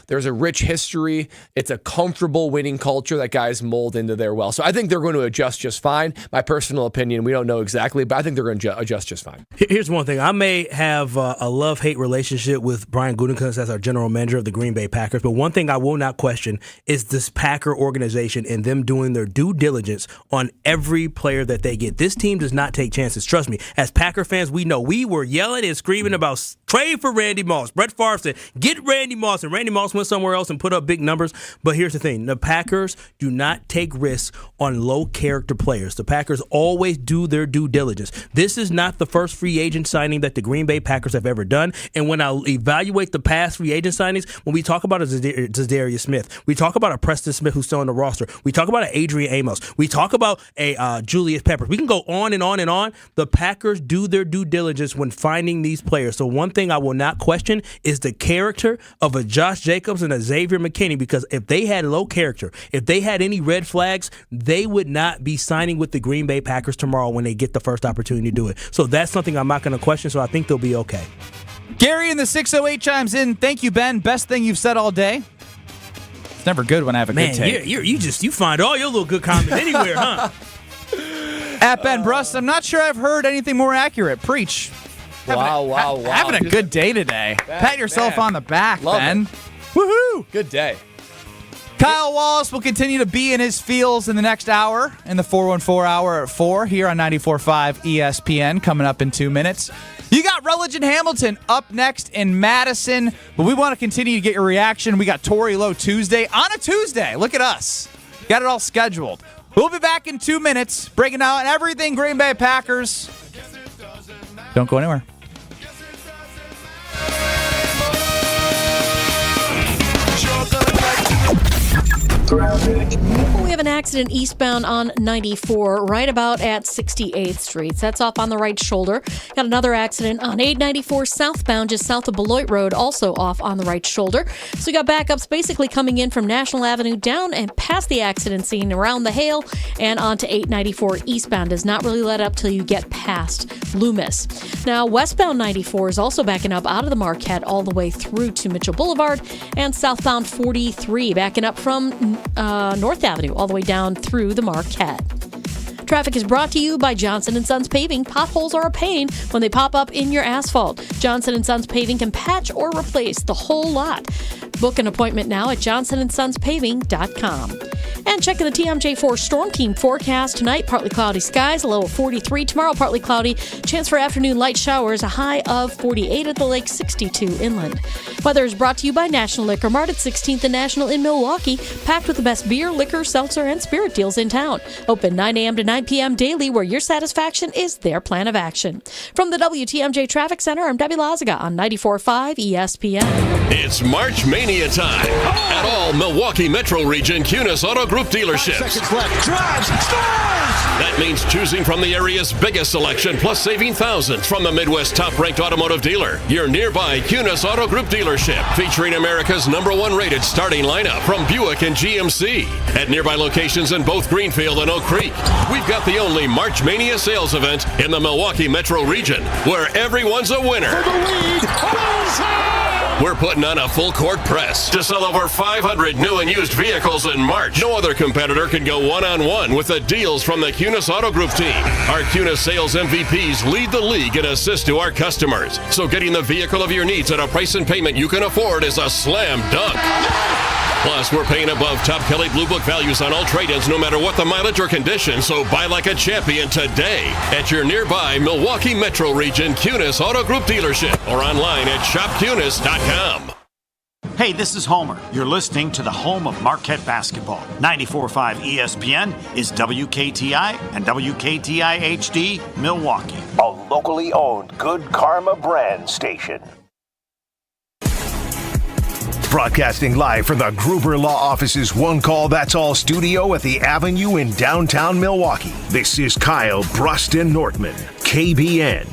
there's a rich history. It's a comfortable winning culture that guys mold into there well. So I think they're going to adjust just fine. My personal opinion, we don't know exactly, but I think they're going to adjust just fine. Here's one thing. I may have a love-hate relationship with Brian Gutekunst as our general manager of the Green Bay Packers, but one thing I will not question is this Packer organization and them doing their due diligence on every player that they get. This team does not take chances. Trust me, as Packer fans, we know we were yelling and screaming about trade for Randy Moss. Brett Favre said, get Randy Moss, and Randy Moss went somewhere else and put up big numbers. But here's the thing. The Packers do not take risks on low-character players. The Packers always do their due diligence. This is not the first free agent signing that the Green Bay Packers have ever done. And when I evaluate the past free agent signings, when we talk about a Zadarius Smith, we talk about a Preston Smith who's still on the roster, we talk about an Adrian Amos, we talk about a Julius Peppers. We can go on and on and on. The Packers do their due diligence when finding these players. So one thing thing I will not question is the character of a Josh Jacobs and a Xavier McKinney, because if they had low character, if they had any red flags, they would not be signing with the Green Bay Packers tomorrow when they get the first opportunity to do it. So that's something I'm not going to question, so I think they'll be okay. Gary in the 608 chimes in. Thank you, Ben. Best thing you've said all day. It's never good when I have a good take. You find all your little good comments anywhere, huh? At Ben Brust, I'm not sure I've heard anything more accurate. Preach. Wow. Having a good day today. Pat yourself on the back, Love Ben. it. Woohoo! Good day. Kyle Wallace will continue to be in his feels in the next hour, in the 414 hour at 4 here on 94.5 ESPN, coming up in 2 minutes. You got Rutledge and Hamilton up next in Madison, but we want to continue to get your reaction. We got Tory Lowe Tuesday on a Tuesday. Look at us. Got it all scheduled. We'll be back in 2 minutes, breaking down everything Green Bay Packers. Don't go anywhere. We have an accident eastbound on 94 right about at 68th Street. That's off on the right shoulder. Got another accident on 894 southbound just south of Beloit Road, also off on the right shoulder. So we got backups basically coming in from National Avenue down and past the accident scene around the Hale and onto 894 eastbound. Does not really let up till you get past Loomis. Now westbound 94 is also backing up out of the Marquette all the way through to Mitchell Boulevard, and southbound 43 backing up from North Avenue all the way down through the Marquette. Traffic is brought to you by Johnson & Sons Paving. Potholes are a pain when they pop up in your asphalt. Johnson & Sons Paving can patch or replace the whole lot. Book an appointment now at johnsonsonspaving.com. And checking the TMJ4 Storm Team forecast tonight, partly cloudy skies, a low of 43. Tomorrow, partly cloudy, chance for afternoon light showers, a high of 48 at the lake, 62 inland. Weather is brought to you by National Liquor Mart at 16th and National in Milwaukee, packed with the best beer, liquor, seltzer, and spirit deals in town. Open 9 a.m. to 9 p.m. daily, where your satisfaction is their plan of action. From the WTMJ Traffic Center, I'm Debbie Lazaga on 94.5 ESPN. It's March Mania time at all Milwaukee Metro Region Kunis Auto Group dealerships. 5 seconds left. Drives, scores! That means choosing from the area's biggest selection, plus saving thousands from the Midwest top-ranked automotive dealer. Your nearby Kunis Auto Group dealership, featuring America's #1 rated starting lineup from Buick and GMC. At nearby locations in both Greenfield and Oak Creek, we've got the only March Mania sales event in the Milwaukee Metro region, where everyone's a winner. For the lead, we're putting on a full-court press to sell over 500 new and used vehicles in March. No other competitor can go one-on-one with the deals from the Kunis Auto Group team. Our Kunis sales MVPs lead the league and assist to our customers. So getting the vehicle of your needs at a price and payment you can afford is a slam dunk. Plus, we're paying above top Kelley Blue Book values on all trade-ins, no matter what the mileage or condition. So buy like a champion today at your nearby Milwaukee Metro Region Kunis Auto Group dealership or online at shopkunis.com. Hey, this is Homer. You're listening to the home of Marquette basketball. 94.5 ESPN is WKTI and WKTI HD Milwaukee. A locally owned Good Karma brand station. Broadcasting live from the Gruber Law Office's One Call That's All studio at the Avenue in downtown Milwaukee. This is Kyle Bruston Nortman, KBN,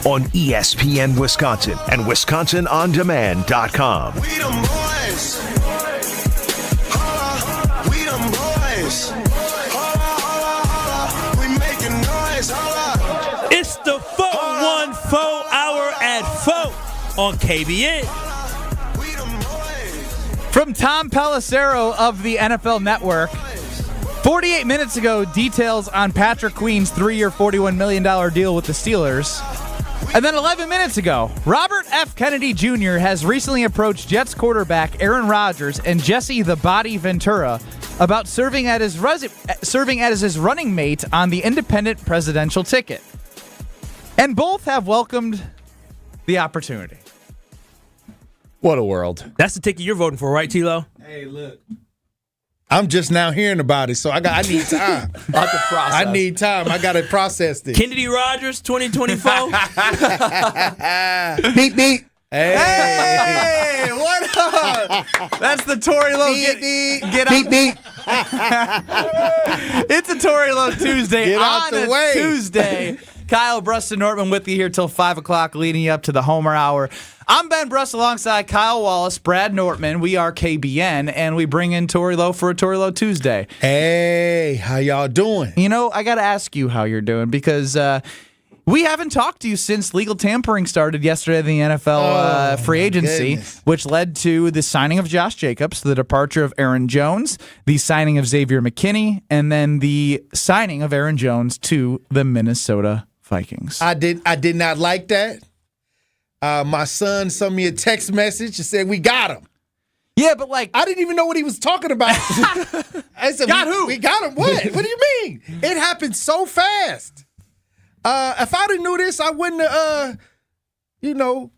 on ESPN Wisconsin and WisconsinOnDemand.com. We them boys. Holla, we them boys. Holla, we making noise. Holla. It's the 414 hour at 4 on KBN. From Tom Pelissero of the NFL Network, 48 minutes ago, details on Patrick Queen's 3-year, $41 million deal with the Steelers. And then 11 minutes ago, Robert F. Kennedy Jr. has recently approached Jets quarterback Aaron Rodgers and Jesse the Body Ventura about serving as his running mate on the independent presidential ticket. And both have welcomed the opportunity. What a world. That's the ticket you're voting for, right, Tilo? Hey, look. I'm just now hearing about it, so I need time. I need time. I got to process this. Kennedy Rogers, 2024. Beep, beep. Hey, what up? That's the Tory Lowe. Get beep, beep. It's a Tory Lowe Tuesday Get out on the a way. Tuesday. Kyle, Brust, and Nortman with you here till 5 o'clock, leading you up to the Homer Hour. I'm Ben Brust alongside Kyle Wallace, Brad Nortman. We are KBN, and we bring in Tori Lowe for a Tori Lowe Tuesday. Hey, how y'all doing? You know, I got to ask you how you're doing because we haven't talked to you since legal tampering started yesterday in the NFL free agency, which led to the signing of Josh Jacobs, the departure of Aaron Jones, the signing of Xavier McKinney, and then the signing of Aaron Jones to the Minnesota Vikings. I did not like that. My son sent me a text message and said, we got him. Yeah, but like, I didn't even know what he was talking about. I said, got who? We got him. What? What do you mean? It happened so fast. If I'd have knew this, I wouldn't have,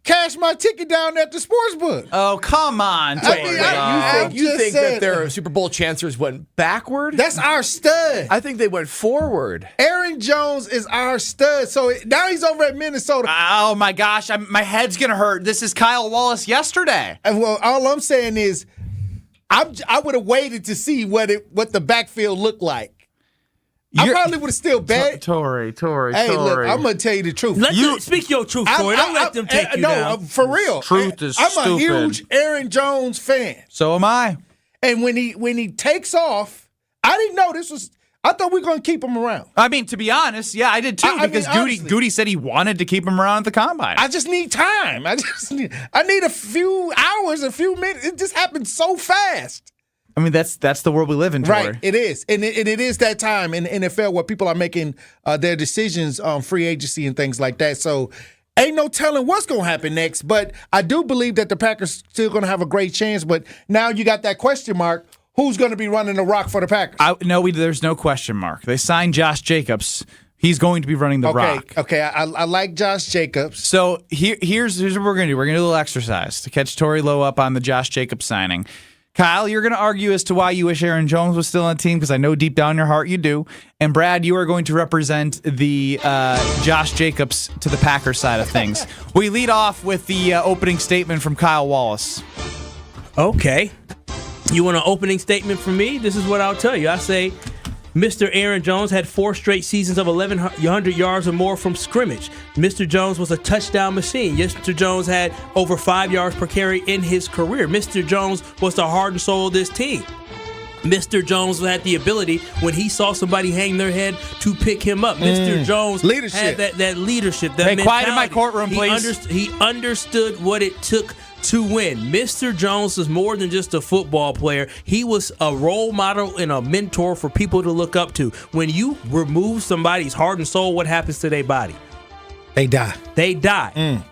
cashed my ticket down at the sports book. Oh, come on. You think that their Super Bowl chancers went backward? That's our stud. I think they went forward. Aaron Jones is our stud. So now he's over at Minnesota. Oh, my gosh. My head's going to hurt. This is Kyle Wallace yesterday. Well, all I'm saying is I would have waited to see what the backfield looked like. I probably would have still bet. Tori. Hey, look, I'm going to tell you the truth. Speak your truth, Tori. Don't let them take you down. No, for real. Truth is I'm stupid. a huge Aaron Jones fan. So am I. And when he takes off, I didn't know this was – I thought we were going to keep him around. I mean, to be honest, yeah, I did too, because Goody said he wanted to keep him around at the Combine. I just need time. I need a few hours, a few minutes. It just happened so fast. I mean, that's the world we live in, Tori. Right, it is. And it is that time in the NFL where people are making their decisions on free agency and things like that. So ain't no telling what's going to happen next. But I do believe that the Packers still going to have a great chance. But now you got that question mark. Who's going to be running the rock for the Packers? There's no question mark. They signed Josh Jacobs. He's going to be running the rock. Okay, I like Josh Jacobs. So here's what we're going to do. We're going to do a little exercise to catch Tori Lowe up on the Josh Jacobs signing. Kyle, you're going to argue as to why you wish Aaron Jones was still on the team, because I know deep down in your heart you do. And Brad, you are going to represent the Josh Jacobs to the Packers side of things. We lead off with the opening statement from Kyle Wallace. Okay. You want an opening statement from me? This is what I'll tell you. I say Mr. Aaron Jones had 4 straight seasons of 1,100 yards or more from scrimmage. Mr. Jones was a touchdown machine. Mr. Jones had over 5 yards per carry in his career. Mr. Jones was the heart and soul of this team. Mr. Jones had the ability, when he saw somebody hang their head, to pick him up. Mr. Jones had that leadership, that mentality. Quiet in my courtroom, please. He understood what it took to win. Mr. Jones is more than just a football player. He was a role model and a mentor for people to look up to. When you remove somebody's heart and soul, what happens to their body? They die.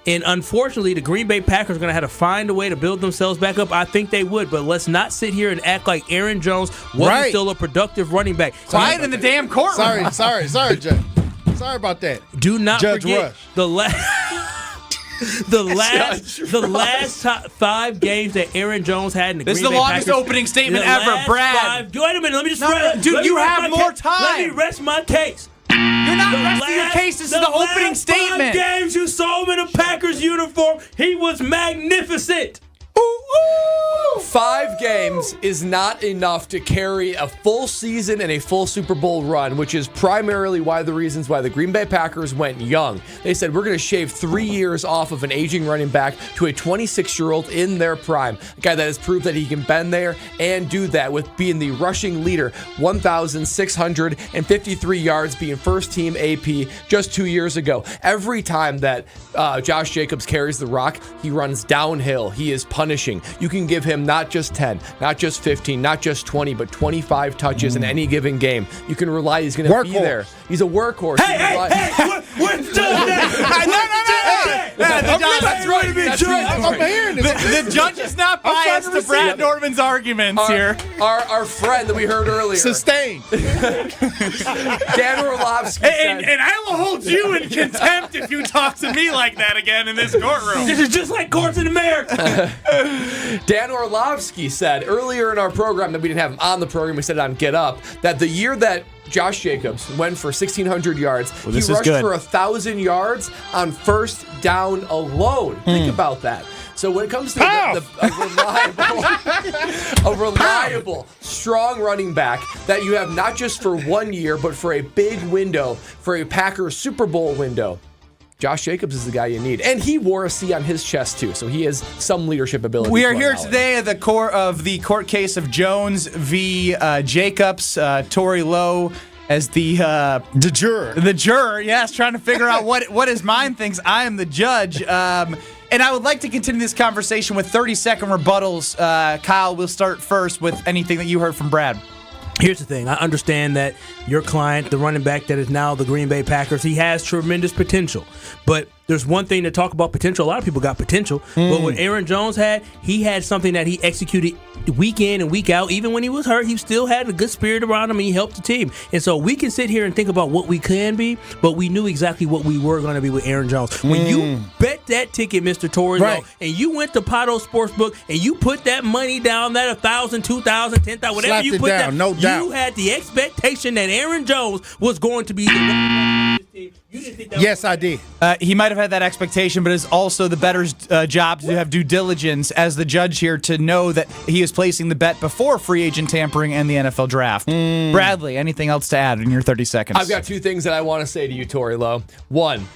And unfortunately, the Green Bay Packers are going to have to find a way to build themselves back up. I think they would, but let's not sit here and act like Aaron Jones wasn't still a productive running back. Quiet in the damn courtroom. Sorry, Judge. Sorry about that. Do not Judge forget Rush. the last 5 games that Aaron Jones had in the Green Bay Packers. This is the longest opening statement ever, Brad. Wait a minute, let me just dude, you have more time. Let me rest my case. You're not resting your case. This is the opening statement. The last 5 games you saw him in a Packers uniform, he was magnificent. 5 games is not enough to carry a full season and a full Super Bowl run, which is primarily why the Green Bay Packers went young. They said, we're going to shave 3 years off of an aging running back to a 26-year-old in their prime. A guy that has proved that he can bend there and do that with being the rushing leader, 1,653 yards, being first-team AP just 2 years ago. Every time that Josh Jacobs carries the rock, he runs downhill. He is punishing. You can give him not just 10, not just 15, not just 20, but 25 touches in any given game. You can rely he's going to be there. He's a workhorse. Hey, what's done I'm hearing this. The judge is not biased to Brad Norman's arguments here. Our friend that we heard earlier. Sustained. Dan Orlovsky said, and I will hold you in contempt if you talk to me like that again in this courtroom. This is just like courts in America. Dan Orlovsky said earlier in our program that we didn't have him on the program, we said it on Get Up, that the year that Josh Jacobs went for 1,600 yards, he rushed for 1,000 yards on first down alone. Think about that. So when it comes to a reliable, strong running back that you have not just for 1 year, but for a big window, for a Packers Super Bowl window, Josh Jacobs is the guy you need. And he wore a C on his chest, too, so he has some leadership ability. We are here today at the court case of Jones v. Jacobs. Tory Lowe as the juror. The juror, yes, trying to figure out what his mind thinks. I am the judge. And I would like to continue this conversation with 30-second rebuttals. Kyle, we'll start first with anything that you heard from Brad. Here's the thing. I understand that your client, the running back that is now the Green Bay Packers, he has tremendous potential. But there's one thing to talk about potential. A lot of people got potential. But what Aaron Jones had, he had something that he executed week in and week out. Even when he was hurt, he still had a good spirit around him, and he helped the team. And so we can sit here and think about what we can be, but we knew exactly what we were going to be with Aaron Jones. When you bet that ticket, Mr. Torres, and you went to Pato Sportsbook and you put that money down, that $1,000, $2,000, $10,000, whatever Slapped you it put down, down, no doubt. you had the expectation that Aaron Jones was going to be the running back of this team. You didn't think that Yes, I did. He might have had that expectation, but it's also the bettor's job to have due diligence as the judge here to know that he is placing the bet before free agent tampering and the NFL draft. Bradley, anything else to add in your 30 seconds? I've got two things that I want to say to you, Tory Lowe. One,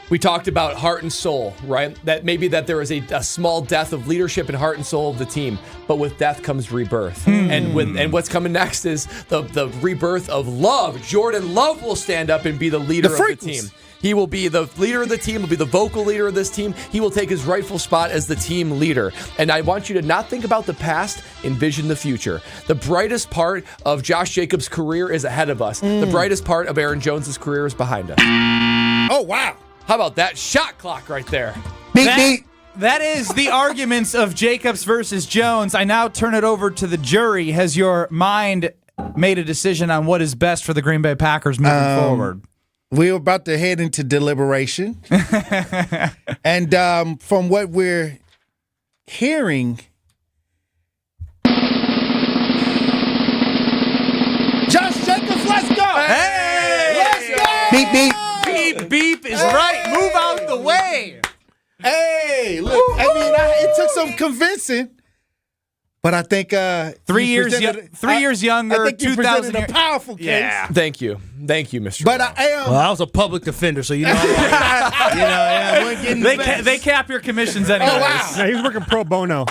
we talked about heart and soul, right? That maybe that there is a small death of leadership and heart and soul of the team, but with death comes rebirth. And what's coming next is the rebirth of Love. Jordan Love will stand up and be the leader of the team. He will be the leader of the team, will be the vocal leader of this team. He will take his rightful spot as the team leader. And I want you to not think about the past, envision the future. The brightest part of Josh Jacobs' career is ahead of us. The brightest part of Aaron Jones' career is behind us. Oh, wow. How about that shot clock right there? That is the arguments of Jacobs versus Jones. I now turn it over to the jury. Has your mind made a decision on what is best for the Green Bay Packers moving forward? We're about to head into deliberation. And from what we're hearing, Josh Jacobs, let's go! Hey! Let's go! Beep, beep. Beep, beep is right. Move out the way. Hey, look, I mean, it took some convincing. But I think 3 years younger, I think you 2000 presented a powerful case. Yeah. Thank you, Mr. But I am. Well, I was a public defender, so you know. They cap your commissions anyway. Oh, wow. Yeah, he was working pro bono.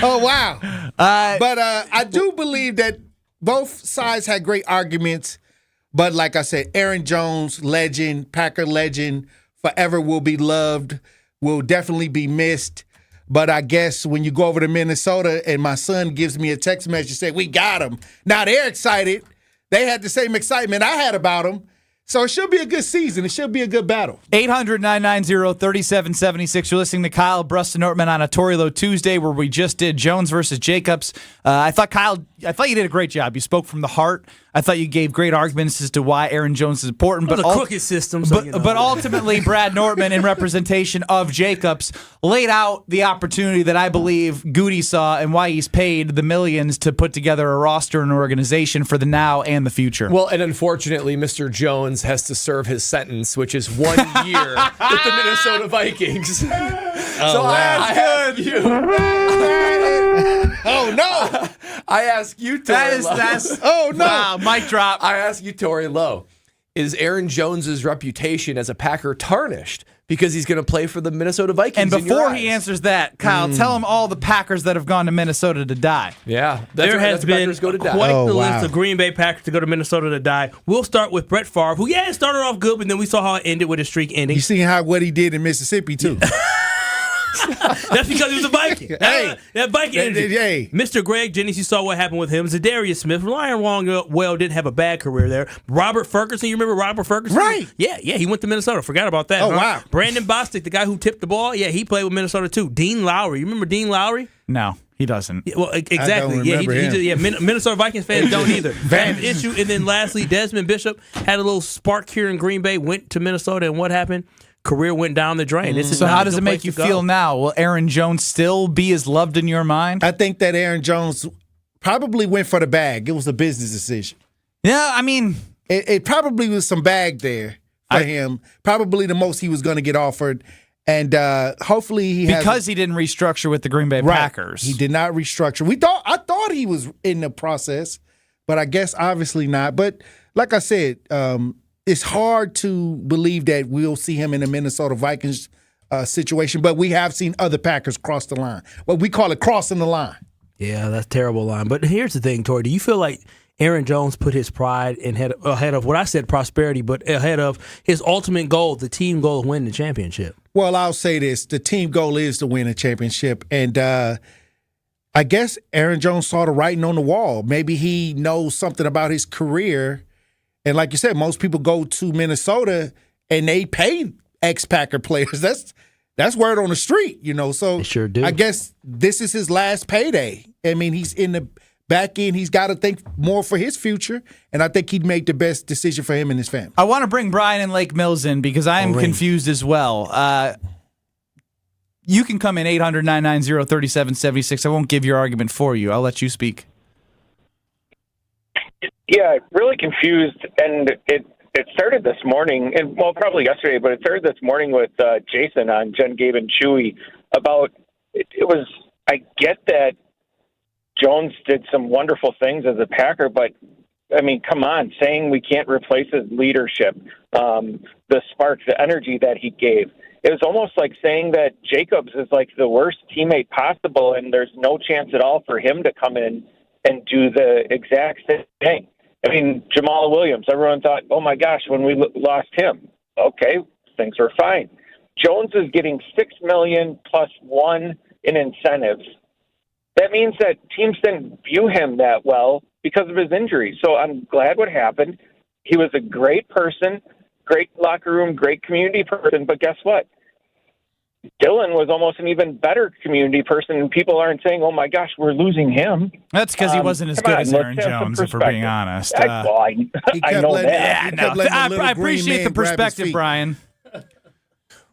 Oh, wow. But I do believe that both sides had great arguments. But like I said, Aaron Jones, legend, Packer legend, forever will be loved, will definitely be missed. But I guess when you go over to Minnesota and my son gives me a text message saying, we got him. Now they're excited. They had the same excitement I had about him. So it should be a good season. It should be a good battle. 800-990-3776. You're listening to Kyle Bruston Nortman on a Tory Lowe Tuesday where we just did Jones versus Jacobs. I thought you did a great job. You spoke from the heart. I thought you gave great arguments as to why Aaron Jones is important. But a crooked system. So but ultimately, Brad Nortman, in representation of Jacobs, laid out the opportunity that I believe Goody saw and why he's paid the millions to put together a roster and organization for the now and the future. Well, and unfortunately, Mr. Jones has to serve his sentence, which is 1 year with the Minnesota Vikings. I ask you. Oh, no. I ask you, Tory Lowe. Oh, no. Wow, mic drop. I ask you, Tory Lowe, is Aaron Jones' reputation as a Packer tarnished because he's going to play for the Minnesota Vikings? And before he answers that, Kyle, tell him all the Packers that have gone to Minnesota to die. Yeah. There has been go to die. quite the list of Green Bay Packers to go to Minnesota to die. We'll start with Brett Favre, who, it started off good, but then we saw how it ended with a streak ending. You seen what he did in Mississippi, too. That's because he was a Viking. That Viking energy. Hey. Mr. Greg Jennings, you saw what happened with him. Zadarius Smith, Ryan Longwell didn't have a bad career there. Robert Ferguson, you remember Robert Ferguson? Right. Yeah, he went to Minnesota. Forgot about that. Oh, wow. Brandon Bostic, the guy who tipped the ball, he played with Minnesota too. Dean Lowry, you remember Dean Lowry? No, he doesn't. Yeah, well, exactly. I don't remember him. Minnesota Vikings fans don't either. Issue. And then lastly, Desmond Bishop had a little spark here in Green Bay, went to Minnesota, and what happened? Career went down the drain. So how does it make you feel now? Will Aaron Jones still be as loved in your mind? I think that Aaron Jones probably went for the bag. It was a business decision. Yeah, I mean, it probably was some bag there for him. Probably the most he was going to get offered. And hopefully he didn't restructure with the Green Bay Packers. He did not restructure. I thought he was in the process, but I guess obviously not. But like I said, it's hard to believe that we'll see him in the Minnesota Vikings situation. But we have seen other Packers cross the line. Well, we call it crossing the line. Yeah, that's a terrible line. But here's the thing, Tori. Do you feel like Aaron Jones put his pride ahead of what I said, prosperity, but ahead of his ultimate goal, the team goal of winning the championship? Well, I'll say this. The team goal is to win a championship. And I guess Aaron Jones saw the writing on the wall. Maybe he knows something about his career. And like you said, most people go to Minnesota and they pay ex-Packer players. That's word on the street, So they sure do. I guess this is his last payday. I mean, he's in the back end. He's got to think more for his future, and I think he'd make the best decision for him and his family. I want to bring Brian and Lake Mills in because I am confused as well. You can come in 800-990-3776. I won't give your argument for you. I'll let you speak. Yeah, really confused, and it started this morning, and probably yesterday, but it started this morning with Jason on Jen, Gabe, and Chewy about it was. I get that Jones did some wonderful things as a Packer, but I mean, come on, saying we can't replace his leadership, the spark, the energy that he gave. It was almost like saying that Jacobs is like the worst teammate possible, and there's no chance at all for him to come in and do the exact same thing. I mean, Jamal Williams, everyone thought, oh my gosh, when we lost him, okay, things were fine. Jones is getting $6 million plus $1 in incentives. That means that teams didn't view him that well because of his injury. So I'm glad what happened. He was a great person, great locker room, great community person. But guess what? Dylan was almost an even better community person, and people aren't saying, oh, my gosh, we're losing him. That's because he wasn't as good as Aaron Jones, if we're being honest. I know that. I appreciate the perspective, Brian.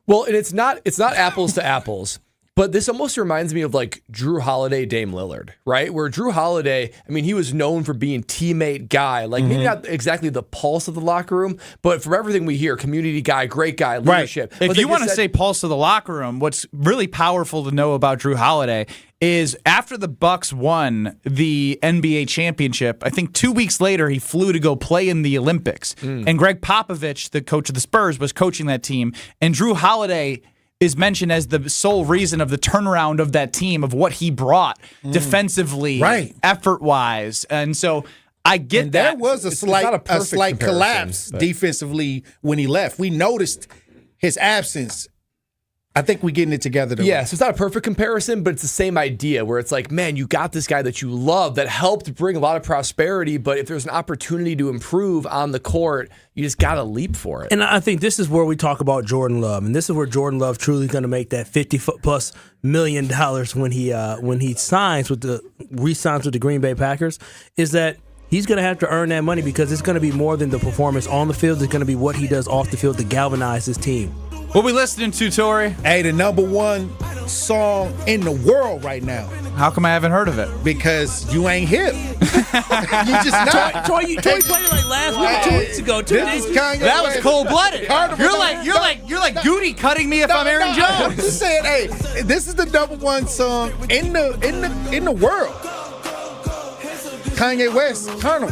Well, and it's not apples to apples. But this almost reminds me of like Drew Holiday, Dame Lillard, right? Where Drew Holiday, I mean, he was known for being teammate guy, like maybe not exactly the pulse of the locker room, but from everything we hear, community guy, great guy, leadership. Right. If you want to say pulse of the locker room, what's really powerful to know about Drew Holiday is after the Bucks won the NBA championship, I think 2 weeks later he flew to go play in the Olympics. And Greg Popovich, the coach of the Spurs, was coaching that team. And Drew Holiday is mentioned as the sole reason of the turnaround of that team, of what he brought defensively, effort-wise. And so I get that. There was a slight collapse defensively when he left. We noticed his absence. I think we're getting it together. Yeah, so it's not a perfect comparison, but it's the same idea where it's like, man, you got this guy that you love that helped bring a lot of prosperity, but if there's an opportunity to improve on the court, you just got to leap for it. And I think this is where we talk about Jordan Love, and this is where Jordan Love truly going to make that $50+ million when he re-signs with the Green Bay Packers, is that he's going to have to earn that money because it's going to be more than the performance on the field. It's going to be what he does off the field to galvanize his team. What we listening to, Tori? Hey, the #1 song in the world right now. How come I haven't heard of it? Because you ain't hip. You just not. Troy played it like last week, 2 weeks ago. That was cold-blooded. You're like Goody cutting me if I'm Aaron Jones. I'm just saying, hey, this is the #1 song in the world. Kanye West, Colonel.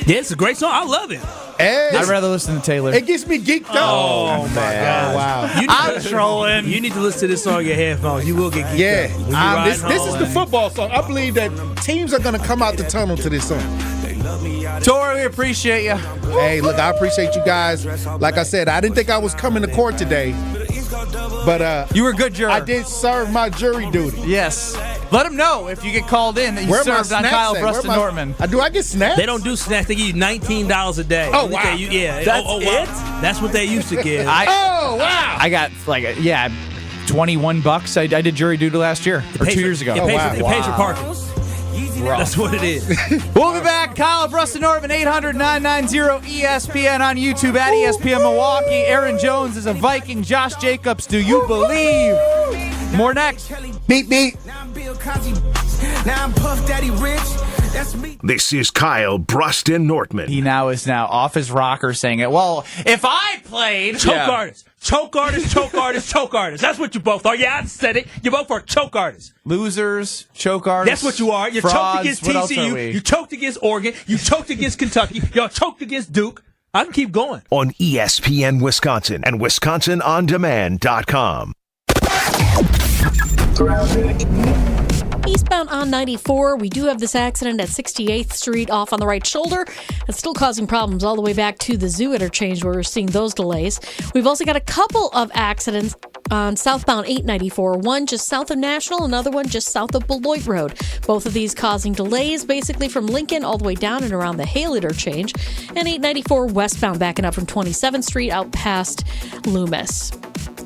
Yeah, it's a great song. I love it. Hey, I'd rather listen to Taylor. It gets me geeked up. Oh my God. Wow. I'm trolling. You need to listen to this song in your headphones. You will get geeked up. Yeah. This is the football song. I believe that teams are going to come out the tunnel to this song. Tori, we appreciate you. Hey, look, I appreciate you guys. Like I said, I didn't think I was coming to court today, but you were a good juror. I did serve my jury duty. Yes. Let them know if you get called in that you served on Kyle Preston Nortman. Do I get snacks? They don't do snacks. They give you $19 a day. Oh, wow. Yeah. That's it? That's what they used to give. Wow. I got $21. I did jury duty last year or 2 years ago. It pays for parking. That's what it is. We'll be back. Kyle Preston Norman, 800-990-ESPN on YouTube at ESPN Milwaukee. Aaron Jones is a Viking. Josh Jacobs, do you believe? More next. Beep, beep. Now I'm Puff Daddy Rich. That's me. This is Kyle Bruston Nortman. He now is off his rocker saying it. Well, if I played... Choke artist. Choke artist, choke artist, choke artist. That's what you both are. Yeah, I said it. You both are choke artists. Losers, choke artists. That's what you are. You choked against TCU. You choked against Oregon. You choked against Kentucky. You choked against Duke. I can keep going. On ESPN Wisconsin and WisconsinOnDemand.com. Eastbound on 94, we do have this accident at 68th Street off on the right shoulder. It's still causing problems all the way back to the Zoo interchange where we're seeing those delays. We've also got a couple of accidents on southbound 894, one just south of National, another one just south of Beloit Road. Both of these causing delays basically from Lincoln all the way down and around the Hale interchange. And 894 westbound backing up from 27th Street out past Loomis.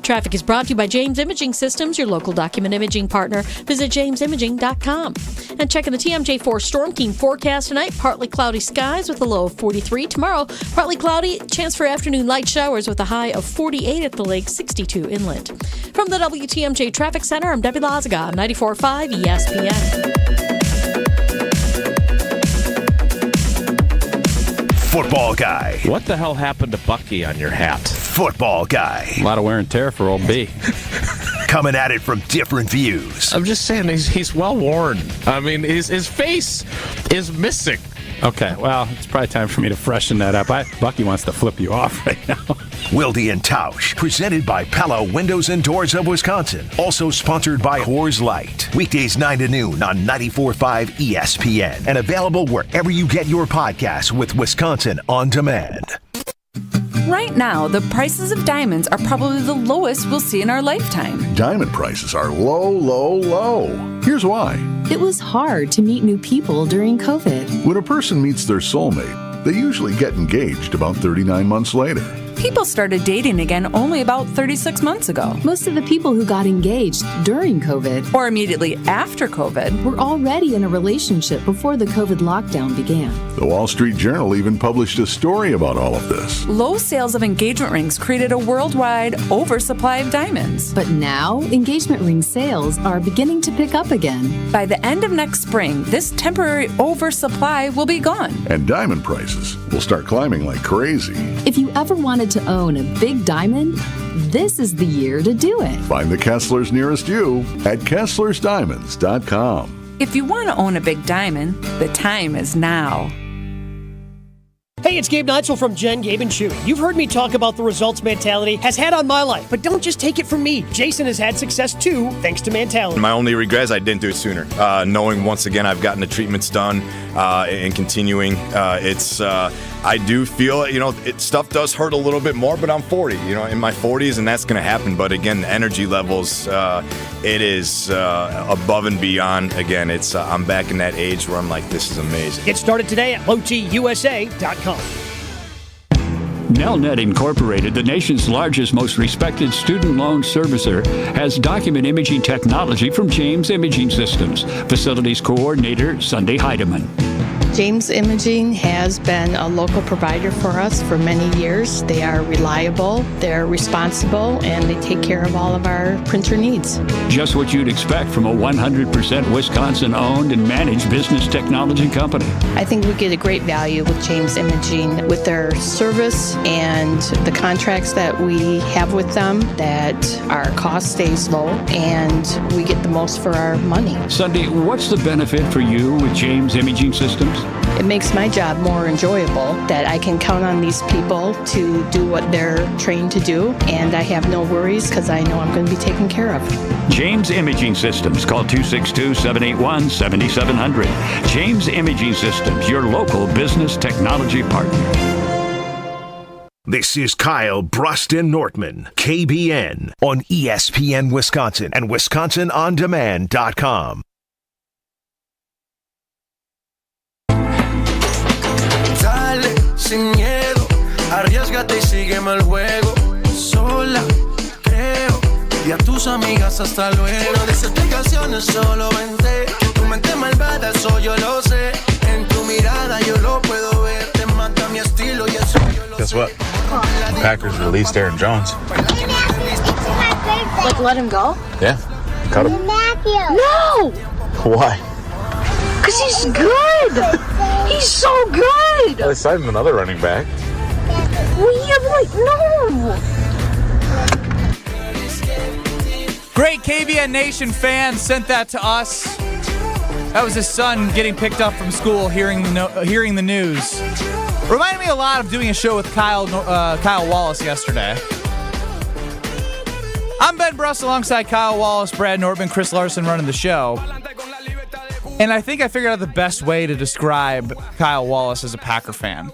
Traffic is brought to you by James Imaging Systems, your local document imaging partner. Visit jamesimaging.com. And checking the TMJ4 Storm Team forecast tonight, partly cloudy skies with a low of 43. Tomorrow, partly cloudy, chance for afternoon light showers with a high of 48 at the lake, 62 inland. From the WTMJ Traffic Center, I'm Debbie Lazaga on 94.5 ESPN. Football guy. What the hell happened to Bucky on your hat? Football guy. A lot of wear and tear for old B. Coming at it from different views. I'm just saying he's well worn. I mean, his face is missing. Okay, well, it's probably time for me to freshen that up. Bucky wants to flip you off right now. Wilde and Tausch, presented by Pella Windows and Doors of Wisconsin. Also sponsored by Coors Light. Weekdays 9 to noon on 94.5 ESPN. And available wherever you get your podcasts with Wisconsin On Demand. Right now, the prices of diamonds are probably the lowest we'll see in our lifetime. Diamond prices are low, low, low. Here's why. It was hard to meet new people during COVID. When a person meets their soulmate, they usually get engaged about 39 months later. People started dating again only about 36 months ago. Most of the people who got engaged during COVID or immediately after COVID were already in a relationship before the COVID lockdown began. The Wall Street Journal even published a story about all of this. Low sales of engagement rings created a worldwide oversupply of diamonds. But now, engagement ring sales are beginning to pick up again. By the end of next spring, this temporary oversupply will be gone. And diamond prices will start climbing like crazy. If you ever wanted to own a big diamond, this is the year to do it. Find the Kesslers nearest you at KesslersDiamonds.com. If you want to own a big diamond, the time is now. Hey, it's Gabe Neitzel from Jen, Gabe, and Chewy. You've heard me talk about the results mentality has had on my life, but don't just take it from me. Jason has had success too, thanks to mentality. My only regret is I didn't do it sooner. Knowing once again I've gotten the treatments done and continuing, I do feel, stuff does hurt a little bit more, but I'm 40, in my 40s, and that's going to happen. But again, the energy levels, it is above and beyond. Again, I'm back in that age where I'm like, this is amazing. Get started today at lowtusa.com. Nelnet Incorporated, the nation's largest, most respected student loan servicer, has document imaging technology from James Imaging Systems. Facilities Coordinator, Sunday Heidemann. James Imaging has been a local provider for us for many years. They are reliable, they're responsible, and they take care of all of our printer needs. Just what you'd expect from a 100% Wisconsin-owned and managed business technology company. I think we get a great value with James Imaging with their service and the contracts that we have with them, that our cost stays low and we get the most for our money. Sunday, what's the benefit for you with James Imaging Systems? It makes my job more enjoyable, that I can count on these people to do what they're trained to do, and I have no worries because I know I'm going to be taken care of. James Imaging Systems. Call 262-781-7700. James Imaging Systems, your local business technology partner. This is Kyle Bruston Nortman, KBN, on ESPN Wisconsin and WisconsinOnDemand.com. Dale, sin miedo, arriésgate y sígueme el juego. Sola, creo, y a tus amigas hasta luego. No des explicaciones, solo vente. Que tu mente malvada, eso yo lo sé. En tu mirada yo lo puedo ver. Te mata mi estilo y eso yo lo sé. Guess what? The Packers released Aaron Jones. Like, let him go? Yeah, cut him. No! Why? Because he's good. He's so good. Well, they signed him another running back. We have no. Great KBN Nation fan sent that to us. That was his son getting picked up from school, hearing the news. Reminded me a lot of doing a show with Kyle Wallace yesterday. I'm Ben Bruss alongside Kyle Wallace, Brad Nortman, Chris Larson running the show. And I think I figured out the best way to describe Kyle Wallace as a Packer fan.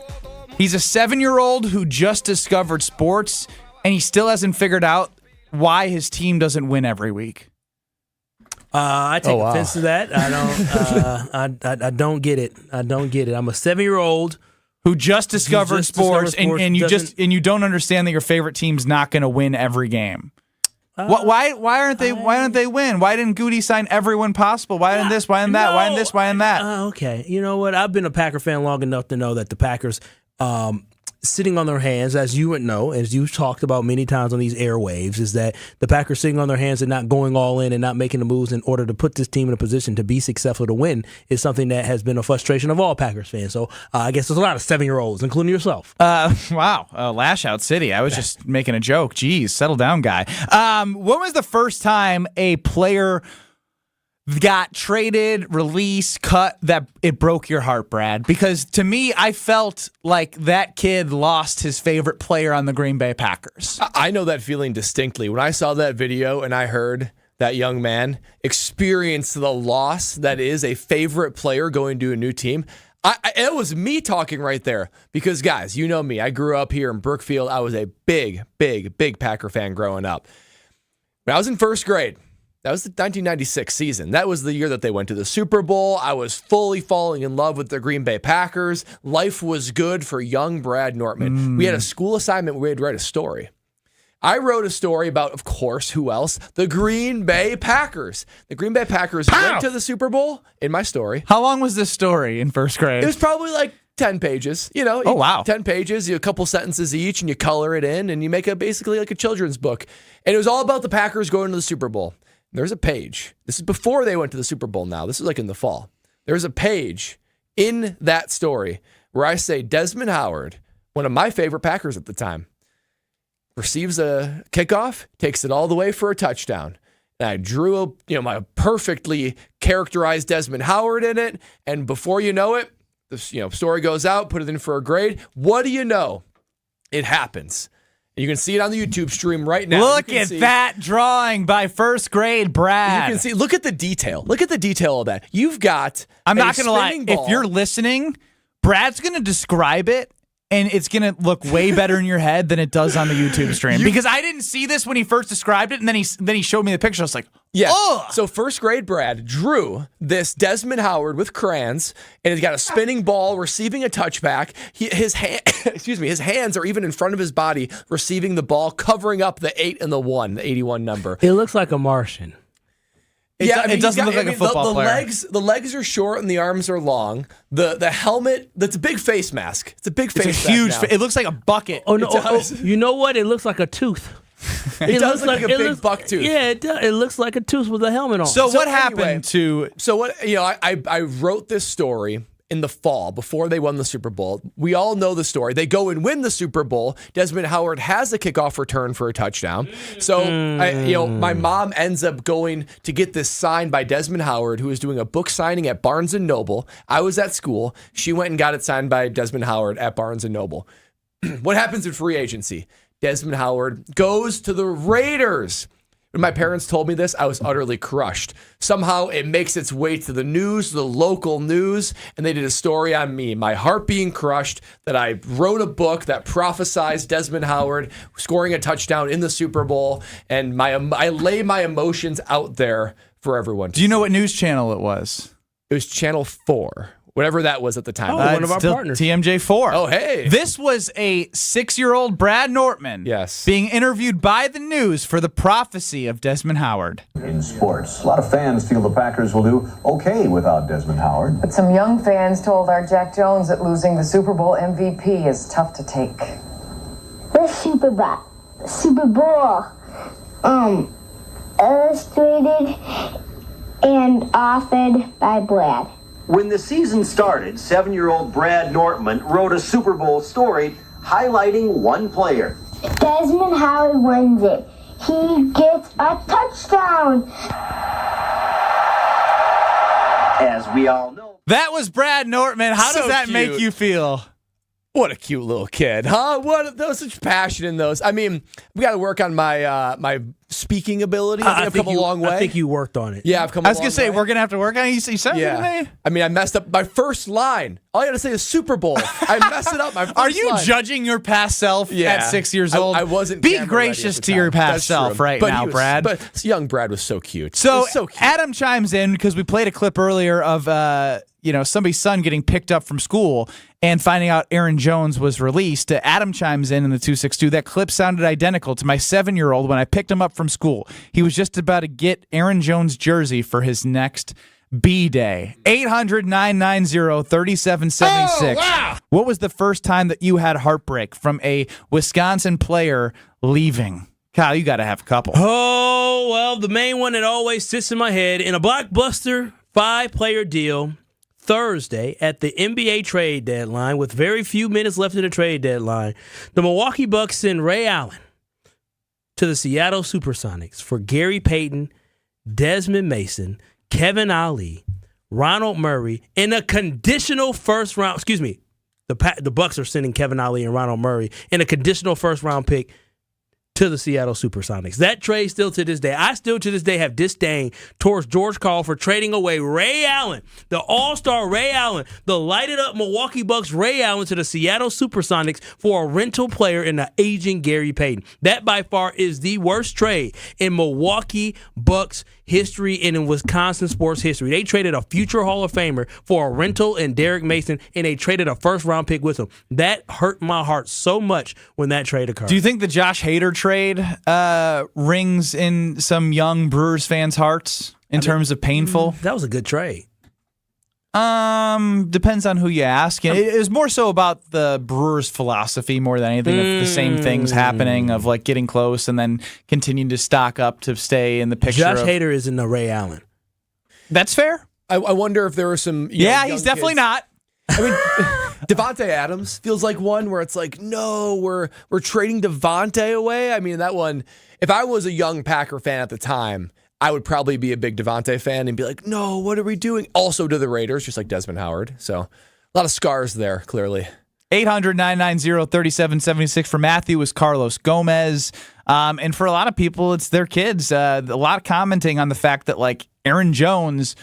He's a 7-year-old who just discovered sports, and he still hasn't figured out why his team doesn't win every week. I take offense to that. I don't get it. I don't get it. I'm a 7-year-old who just discovered sports, and you don't understand that your favorite team's not going to win every game. Why aren't they win? Why didn't Goody sign everyone possible? Why didn't this? Why didn't that? Why didn't this? Why didn't that? Okay, you know what? I've been a Packer fan long enough to know that the Packers sitting on their hands, as you would know, as you've talked about many times on these airwaves, is that the Packers sitting on their hands and not going all in and not making the moves in order to put this team in a position to be successful to win is something that has been a frustration of all Packers fans. So I guess there's a lot of 7-year-olds, including yourself. Wow. Lash Out City. I was just making a joke. Jeez, settle down, guy. When was the first time a player got traded, released, cut, that it broke your heart, Brad? Because to me, I felt like that kid lost his favorite player on the Green Bay Packers. I know that feeling distinctly. When I saw that video and I heard that young man experience the loss that is a favorite player going to a new team, it was me talking right there. Because, guys, you know me. I grew up here in Brookfield. I was a big, big, big Packer fan growing up. When I was in first grade, that was the 1996 season. That was the year that they went to the Super Bowl. I was fully falling in love with the Green Bay Packers. Life was good for young Brad Nortman. We had a school assignment where we had to write a story. I wrote a story about, of course, who else? The Green Bay Packers. The Green Bay Packers went to the Super Bowl in my story. How long was this story in first grade? It was probably like 10 pages. You know, 10 pages, a couple sentences each, and you color it in, and you make basically like a children's book. And it was all about the Packers going to the Super Bowl. There's a page. This is before they went to the Super Bowl now. This is like in the fall. There's a page in that story where I say Desmond Howard, one of my favorite Packers at the time, receives a kickoff, takes it all the way for a touchdown. And I drew my perfectly characterized Desmond Howard in it. And before you know it, the story goes out, put it in for a grade. What do you know? It happens. You can see it on the YouTube stream right now. Look at that drawing by first grade, Brad. You can see. Look at the detail. Look at the detail of that. You've got. I'm not going to lie. Ball. If you're listening, Brad's going to describe it, and it's going to look way better in your head than it does on the YouTube stream. Because I didn't see this when he first described it, and then he showed me the picture. I was like, yeah. Ugh. So first grade Brad drew this Desmond Howard with crayons, and he's got a spinning ball receiving a touchback. His hands are even in front of his body receiving the ball, covering up the 8 and the 1, the 81 number. It looks like a Martian. It doesn't look like a football player. The legs are short and the arms are long. The helmet, that's a big face mask. It's a big face mask. It's a huge. It looks like a bucket. Oh no! You know what? It looks like a tooth. It does look like a big buck tooth. Yeah, it does. It looks like a tooth with a helmet on. So what happened to? So what? I wrote this story in the fall before they won the Super Bowl. We all know the story. They go and win the Super Bowl. Desmond Howard has a kickoff return for a touchdown. So my mom ends up going to get this signed by Desmond Howard, who was doing a book signing at Barnes & Noble. I was at school. She went and got it signed by Desmond Howard at Barnes & Noble. What happens in free agency? Desmond Howard goes to the Raiders. When my parents told me this, I was utterly crushed. Somehow it makes its way to the news, the local news, and they did a story on me, my heart being crushed, that I wrote a book that prophesized Desmond Howard scoring a touchdown in the Super Bowl, and I lay my emotions out there for everyone. Do you know what news channel it was? It was Channel 4. Whatever that was at the time. One of our partners. TMJ4. Oh, hey. This was a 6-year-old Brad Nortman. Yes. Being interviewed by the news for the prophecy of Desmond Howard. In sports, a lot of fans feel the Packers will do okay without Desmond Howard. But some young fans told our Jack Jones that losing the Super Bowl MVP is tough to take. The Super Bowl, illustrated and authored by Brad. When the season started, 7-year-old Brad Nortman wrote a Super Bowl story highlighting one player. Desmond Howard wins it. He gets a touchdown. As we all know. That was Brad Nortman. How So does that cute. make you feel? What a cute little kid, huh? There's such passion in those. I mean, we got to work on my my speaking ability. I think I've come a long way. I think you worked on it. Yeah, I've come a long way. I was going to say, we're going to have to work on it. You said it to me? I mean, I messed up my first line. All you got to say is Super Bowl. I messed it up. My first Are you line. judging your past self at 6 years old? I wasn't. Be camera ready gracious at the to time. your past That's self true. right But now, he was- Brad. But young Brad was so cute. So, He was so cute. Adam chimes in because we played a clip earlier of somebody's son getting picked up from school and finding out Aaron Jones was released. Adam chimes in the 262. That clip sounded identical to my 7-year-old when I picked him up from school. He was just about to get Aaron Jones' jersey for his next B-Day. 800-990-3776. Oh, wow. What was the first time that you had heartbreak from a Wisconsin player leaving? Kyle, you got to have a couple. Oh, well, the main one that always sits in my head, in a blockbuster 5-player deal Thursday at the NBA trade deadline with very few minutes left in the trade deadline, the Milwaukee Bucks send Ray Allen to the Seattle Supersonics for Gary Payton, Desmond Mason, Kevin Ali, Ronald Murray in a conditional first round. Excuse me, the Bucks are sending Kevin Ali and Ronald Murray in a conditional first round pick to the Seattle Supersonics. That trade still to this day, I still to this day have disdain towards George Karl for trading away Ray Allen, the all-star Ray Allen, the lighted up Milwaukee Bucks Ray Allen to the Seattle Supersonics for a rental player in the aging Gary Payton. That by far is the worst trade in Milwaukee Bucks history and in Wisconsin sports history. They traded a future Hall of Famer for a rental and Derek Mason, and they traded a first-round pick with him. That hurt my heart so much when that trade occurred. Do you think the Josh Hader trade rings in some young Brewers fans' hearts in terms of painful? That was a good trade. Depends on who you ask. It was more so about the Brewers' philosophy more than anything of the same things happening of like getting close and then continuing to stock up to stay in the picture. Josh Hader isn't the Ray Allen. That's fair. I wonder if there were some. He's definitely not. I mean, Devontae Adams feels like one where it's like, no, we're trading Devontae away. I mean, that one. If I was a young Packer fan at the time, I would probably be a big Devontae fan and be like, no, what are we doing? Also to the Raiders, just like Desmond Howard. So a lot of scars there, clearly. 800-990-3776 for Matthew is Carlos Gomez. And for a lot of people, it's their kids. A lot of commenting on the fact that, like, Aaron Jones,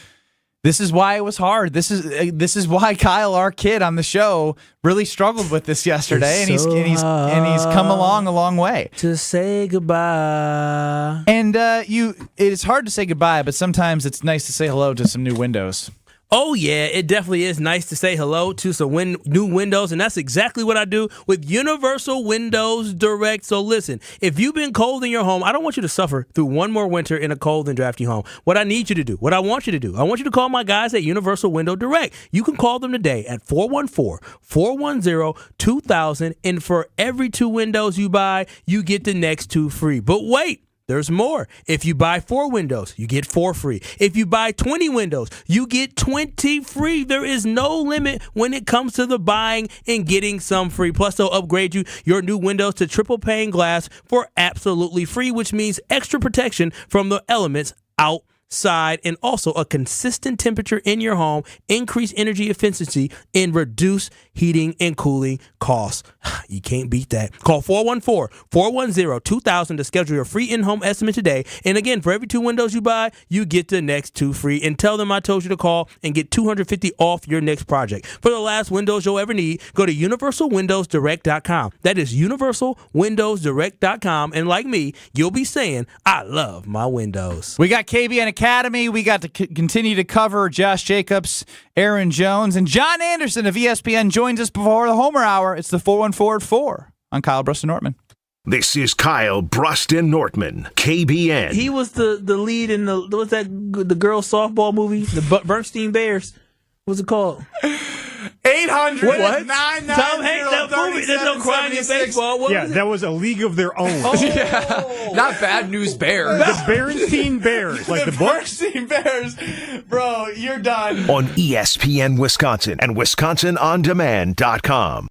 this is why it was hard. This is why Kyle, our kid on the show, really struggled with this yesterday, and he's come along a long way. To say goodbye. And it is hard to say goodbye, but sometimes it's nice to say hello to some new windows. Oh, yeah, it definitely is nice to say hello to some new windows, and that's exactly what I do with Universal Windows Direct. So listen, if you've been cold in your home, I don't want you to suffer through one more winter in a cold and drafty home. What I need you to do, what I want you to do, I want you to call my guys at Universal Window Direct. You can call them today at 414-410-2000, and for every 2 windows you buy, you get the next 2 free. But wait. There's more. If you buy 4 windows, you get 4 free. If you buy 20 windows, you get 20 free. There is no limit when it comes to the buying and getting some free. Plus, they'll upgrade you your new windows to triple pane glass for absolutely free, which means extra protection from the elements outside, and also a consistent temperature in your home, increase energy efficiency, and reduce heating and cooling costs. You can't beat that. Call 414-410-2000 to schedule your free in-home estimate today. And again, for every 2 windows you buy, you get the next 2 free. And tell them I told you to call and get $250 off your next project. For the last windows you'll ever need, go to universalwindowsdirect.com. That is universalwindowsdirect.com. And like me, you'll be saying, I love my windows. We got KBN Academy. We got to continue to cover Josh Jacobs, Aaron Jones, and John Anderson of ESPN joins us before the Homer Hour. It's the 414 at 4 on Kyle Brust and Nortman. This is Kyle Brust and Nortman, KBN. He was the lead in the girls softball movie, the Bernstein Bears. What's it called? 800 What? 990 Tom Hanks, that movie, there's no crying in baseball. What was it? That was A League of Their Own. Not Bad News Bears. The Berenstein Bears, like the book. Berenstein Bears. Bro, you're done. On ESPN Wisconsin and WisconsinOnDemand.com.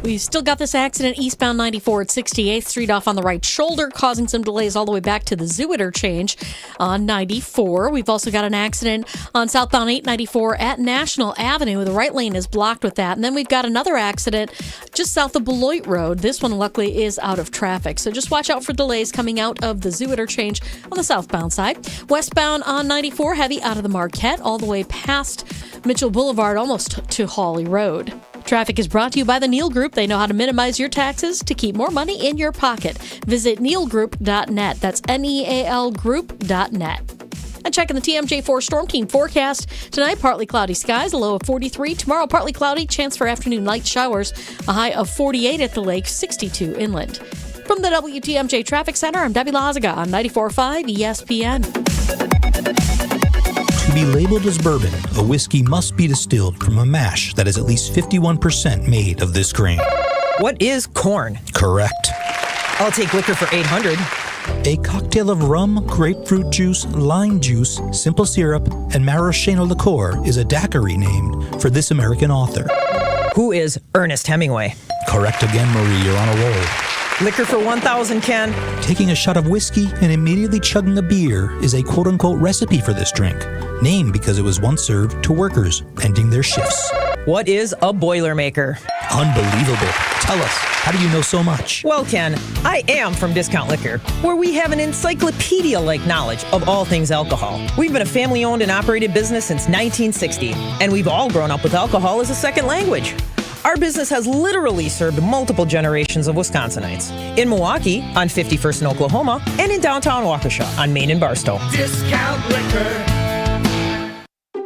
We still got this accident eastbound 94 at 68th Street off on the right shoulder, causing some delays all the way back to the zoo interchange on 94. We've also got an accident on southbound 894 at National Avenue. The right lane is blocked with that. And then we've got another accident just south of Beloit Road. This one, luckily, is out of traffic. So just watch out for delays coming out of the zoo interchange on the southbound side. Westbound on 94, heavy out of the Marquette, all the way past Mitchell Boulevard, almost to Hawley Road. Traffic is brought to you by the Neal Group. They know how to minimize your taxes to keep more money in your pocket. Visit nealgroup.net. That's NEAL Group.net. And checking the TMJ4 Storm Team forecast. Tonight, partly cloudy skies, a low of 43. Tomorrow, partly cloudy, chance for afternoon light showers, a high of 48 at the lake, 62 inland. From the WTMJ Traffic Center, I'm Debbie Lazaga on 94.5 ESPN. To be labeled as bourbon, a whiskey must be distilled from a mash that is at least 51% made of this grain. What is corn? Correct. I'll take liquor for 800. A cocktail of rum, grapefruit juice, lime juice, simple syrup, and maraschino liqueur is a daiquiri named for this American author. Who is Ernest Hemingway? Correct again, Marie. You're on a roll. Liquor for 1,000, Ken. Taking a shot of whiskey and immediately chugging a beer is a quote-unquote recipe for this drink, named because it was once served to workers ending their shifts. What is a Boilermaker? Unbelievable. Tell us, how do you know so much? Well, Ken, I am from Discount Liquor, where we have an encyclopedia-like knowledge of all things alcohol. We've been a family-owned and operated business since 1960, and we've all grown up with alcohol as a second language. Our business has literally served multiple generations of Wisconsinites. In Milwaukee, on 51st in Oklahoma, and in downtown Waukesha, on Main and Barstow. Discount Liquor.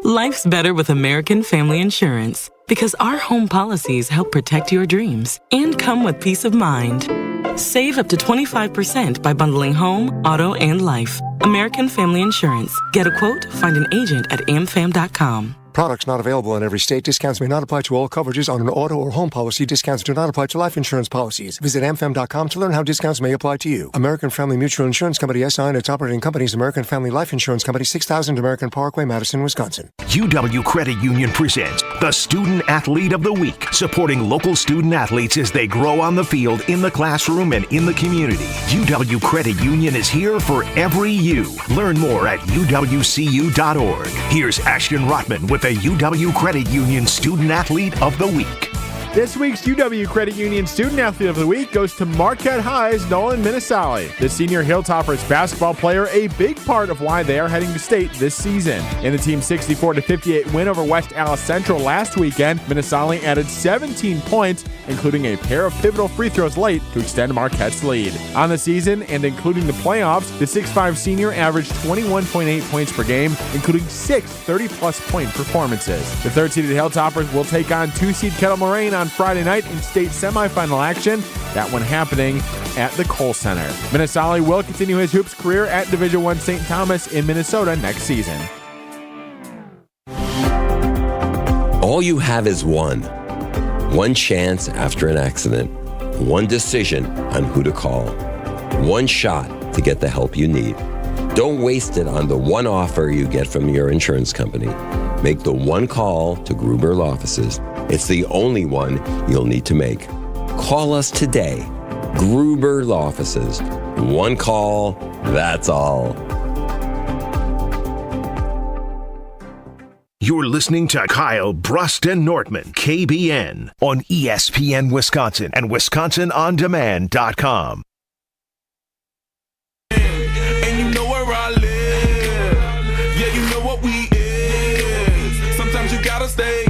Life's better with American Family Insurance because our home policies help protect your dreams and come with peace of mind. Save up to 25% by bundling home, auto, and life. American Family Insurance. Get a quote, find an agent at amfam.com. Products not available in every state. Discounts may not apply to all coverages on an auto or home policy. Discounts do not apply to life insurance policies. Visit amfam.com to learn how discounts may apply to you. American Family Mutual Insurance Company, SI, and its operating companies, American Family Life Insurance Company, 6000 American Parkway, Madison, Wisconsin. UW Credit Union presents the Student Athlete of the Week, supporting local student athletes as they grow on the field, in the classroom, and in the community. UW Credit Union is here for every you. Learn more at uwcu.org. Here's Ashton Rotman with the UW Credit Union Student Athlete of the Week. This week's UW Credit Union Student Athlete of the Week goes to Marquette High's Nolan Minnesali. The senior Hilltoppers basketball player, a big part of why they are heading to state this season. In the team's 64-58 win over West Allis Central last weekend, Minnesali added 17 points, including a pair of pivotal free throws late to extend Marquette's lead. On the season, and including the playoffs, the 6'5 senior averaged 21.8 points per game, including 6 30-plus point performances. The third-seeded Hilltoppers will take on 2-seed Kettle Moraine on Friday night in state semifinal action, that one happening at the Kohl Center. Minnesali will continue his hoops career at Division I St. Thomas in Minnesota next season. All you have is one chance after an accident, one decision on who to call, one shot to get the help you need. Don't waste it on the one offer you get from your insurance company. Make the one call to Gruber Law Offices. It's the only one you'll need to make. Call us today. Gruber Law Offices. One call, that's all. You're listening to Kyle Brust and Nortman, KBN, on ESPN Wisconsin and WisconsinOnDemand.com. And you know where I live. Yeah, you know what we is. Sometimes you gotta stay.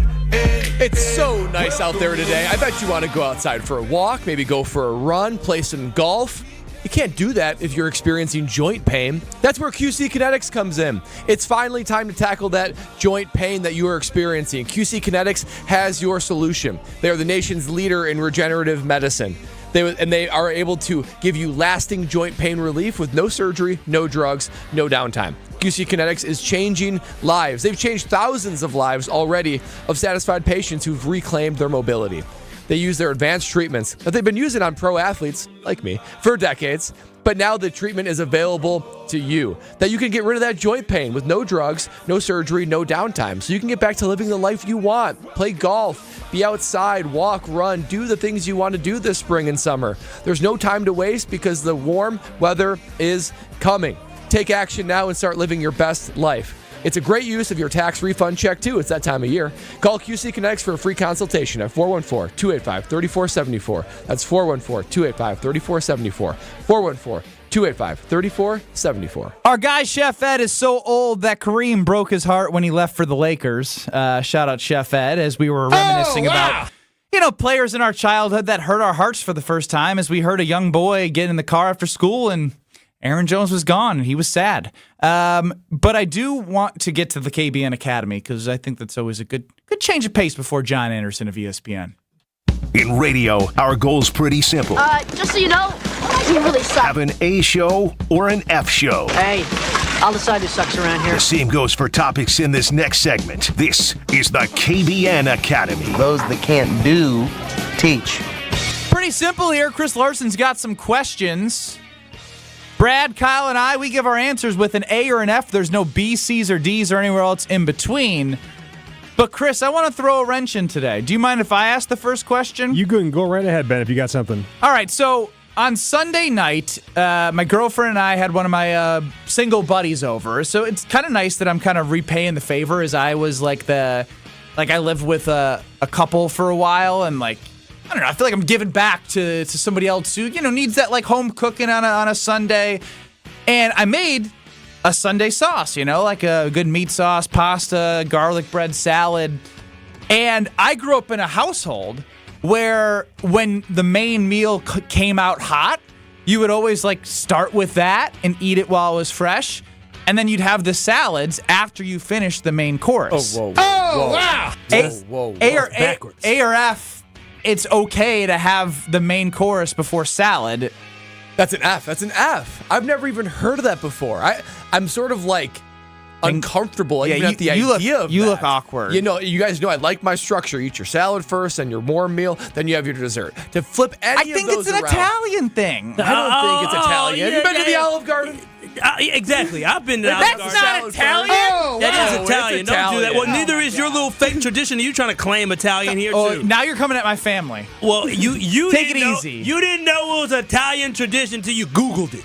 It's so nice out there today. I bet you want to go outside for a walk, maybe go for a run, play some golf. You can't do that if you're experiencing joint pain. That's where QC Kinetics comes in. It's finally time to tackle that joint pain that you are experiencing. QC Kinetics has your solution. They are the nation's leader in regenerative medicine. They are able to give you lasting joint pain relief with no surgery, no drugs, no downtime. QC Kinetics is changing lives. They've changed thousands of lives already of satisfied patients who've reclaimed their mobility. They use their advanced treatments that they've been using on pro athletes like me for decades, but now the treatment is available to you. That you can get rid of that joint pain with no drugs, no surgery, no downtime. So you can get back to living the life you want. Play golf, be outside, walk, run, do the things you want to do this spring and summer. There's no time to waste because the warm weather is coming. Take action now and start living your best life. It's a great use of your tax refund check, too. It's that time of year. Call QC Kinetics for a free consultation at 414-285-3474. That's 414-285-3474. 414-285-3474. Our guy, Chef Ed, is so old that Kareem broke his heart when he left for the Lakers. Shout out Chef Ed, as we were reminiscing about, players in our childhood that hurt our hearts for the first time, as we heard a young boy get in the car after school and Aaron Jones was gone, and he was sad. But I do want to get to the KBN Academy because I think that's always a good change of pace before John Anderson of ESPN. In radio, our goal's pretty simple. Just so you know, we really suck. Have an A show or an F show. Hey, I'll decide who sucks around here. The same goes for topics in this next segment. This is the KBN Academy. Those that can't do, teach. Pretty simple here. Chris Larson's got some questions. Brad, Kyle, and I, we give our answers with an A or an F. There's no B, C's, or D's or anywhere else in between. But, Chris, I want to throw a wrench in today. Do you mind if I ask the first question? You can go right ahead, Ben, if you got something. All right, so on Sunday night, my girlfriend and I had one of my single buddies over. So it's kind of nice that I'm kind of repaying the favor, as I was I lived with a couple for a while, and I don't know, I feel like I'm giving back to somebody else who, needs that home cooking on a Sunday. And I made a Sunday sauce, like a good meat sauce, pasta, garlic bread, salad. And I grew up in a household where when the main meal came out hot, you would always start with that and eat it while it was fresh. And then you'd have the salads after you finish the main course. Oh, wow. A or F. It's okay to have the main course before salad. That's an F. That's an F. I've never even heard of that before. I'm sort of uncomfortable even at the idea of you that. look awkward. You guys know I like my structure. Eat your salad first and your warm meal, then you have your dessert. To flip any of those around. I think it's an Italian thing. I don't think it's Italian. Have you been to the Olive Garden? Exactly. I've been to the Olive Garden. That's not Italian? That is Italian. It's Don't do that. Italian. Well, neither is your little fake tradition. Are you trying to claim Italian here, too? Now you're coming at my family. Well, you Take it didn't know- easy. You didn't know it was Italian tradition until you Googled it.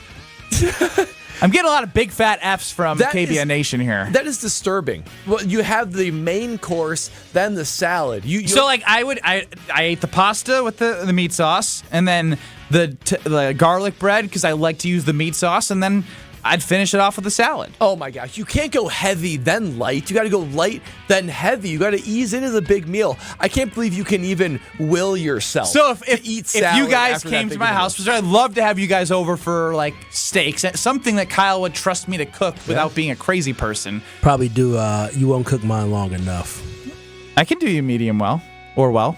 I'm getting a lot of big fat Fs from KBN Nation here. That is disturbing. Well, you have the main course, then the salad. I ate the pasta with the meat sauce, and then the garlic bread because I like to use the meat sauce, and then I'd finish it off with a salad. Oh my gosh, you can't go heavy then light. You got to go light then heavy. You got to ease into the big meal. I can't believe you can even will yourself. So if eat salad you guys after came that to big my of a house, meal. I'd love to have you guys over for steaks, something that Kyle would trust me to cook without being a crazy person. Probably do. You won't cook mine long enough. I can do you medium well or well.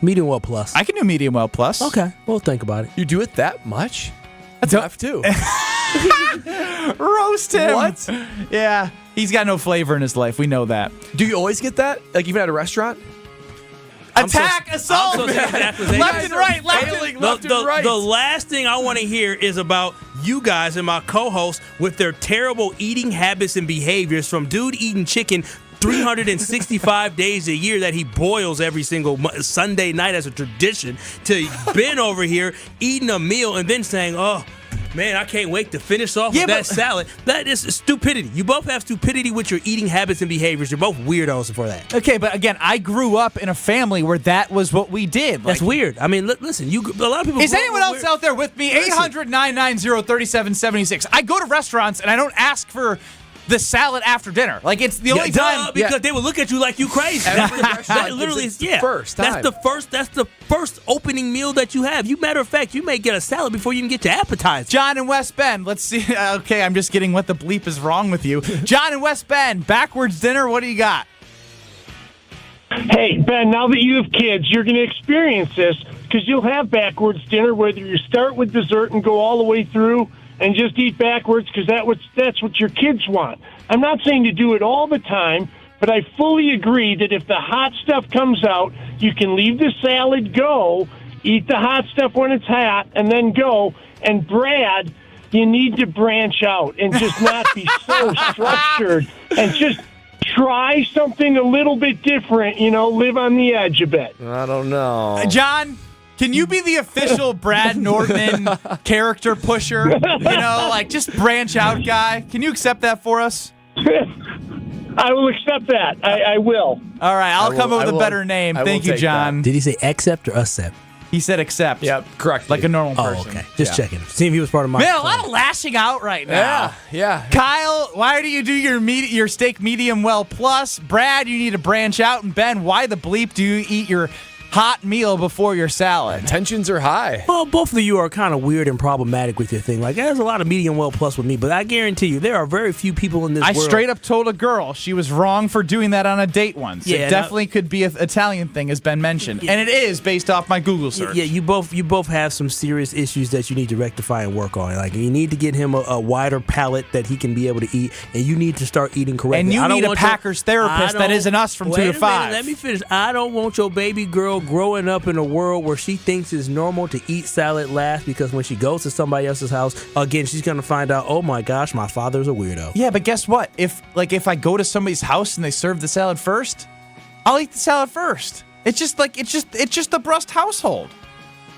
Medium well plus. I can do medium well plus. Okay, we'll think about it. You do it that much? That's F too. Roast him. What? Yeah, he's got no flavor in his life. We know that. Do you always get that? Even at a restaurant? Assault! Left and right, left and right. The last thing I want to hear is about you guys and my co-hosts with their terrible eating habits and behaviors, from dude eating chicken 365 days a year that he boils every single Sunday night as a tradition, to Ben over here eating a meal and then saying, oh, man, I can't wait to finish off with that salad. That is stupidity. You both have stupidity with your eating habits and behaviors. You're both weirdos for that. Okay, but again, I grew up in a family where that was what we did. That's weird. I mean, listen, a lot of people... Is anyone else out there with me? 800-990-3776. I go to restaurants and I don't ask for the salad after dinner. It's the only time because they would look at you like you crazy. That literally is first time. That's the first opening meal that you have. Matter of fact, you may get a salad before you even get your appetizer. John in West Bend, let's see. Okay, I'm just getting what the bleep is wrong with you. John in West Bend, backwards dinner. What do you got? Hey, Ben, now that you have kids, you're going to experience this because you'll have backwards dinner, whether you start with dessert and go all the way through and just eat backwards because that's what your kids want. I'm not saying to do it all the time, but I fully agree that if the hot stuff comes out, you can leave the salad go, eat the hot stuff when it's hot, and then go. And Brad, you need to branch out and just not be so structured and just try something a little bit different, live on the edge a bit. I don't know. John, can you be the official Brad Nortman character pusher? Just branch out guy. Can you accept that for us? I will accept that. I will. All right, I'll come up with a better name. Thank you, John. Did he say accept or accept? He said accept. Yep, correct. Like a normal person. Oh, okay. Just checking. See if he was part of my. Man, a lot of lashing out right now. Yeah. Kyle, why do you do your steak medium well plus? Brad, you need to branch out. And Ben, why the bleep do you eat your hot meal before your salad? Tensions are high. Well, both of you are kind of weird and problematic with your thing. Like, there's a lot of medium well plus with me, but I guarantee you, there are very few people in this world. I straight up told a girl she was wrong for doing that on a date once. Yeah, it definitely could be an Italian thing, as Ben mentioned. And it is based off my Google search. Yeah, you both have some serious issues that you need to rectify and work on. Like, you need to get him a wider palate that he can be able to eat, and you need to start eating correctly. And you need a Packers therapist that isn't us from 2 to 5. Let me finish. I don't want your baby girl growing up in a world where she thinks it's normal to eat salad last, because when she goes to somebody else's house, again, she's going to find out, oh my gosh, my father's a weirdo. Yeah, but guess what? If I go to somebody's house and they serve the salad first, I'll eat the salad first. It's just the Brust household.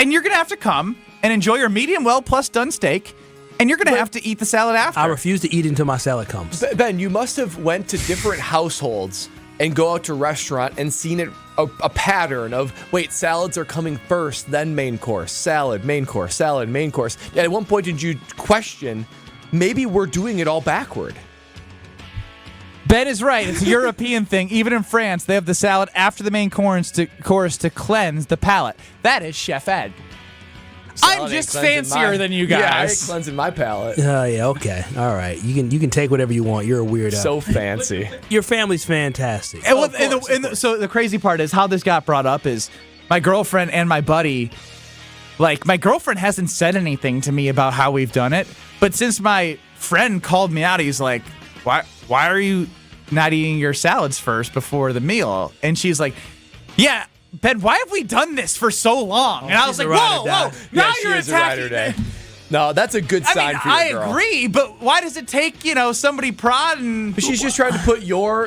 And you're going to have to come and enjoy your medium well plus done steak, and you're going to have to eat the salad after. I refuse to eat until my salad comes. Ben, you must have went to different households and go out to a restaurant and seen it a pattern of, wait, salads are coming first, then main course, salad, main course, salad, main course. And at one point, did you question, maybe we're doing it all backward? Ben is right. It's a European thing. Even in France, they have the salad after the main course to cleanse the palate. That is Chef Ed. I'm just fancier than you guys. Yeah, I ain't cleansing my palate. Yeah, okay. All right. You can take whatever you want. You're a weirdo. So fancy. Your family's fantastic. So the crazy part is how this got brought up is my girlfriend and my buddy, my girlfriend hasn't said anything to me about how we've done it, but since my friend called me out, he's like, why are you not eating your salads first before the meal? And she's like, yeah, Ben, why have we done this for so long? And I was like, whoa, now you're attacking. No, that's a good sign for your girl. I agree, but why does it take, somebody prodding? But she's just trying to put your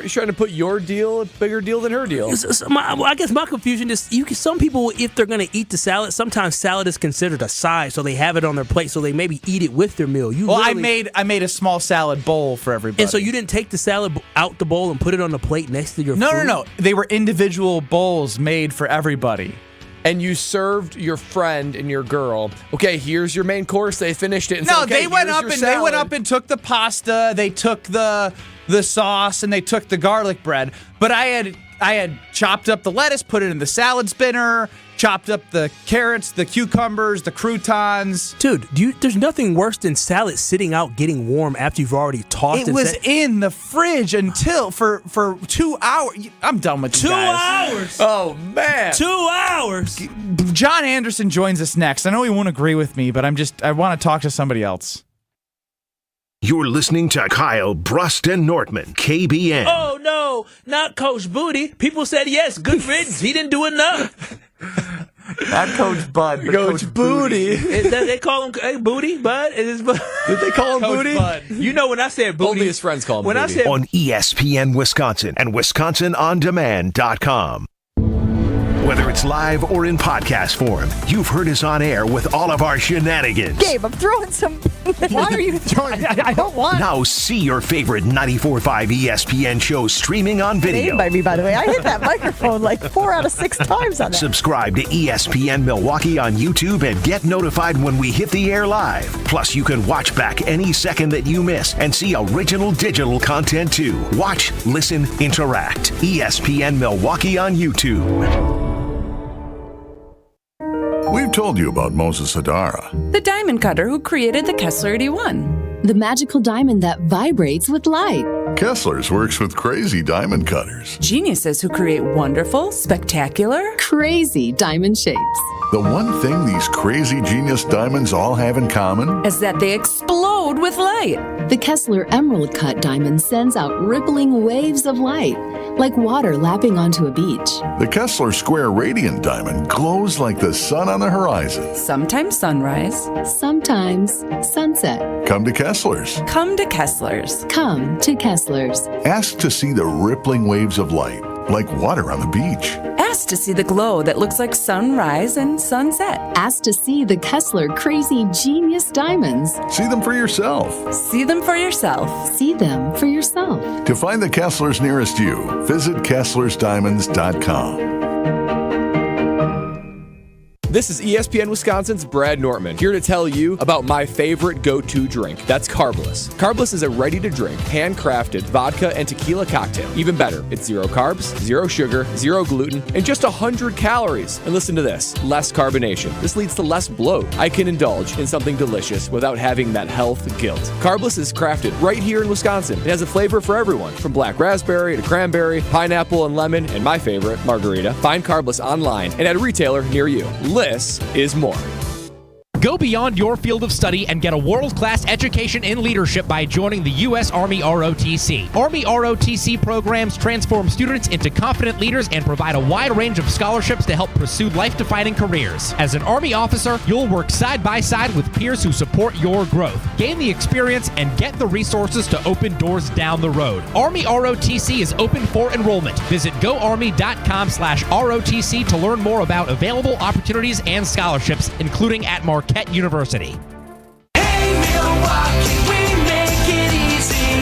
deal a bigger deal than her deal. I guess my confusion is, some people, if they're going to eat the salad, sometimes salad is considered a side, so they have it on their plate, so they maybe eat it with their meal. I made a small salad bowl for everybody. And so you didn't take the salad out the bowl and put it on the plate next to your food? No. They were individual bowls made for everybody. And you served your friend and your girl, okay, here's your main course. They finished it. And said, okay, they went up and took the pasta. They took the sauce, and they took the garlic bread. But I had chopped up the lettuce, put it in the salad spinner, chopped up the carrots, the cucumbers, the croutons. Dude, there's nothing worse than salad sitting out getting warm after you've already tossed it. It was in the fridge until for 2 hours. I'm done with you guys. 2 hours. Oh, man. 2 hours. John Anderson joins us next. I know he won't agree with me, but I want to talk to somebody else. You're listening to Kyle Brust and Nortman, KBN. Oh, no, not Coach Booty. People said yes, good riddance. He didn't do enough. Not Coach Bud, but Coach Booty. They call him Booty, Bud? Did they call him Coach Booty? Bud. You know when I said Booty. Only his friends call him Booty. On ESPN Wisconsin and WisconsinOnDemand.com. Whether it's live or in podcast form, you've heard us on air with all of our shenanigans. Gabe, I'm throwing some... Why are you throwing... I don't want... Now see your favorite 94.5 ESPN shows streaming on video. Made by me, by the way. I hit that microphone like 4 out of 6 times on that. Subscribe to ESPN Milwaukee on YouTube and get notified when we hit the air live. Plus, you can watch back any second that you miss and see original digital content too. Watch, listen, interact. ESPN Milwaukee on YouTube. We've told you about Moses Hadara, the diamond cutter who created the Kessler 81. The magical diamond that vibrates with light. Kessler's works with crazy diamond cutters. Geniuses who create wonderful, spectacular, crazy diamond shapes. The one thing these crazy genius diamonds all have in common is that they explode with light. The Kessler Emerald Cut diamond sends out rippling waves of light, like water lapping onto a beach. The Kessler Square Radiant Diamond glows like the sun on the horizon. Sometimes sunrise, sometimes sunset. Come to Kessler's. Come to Kessler's. Come to Kessler's. Ask to see the rippling waves of light, like water on the beach. Ask to see the glow that looks like sunrise and sunset. Ask to see the Kessler Crazy Genius Diamonds. See them for yourself. See them for yourself. See them for yourself. To find the Kesslers nearest you, visit KesslersDiamonds.com. This is ESPN Wisconsin's Brad Nortman, here to tell you about my favorite go-to drink. That's Carbless. Carbless is a ready-to-drink, handcrafted vodka and tequila cocktail. Even better, it's 0 carbs, 0 sugar, 0 gluten, and just 100 calories. And listen to this, less carbonation. This leads to less bloat. I can indulge in something delicious without having that health guilt. Carbless is crafted right here in Wisconsin. It has a flavor for everyone, from black raspberry to cranberry, pineapple and lemon, and my favorite, margarita. Find Carbless online and at a retailer near you. This is more. Go beyond your field of study and get a world-class education in leadership by joining the U.S. Army ROTC. Army ROTC programs transform students into confident leaders and provide a wide range of scholarships to help pursue life-defining careers. As an Army officer, you'll work side by side with peers who support your growth. Gain the experience and get the resources to open doors down the road. Army ROTC is open for enrollment. Visit goarmy.com/ROTC to learn more about available opportunities and scholarships, including at Marquette University.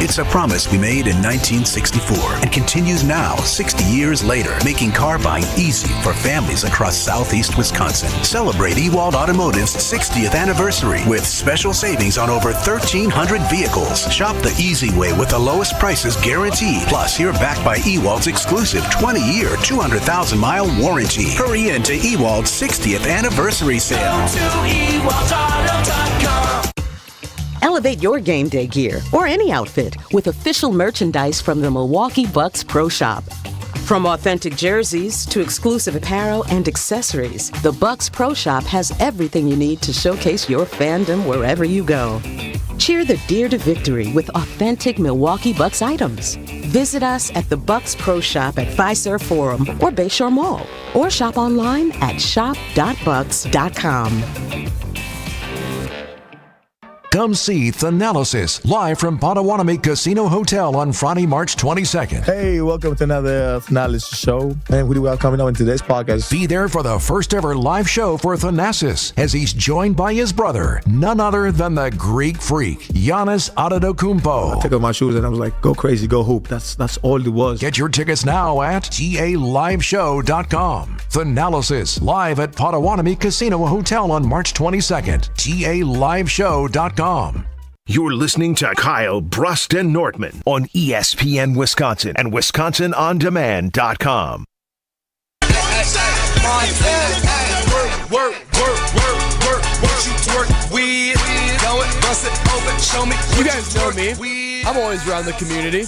It's a promise we made in 1964 and continues now, 60 years later, making car buying easy for families across southeast Wisconsin. Celebrate Ewald Automotive's 60th anniversary with special savings on over 1,300 vehicles. Shop the easy way with the lowest prices guaranteed. Plus, you're backed by Ewald's exclusive 20-year, 200,000-mile warranty. Hurry into Ewald's 60th anniversary sale. Go to ewaldauto.com. Elevate your game day gear or any outfit with official merchandise from the Milwaukee Bucks Pro Shop. From authentic jerseys to exclusive apparel and accessories, the Bucks Pro Shop has everything you need to showcase your fandom wherever you go. Cheer the Deer to victory with authentic Milwaukee Bucks items. Visit us at the Bucks Pro Shop at Fiserv Forum or Bayshore Mall, or shop online at shop.bucks.com. Come see Thanalysis live from Potawatomi Casino Hotel on Friday, March 22nd. Hey, welcome to another Thanalysis show. And we do well coming on in today's podcast. Be there for the first ever live show for Thanasis as he's joined by his brother, none other than the Greek freak, Giannis Antetokounmpo. I took off my shoes and I was like, go crazy, go hoop. That's all it was. Get your tickets now at TALiveshow.com. Thanalysis live at Potawatomi Casino Hotel on March 22nd. TALiveshow.com. You're listening to Kyle Brust and Nortman on ESPN Wisconsin and WisconsinOnDemand.com. You guys know me. I'm always around the community.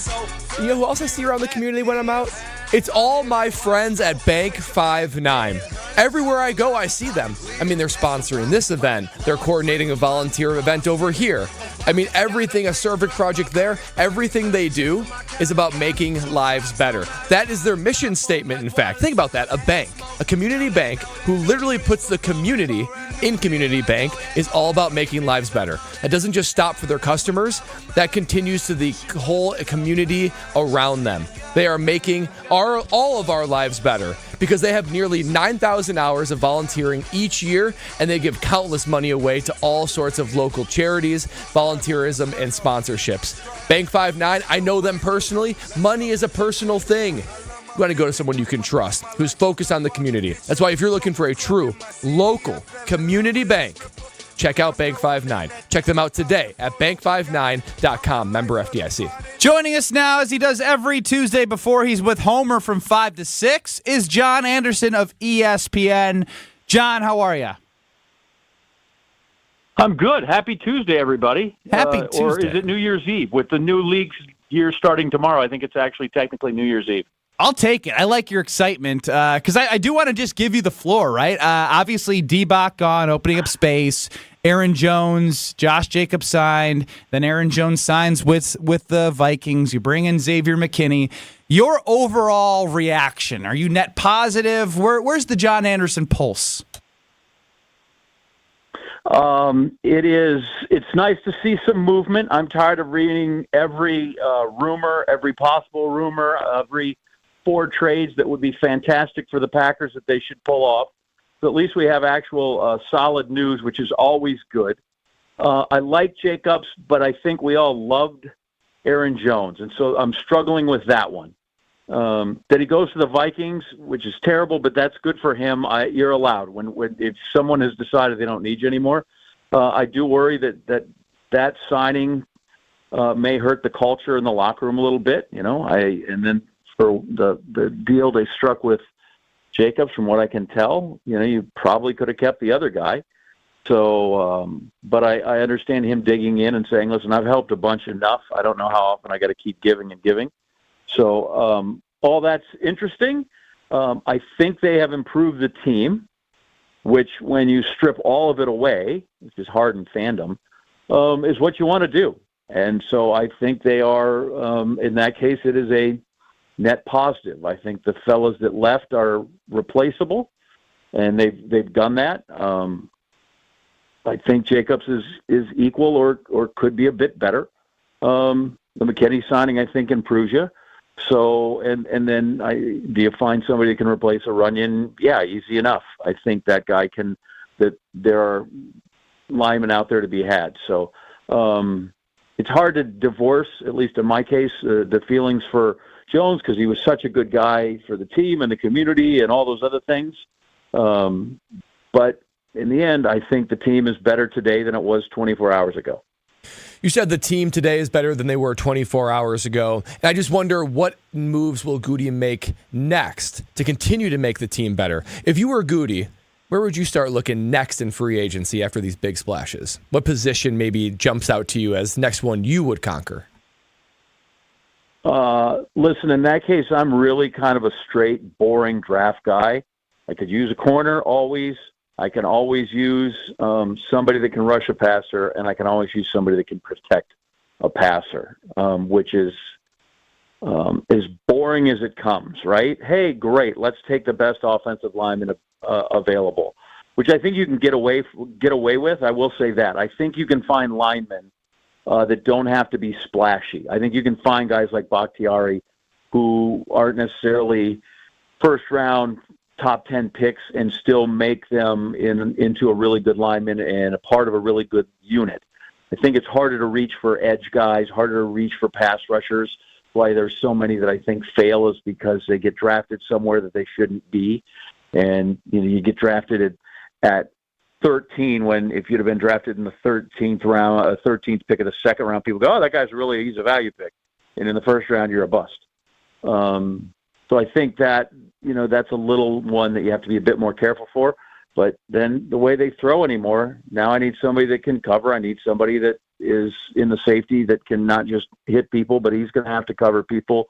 You know who else I see around the community when I'm out? It's all my friends at Bank 5-9. Everywhere I go, I see them. I mean, they're sponsoring this event. They're coordinating a volunteer event over here. I mean, everything, a civic project there, everything they do is about making lives better. That is their mission statement, in fact. Think about that. A bank, a community bank who literally puts the community in community bank is all about making lives better. That doesn't just stop for their customers. That continues to the whole community around them. They are making all of our lives better because they have nearly 9,000 hours of volunteering each year, and they give countless money away to all sorts of local charities, volunteerism, and sponsorships. Bank 5-9, I know them personally. Money is a personal thing. You want to go to someone you can trust, who's focused on the community. That's why if you're looking for a true local community bank, check out Bank 5-9. Check them out today at bank59.com. Member FDIC. Joining us now, as he does every Tuesday before he's with Homer from 5 to 6, is John Anderson of ESPN. John, how are you? I'm good. Happy Tuesday, everybody. Happy Tuesday. Or is it New Year's Eve with the new leagues year starting tomorrow. I think it's actually technically New Year's Eve. I'll take it. I like your excitement because I do want to just give you the floor, right? Obviously, D-Bach gone, opening up space. Aaron Jones, Josh Jacobs signed. Then Aaron Jones signs with the Vikings. You bring in Xavier McKinney. Your overall reaction, are you net positive? Where's the John Anderson pulse? It's nice to see some movement. I'm tired of reading every rumor, every possible rumor, every 4 trades that would be fantastic for the Packers that they should pull off. So at least we have actual solid news, which is always good. I like Jacobs, but I think we all loved Aaron Jones, and so I'm struggling with that one. That he goes to the Vikings, which is terrible, but that's good for him. You're allowed when if someone has decided they don't need you anymore. I do worry that signing may hurt the culture in the locker room a little bit. And then for the deal they struck with Jacobs, from what I can tell, you probably could have kept the other guy. So, but I understand him digging in and saying, "Listen, I've helped a bunch enough. I don't know how often I got to keep giving and giving." So all that's interesting. I think they have improved the team, which when you strip all of it away, which is hard in fandom, is what you want to do. And so I think they are, in that case, it is a net positive. I think the fellas that left are replaceable, and they've done that. I think Jacobs is equal or could be a bit better. The McKinney signing, I think, improves you. So, and then do you find somebody that can replace a Runyon? Yeah, easy enough. I think that guy can, that there are linemen out there to be had. So it's hard to divorce, at least in my case, the feelings for Jones because he was such a good guy for the team and the community and all those other things. But in the end, I think the team is better today than it was 24 hours ago. You said the team today is better than they were 24 hours ago. And I just wonder, what moves will Goody make next to continue to make the team better? If you were Goody, where would you start looking next in free agency after these big splashes? What position maybe jumps out to you as next one you would conquer? Listen, in that case, I'm really kind of a straight, boring draft guy. I could use a corner always. I can always use somebody that can rush a passer, and I can always use somebody that can protect a passer, which is as boring as it comes, right? Hey, great, let's take the best offensive lineman available, which I think you can get away with. I will say that. I think you can find linemen that don't have to be splashy. I think you can find guys like Bakhtiari who aren't necessarily first-round top 10 picks and still make them into a really good lineman and a part of a really good unit. I think it's harder to reach for edge guys, harder to reach for pass rushers. Why there's so many that I think fail is because they get drafted somewhere that they shouldn't be. And you get drafted at 13 when if you'd have been drafted in the 13th round, 13th pick of the second round, people go, "Oh, that guy's he's a value pick." And in the first round, you're a bust. So I think that, that's a little one that you have to be a bit more careful for. But then the way they throw anymore, now I need somebody that can cover. I need somebody that is in the safety that can not just hit people, but he's going to have to cover people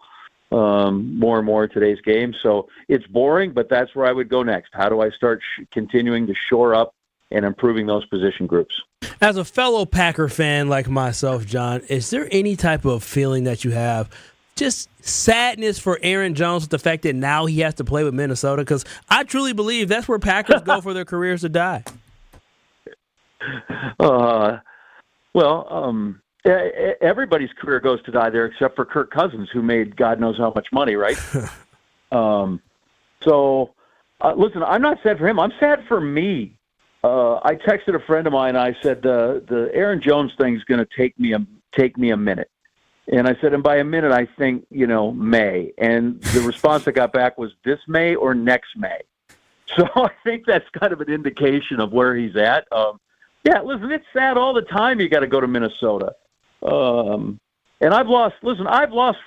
more and more in today's game. So it's boring, but that's where I would go next. How do I start continuing to shore up and improving those position groups? As a fellow Packer fan like myself, John, is there any type of feeling that you have, just sadness for Aaron Jones with the fact that now he has to play with Minnesota? Because I truly believe that's where Packers go for their careers to die. Everybody's career goes to die there except for Kirk Cousins, who made God knows how much money, right? Listen, I'm not sad for him. I'm sad for me. I texted a friend of mine. I said the Aaron Jones thing is going to take me a minute. And I said, and by a minute, I think, May. And the response I got back was this May or next May. So I think that's kind of an indication of where he's at. Listen, it's sad all the time you got to go to Minnesota. And I've lost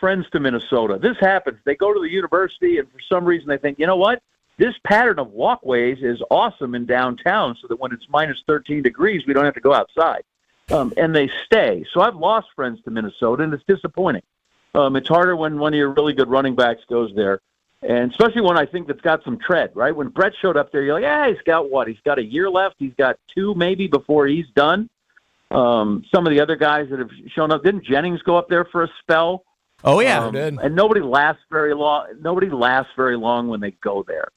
friends to Minnesota. This happens. They go to the university, and for some reason they think, you know what? This pattern of walkways is awesome in downtown so that when it's minus 13 degrees, we don't have to go outside. And they stay. So I've lost friends to Minnesota, and it's disappointing. It's harder when one of your really good running backs goes there. And especially when I think that's got some tread, right? When Brett showed up there, you're like, he's got what? He's got a year left. He's got 2 maybe before he's done. Some of the other guys that have shown up, didn't Jennings go up there for a spell? Oh, yeah. And nobody lasts very long. Nobody lasts very long when they go there.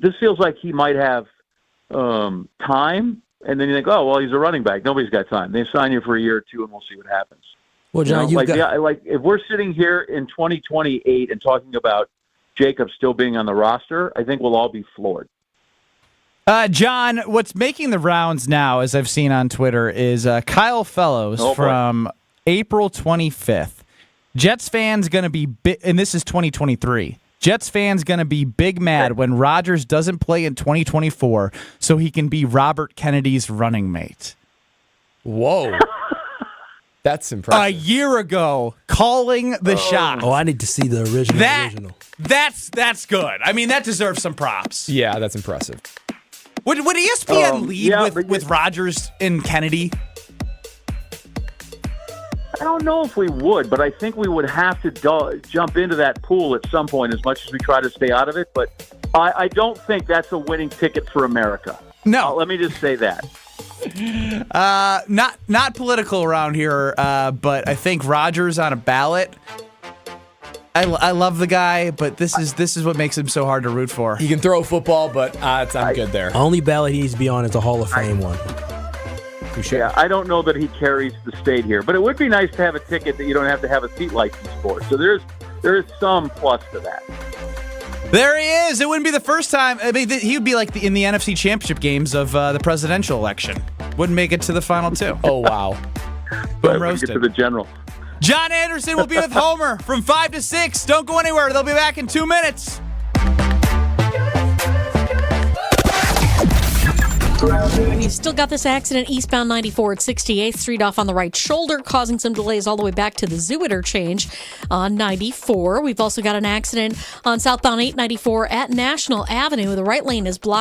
This feels like he might have time, and then you think, oh, well, he's a running back. Nobody's got time. They sign you for a year or 2, and we'll see what happens. Well, John, if we're sitting here in 2028 and talking about Jacob still being on the roster, I think we'll all be floored. John, what's making the rounds now, as I've seen on Twitter, is Kyle Fellows from April 25th. Jets fans going to be and this is 2023. Jets fans going to be big mad when Rodgers doesn't play in 2024 so he can be Robert Kennedy's running mate. Whoa. That's impressive. A year ago, calling the shot. Oh, I need to see the original. That's good. I mean, that deserves some props. Yeah, that's impressive. Would ESPN lead with Rodgers and Kennedy? I don't know if we would, but I think we would have to jump into that pool at some point as much as we try to stay out of it. But I don't think that's a winning ticket for America. No. Let me just say that. Not political around here, but I think Rodgers on a ballot. I love the guy, but this is what makes him so hard to root for. He can throw a football, but I'm good there. Only ballot he needs to be on is a Hall of Fame one. Yeah, I don't know that he carries the state here, but it would be nice to have a ticket that you don't have to have a seat license for. So there is some plus to that. There he is. It wouldn't be the first time. I mean, he would be like in the NFC Championship games of the presidential election. Wouldn't make it to the final 2. Oh, wow. Boom roasted. Get to the general. John Anderson will be with Homer from 5 to 6. Don't go anywhere. They'll be back in 2 minutes. We've still got this accident eastbound 94 at 68th Street off on the right shoulder, causing some delays all the way back to the Zoo interchange on 94. We've also got an accident on southbound 894 at National Avenue. The right lane is blocked.